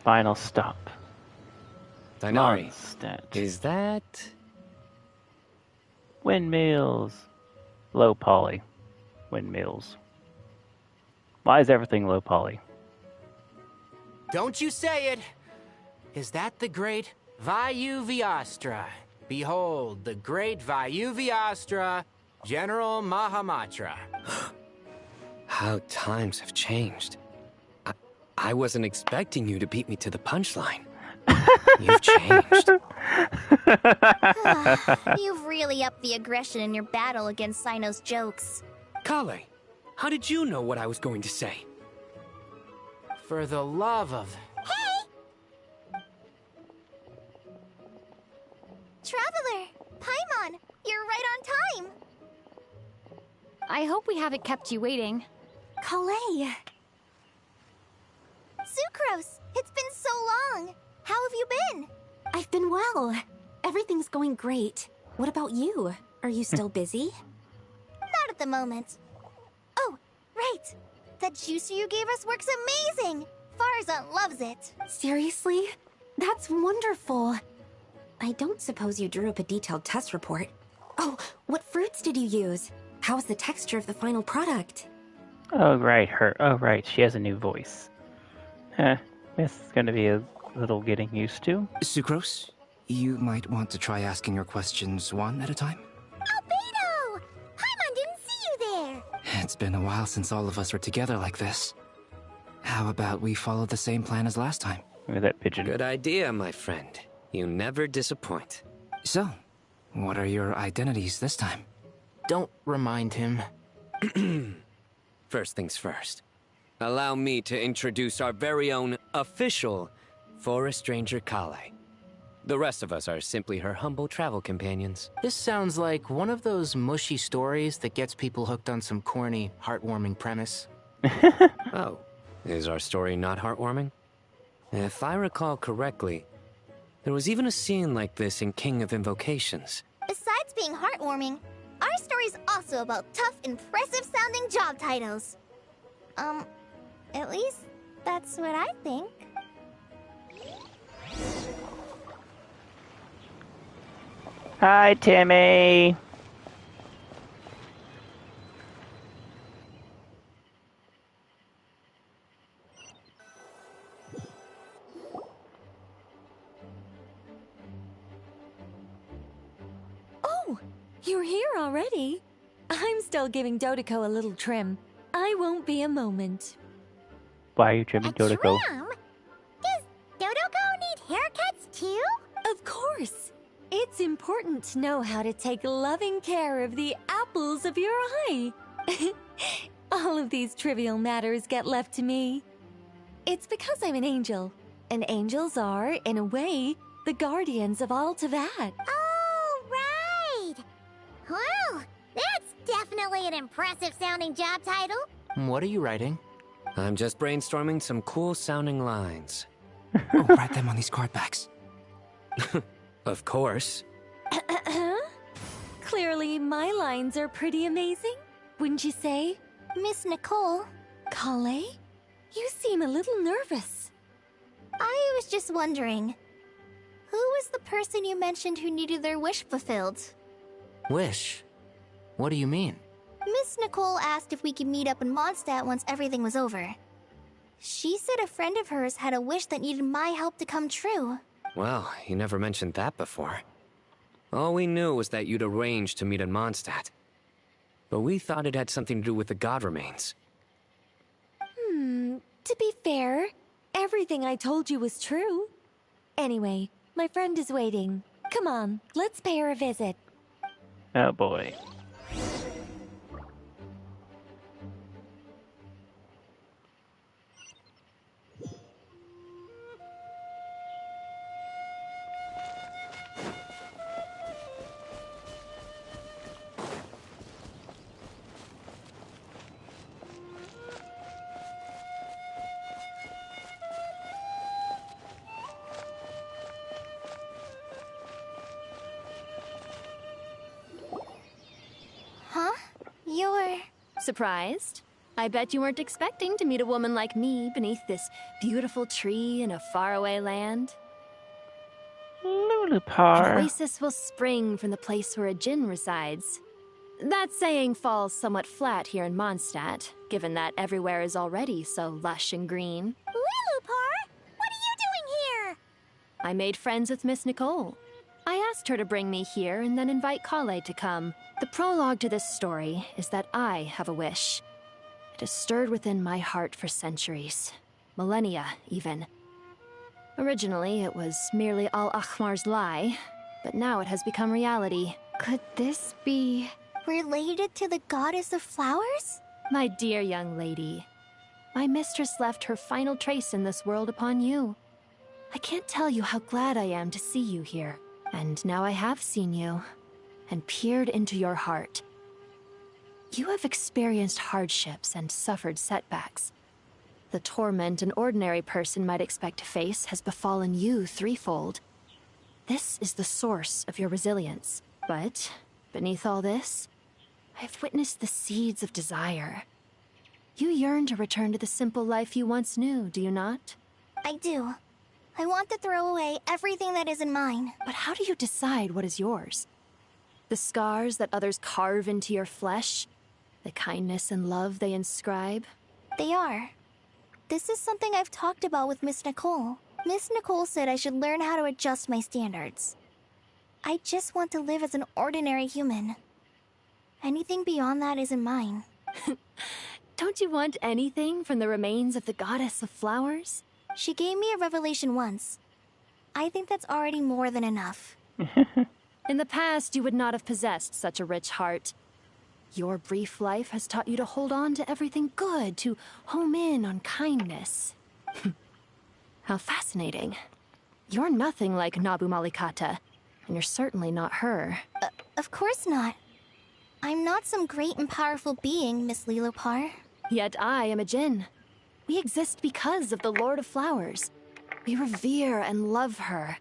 Final stop. Dainari, Mondstadt. is that... Windmills. Low poly. Windmills. Why is everything low poly? Don't you say it! Is that the great Vayuvyastra? Behold, the great Vayuvyastra, General Mahamatra. How times have changed. I wasn't expecting you to beat me to the punchline. You've changed. You've really upped the aggression in your battle against Sino's jokes. Kale, how did you know what I was going to say? For the love of... Traveler! Paimon! You're right on time! I hope we haven't kept you waiting. Kalei! Sucrose! It's been so long! How have you been? I've been well. Everything's going great. What about you? Are you still busy? Not at the moment. Oh, right! That juicer you gave us works amazing! Farzan loves it! Seriously? That's wonderful. I don't suppose you drew up a detailed test report. Oh, what fruits did you use? How's the texture of the final product? Oh, right, her. Oh, right, she has a new voice. This is going to be a little getting used to. Sucrose, you might want to try asking your questions one at a time. Albedo! Paimon didn't see you there! It's been a while since all of us were together like this. How about we follow the same plan as last time? Look at that pigeon. Good idea, my friend. You never disappoint. So, what are your identities this time? Don't remind him. First things first. Allow me to introduce our very own official Forest Ranger Kale. The rest of us are simply her humble travel companions. This sounds like one of those mushy stories that gets people hooked on some corny, heartwarming premise. Oh, is our story not heartwarming? If I recall correctly, there was even a scene like this in King of Invocations. Besides being heartwarming, our story's also about tough, impressive-sounding job titles. At least that's what I think. Hi, Timmy! Oh, you're here already? I'm still giving Dodeko a little trim. I won't be a moment. Why are you trimming Dodeko? Trim? Does Dodoko need haircuts too? Of course. It's important to know how to take loving care of the apples of your eye. All of these trivial matters get left to me. It's because I'm an angel, and angels are, in a way, the guardians of all Teyvat. Oh, right! Well, that's definitely an impressive-sounding job title. What are you writing? I'm just brainstorming some cool-sounding lines. Oh, write them on these card backs. Of course. Clearly, my lines are pretty amazing, wouldn't you say? Miss Nicole? Kale? You seem a little nervous. I was just wondering, who was the person you mentioned who needed their wish fulfilled? Wish? What do you mean? Miss Nicole asked if we could meet up in Mondstadt once everything was over. She said a friend of hers had a wish that needed my help to come true. Well, you never mentioned that before. All we knew was that you'd arranged to meet in Mondstadt. But we thought it had something to do with the god remains. To be fair, everything I told you was true. Anyway, my friend is waiting. Come on, let's pay her a visit. Oh boy. Huh? You're... Surprised? I bet you weren't expecting to meet a woman like me beneath this beautiful tree in a faraway land. An Lulupar. oasis will spring from the place where a djinn resides. That saying falls somewhat flat here in Mondstadt, given that everywhere is already so lush and green. Lilupar, what are you doing here? I made friends with Miss Nicole. I asked her to bring me here and then invite Kale to come. The prologue to this story is that I have a wish. It has stirred within my heart for centuries. Millennia, even. Originally, it was merely Al-Akhmar's lie, but now it has become reality. Could this be related to the goddess of flowers? My dear young lady, my mistress left her final trace in this world upon you. I can't tell you how glad I am to see you here. And now I have seen you, and peered into your heart. You have experienced hardships and suffered setbacks. The torment an ordinary person might expect to face has befallen you threefold. This is the source of your resilience. But, beneath all this, I've witnessed the seeds of desire. You yearn to return to the simple life you once knew, do you not? I do. I want to throw away everything that isn't mine. But how do you decide what is yours? The scars that others carve into your flesh? The kindness and love they inscribe? They are. This is something I've talked about with Miss Nicole. Miss Nicole said I should learn how to adjust my standards. I just want to live as an ordinary human. Anything beyond that isn't mine. Don't you want anything from the remains of the goddess of flowers? She gave me a revelation once. I think that's already more than enough. In the past, you would not have possessed such a rich heart. Your brief life has taught you to hold on to everything good, to home in on kindness. How fascinating. You're nothing like Nabu Malikata, and you're certainly not her. Of course not. I'm not some great and powerful being, Miss Lilopar. Yet I am a djinn. We exist because of the Lord of Flowers. We revere and love her.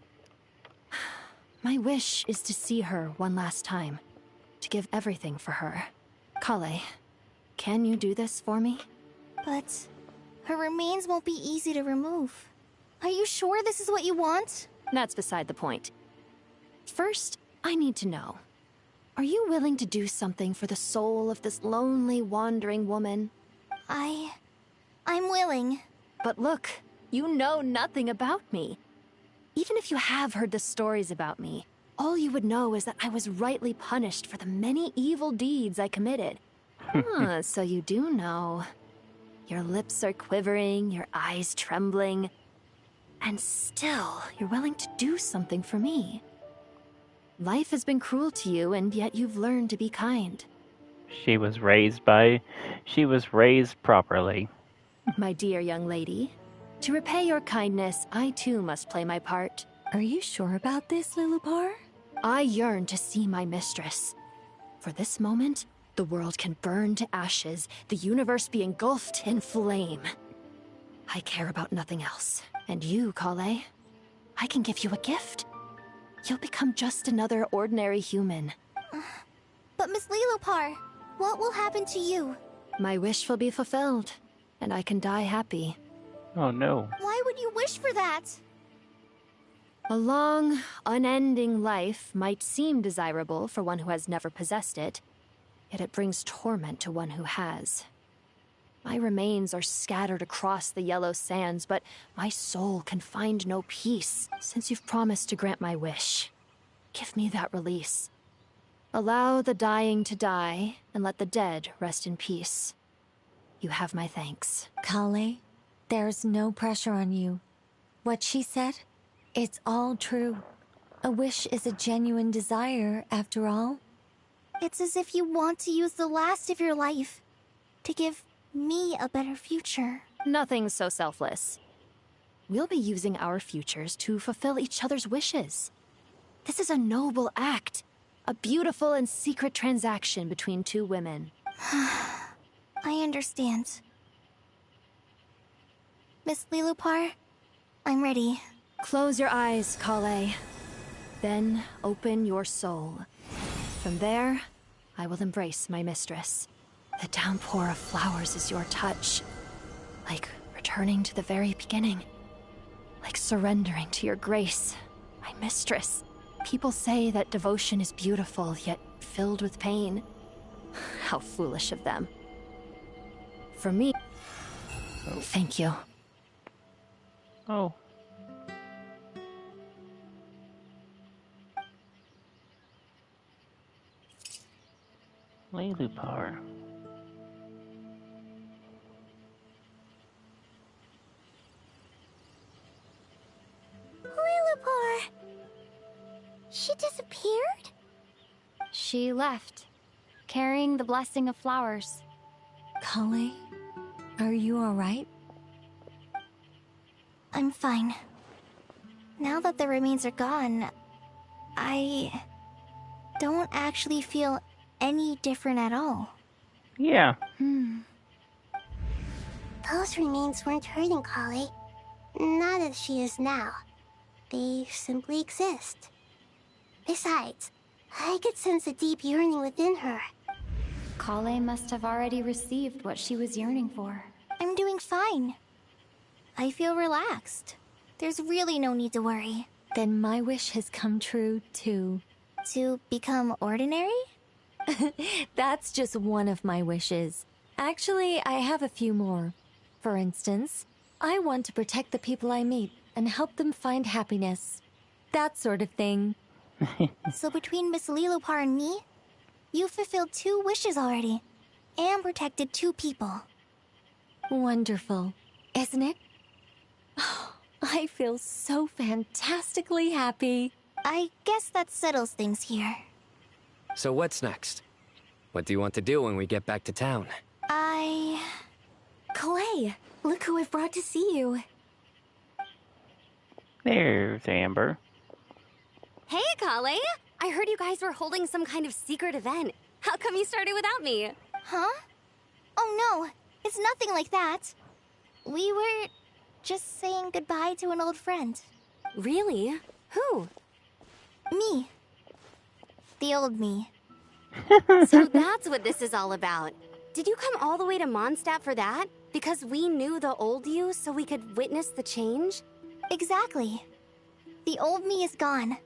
My wish is to see her one last time, to give everything for her. Kale, can you do this for me? But her remains won't be easy to remove. Are you sure this is what you want? That's beside the point. First, I need to know. Are you willing to do something for the soul of this lonely, wandering woman? I'm willing. But look, you know nothing about me. Even if you have heard the stories about me, all you would know is that I was rightly punished for the many evil deeds I committed. So you do know. Your lips are quivering, your eyes trembling. And still, you're willing to do something for me. Life has been cruel to you, and yet you've learned to be kind. She was raised properly. My dear young lady, to repay your kindness, I too must play my part. Are you sure about this, Lilupar? I yearn to see my mistress. For this moment, the world can burn to ashes, the universe be engulfed in flame. I care about nothing else. And you, Kale, I can give you a gift. You'll become just another ordinary human. But Miss Lilopar, what will happen to you? My wish will be fulfilled, and I can die happy. Oh no. Why would you wish for that? A long, unending life might seem desirable for one who has never possessed it, yet it brings torment to one who has. My remains are scattered across the yellow sands, but my soul can find no peace. Since you've promised to grant my wish, give me that release. Allow the dying to die, and let the dead rest in peace. You have my thanks. Kale, there's no pressure on you. What she said, it's all true. A wish is a genuine desire, after all. It's as if you want to use the last of your life to give me a better future. Nothing so selfless. We'll be using our futures to fulfill each other's wishes. This is a noble act. A beautiful and secret transaction between two women. I understand. Miss Lilopar, I'm ready. Close your eyes, Kale. Then open your soul. From there, I will embrace my mistress. The downpour of flowers is your touch. Like returning to the very beginning. Like surrendering to your grace, my mistress. People say that devotion is beautiful, yet filled with pain. How foolish of them. For me... Thank you. Oh. Lilupar. Lilupar! She disappeared? She left, carrying the blessing of flowers. Kale, are you alright? I'm fine. Now that the remains are gone, I don't actually feel any different at all. Yeah. Those remains weren't hurting Kale. Not as she is now. They simply exist. Besides, I could sense a deep yearning within her. Kale must have already received what she was yearning for. I'm doing fine. I feel relaxed. There's really no need to worry. Then my wish has come true, too. To become ordinary? That's just one of my wishes. Actually, I have a few more. For instance, I want to protect the people I meet and help them find happiness. That sort of thing. So between Miss Lilupar and me, you've fulfilled 2 wishes already. And protected 2 people. Wonderful, isn't it? I feel so fantastically happy. I guess that settles things here. So what's next? What do you want to do when we get back to town? Clay, look who I've brought to see you. There's Amber. Hey, Kale! I heard you guys were holding some kind of secret event. How come you started without me? Huh? Oh no, it's nothing like that. We were just saying goodbye to an old friend. Really? Who? Me. The old me. So that's what this is all about. Did you come all the way to Mondstadt for that? Because we knew the old you so we could witness the change? Exactly. The old me is gone.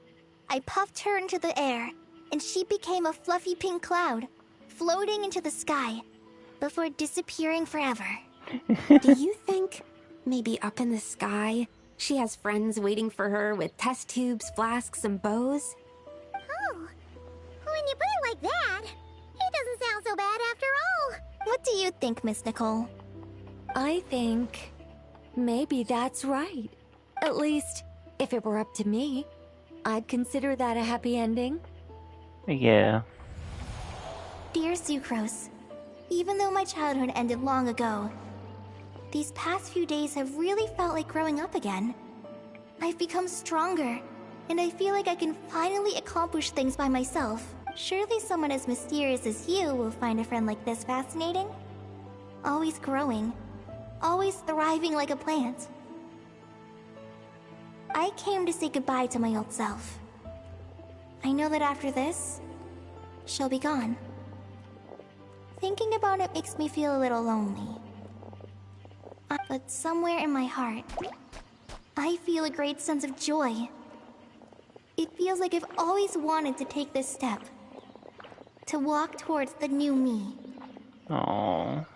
I puffed her into the air, and she became a fluffy pink cloud, floating into the sky, before disappearing forever. Do you think, maybe up in the sky, she has friends waiting for her with test tubes, flasks, and bows? Oh, when you put it like that, it doesn't sound so bad after all. What do you think, Miss Nicole? I think maybe that's right. At least, if it were up to me, I'd consider that a happy ending. Yeah. Dear Sucrose, even though my childhood ended long ago, these past few days have really felt like growing up again. I've become stronger, and I feel like I can finally accomplish things by myself. Surely someone as mysterious as you will find a friend like this fascinating? Always growing, always thriving like a plant. I came to say goodbye to my old self. I know that after this, she'll be gone. Thinking about it makes me feel a little lonely. But somewhere in my heart, I feel a great sense of joy. It feels like I've always wanted to take this step. To walk towards the new me. Aww.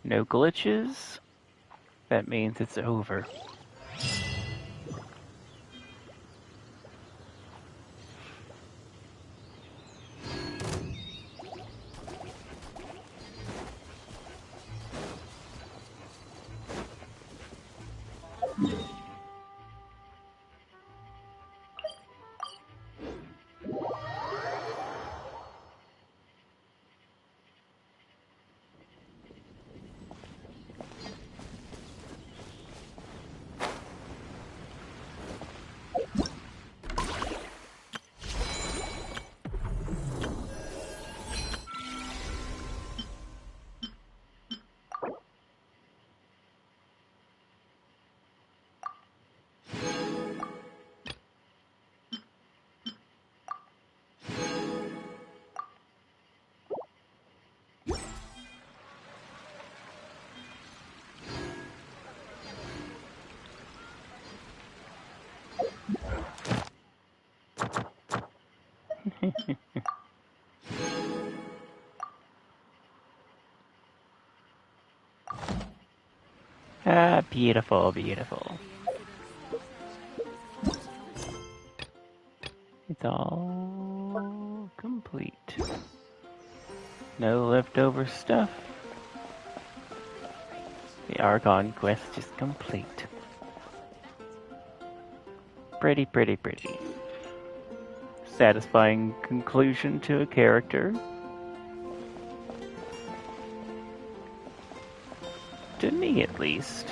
No glitches? That means it's over. Ah, beautiful, beautiful. It's all complete. No leftover stuff. The Archon quest is complete. Pretty, pretty, pretty. Satisfying conclusion to a character. To me, at least.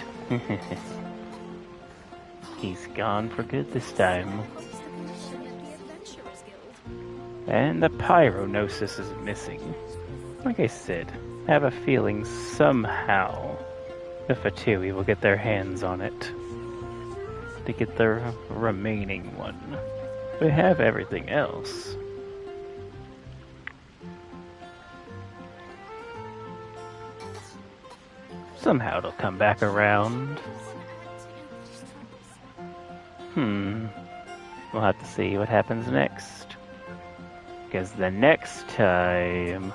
He's gone for good this time. And the pyronosis is missing. Like I said, I have a feeling somehow the Fatui will get their hands on it to get the remaining one. We have everything else. Somehow it'll come back around. We'll have to see what happens next. Because the next time...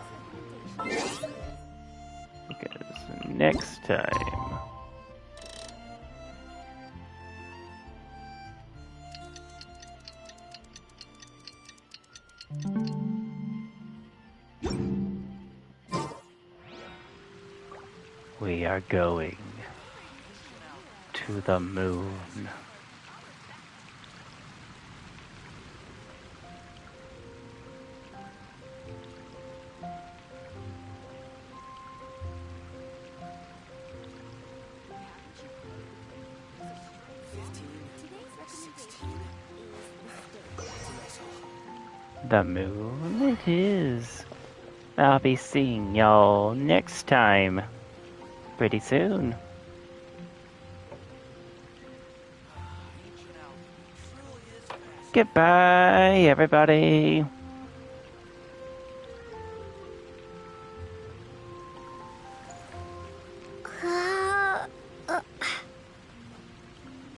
we are going to the moon. The moon it is. I'll be seeing y'all next time. Pretty soon. Goodbye, everybody.